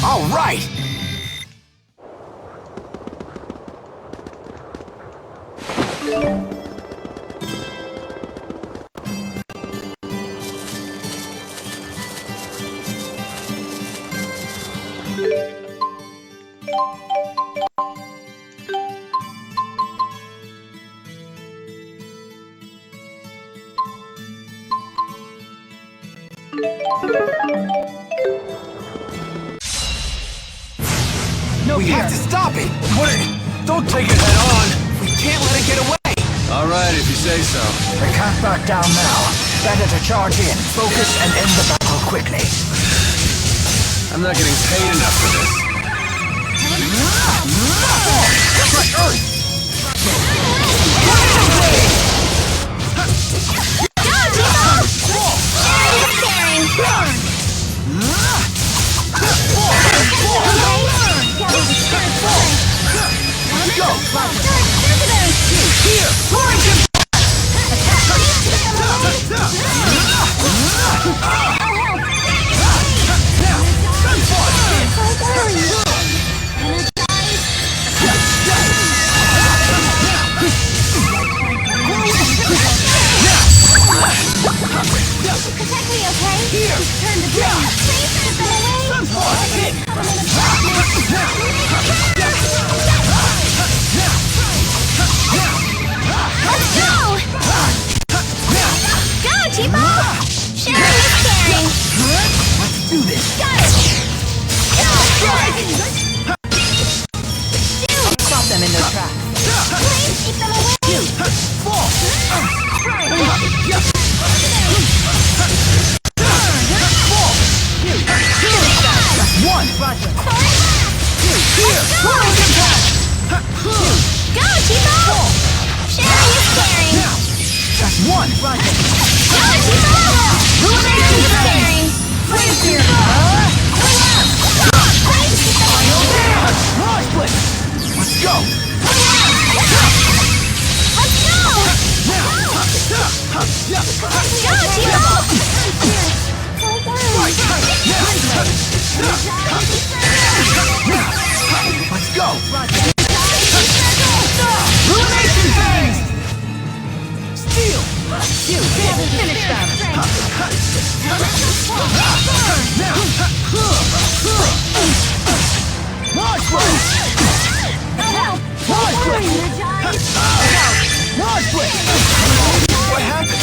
All right. We have to stop it! Don't take it head on! We can't let it get away! Alright, if you say so. We can't back down now. Better to charge in, focus, and end the battle quickly. I'm not getting paid enough for this. Protect me, okay? Here! Turn the blade! Please get them away! Let's go! Go, Tipo! Sharing is caring! Let's do this! Got it! Stop them in their tracks. Please keep them away! One! Go, Tipo! Sharing is caring! That's one! Go, Tipo! Sharing is caring! Please keep them away! Let's go! Let's go! Go, Tipo! Let's go! Ruination phase! Steal! Finish them! Launch blade! Launch blade! Launch blade! What happened?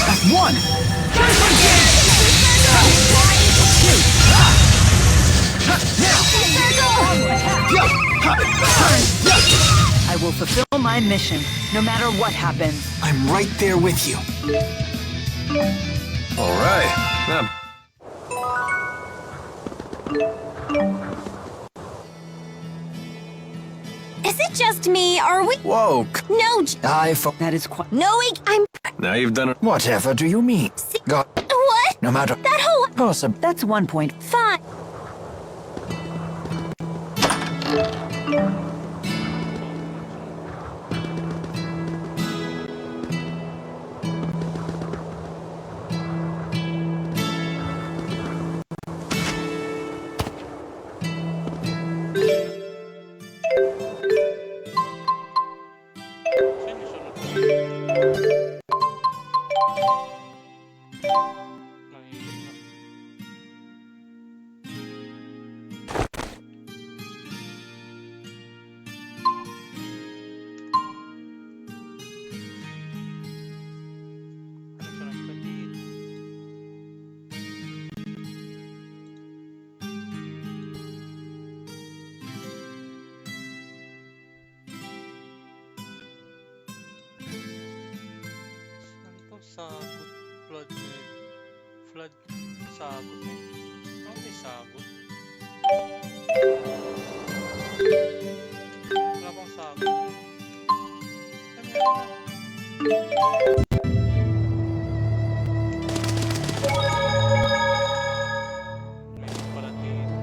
That's one! I will fulfill my mission, no matter what happens. I'm right there with you. Alright. Is it just me, or we— Whoa. No, That is quite— no, I'm— Now you've done it. Whatever do you mean? God, What? no matter That whole— possible. That's 1 point. Fine. sagot. Flood med. Flood sagot eh. Ano may sagot? Wala pang sagot. Ay, meron na. Meron pala dito.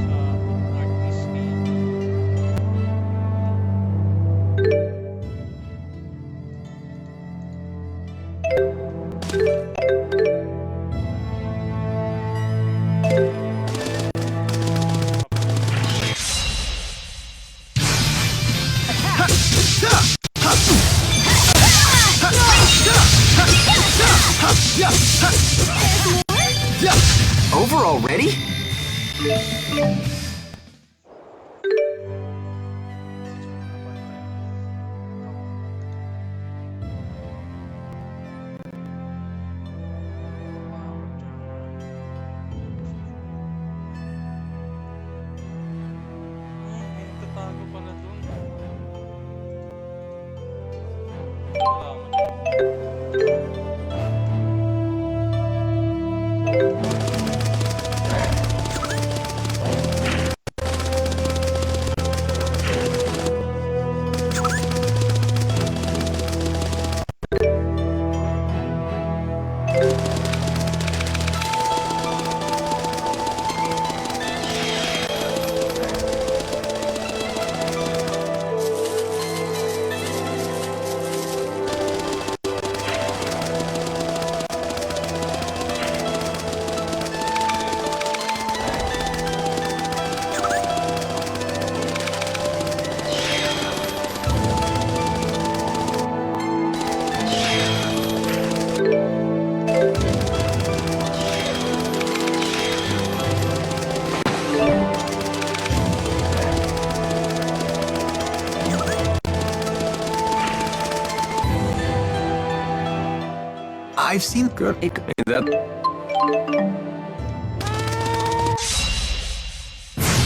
Sagot Northeast Region. Over already? May nagtatago pala dun. Nalaman. I've seen Good. That.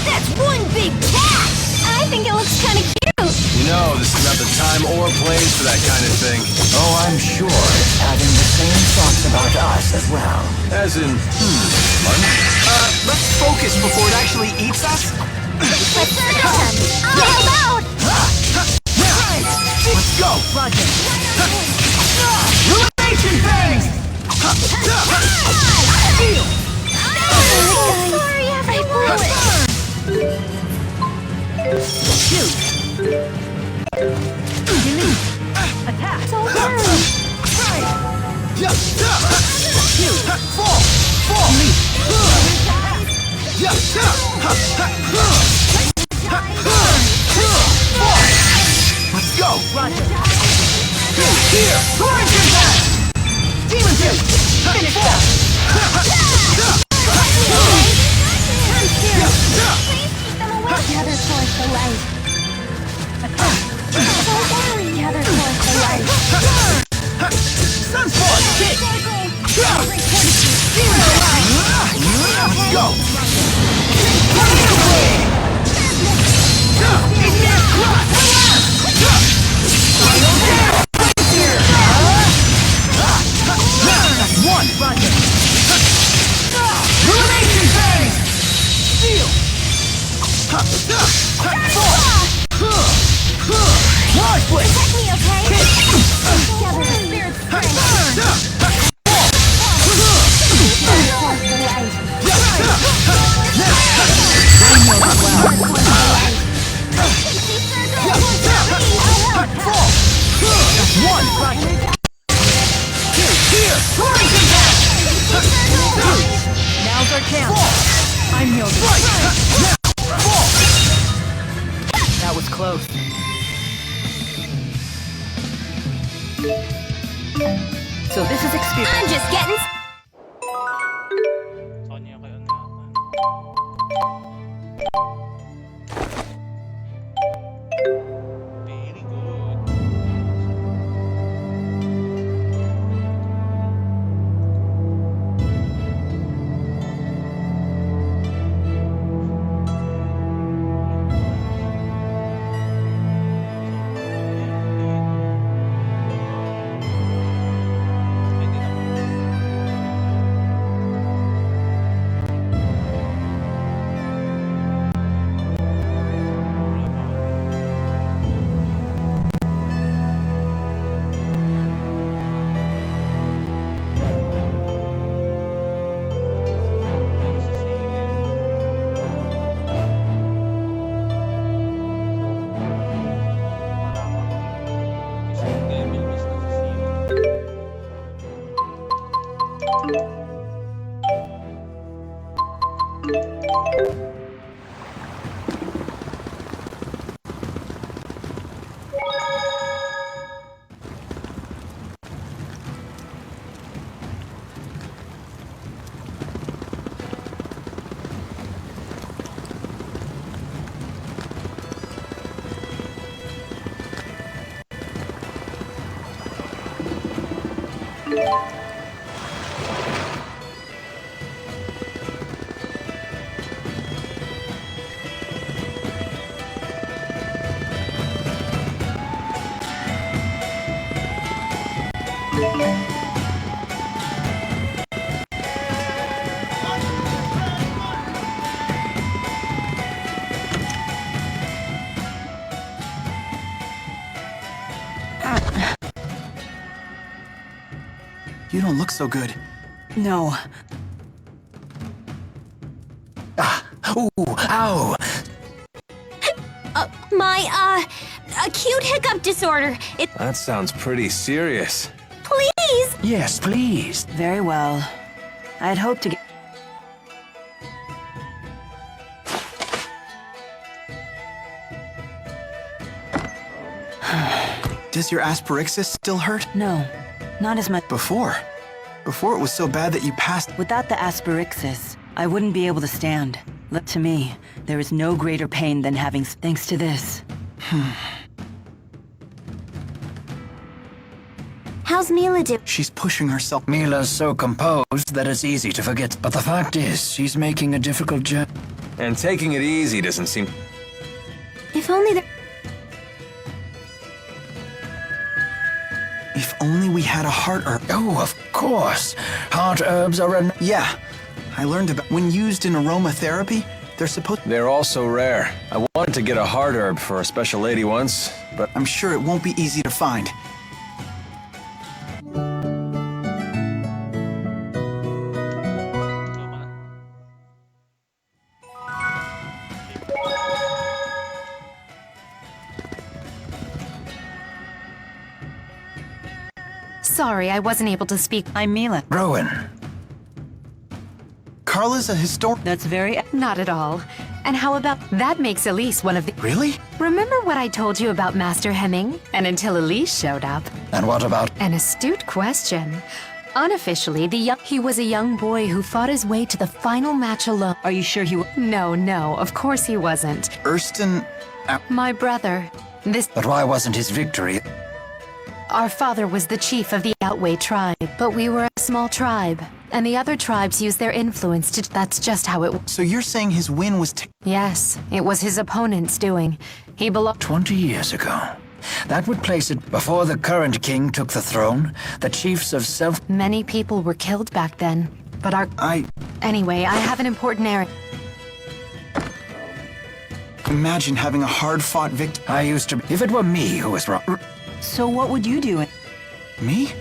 That's one big cat! I think it looks kind of cute! You know, this is not the time or place for that kind of thing. Oh, I'm sure it's having the same thoughts about us as well. As in, fun? Let's focus before it actually eats us. Let's go! I'll help out! Let's go! Roger. Ruination phase! Sorry, everyone! Shoot. Delete. Attack. Don't worry. Shoot. Fall. Delete. Let's go. Roger. Here. Orange impact. Demon Tooth. Finish that. The other source the light. Don't worry, the other source the light. Sunspot. Kick. Demon Let's go. Ignite Crush. That's one. Roger. Ruination phase. Steel. Launch blade. Protect me, okay? Gather the spirit strength. That's one. Here. Now's our chance. I'm Hilda. That was close. So this is experience. I'm just getting... Sa kanya kay ano yata. Very good. So You don't look so good. No. Ooh, ow! My acute hiccup disorder. It. That sounds pretty serious. Please! Yes, please. Very well. I'd hoped to get... Does your asperixis still hurt? No, not as much. Before it was so bad that you passed. Without the asperixis, I wouldn't be able to stand. Look, to me, there is no greater pain than having... Thanks to this. How's Mila doing? She's pushing herself. Mila's so composed that it's easy to forget. But the fact is, she's making a difficult journey. And taking it easy doesn't seem... If only there... If only we had a heart herb. Oh, of course. Heart herbs are an... Yeah. I learned about... When used in aromatherapy, they're supposed... They're also rare. I wanted to get a heart herb for a special lady once, but... I'm sure it won't be easy to find. Sorry, I wasn't able to speak. I'm Mila. Rowan. Carla's a historian. That's very... Not at all. And how about... That makes Elise one of the... Really? Remember what I told you about Master Hemming? And until Elise showed up. And what about... An astute question. Unofficially, he was a young boy who fought his way to the final match alone. Are you sure he... No, of course he wasn't. Ersten... My brother. But why wasn't his victory... Our father was the chief of the Outway tribe, but we were a small tribe, and the other tribes used their influence to... That's just how it... So you're saying his win was... Yes, it was his opponent's doing. He belonged... 20 years ago. That would place it before the current king took the throne. The chiefs of self... Many people were killed back then, but our... Anyway, I have an important errand. Imagine having a hard-fought victim. I used to... If it were me who was wrong... So what would you do? Me?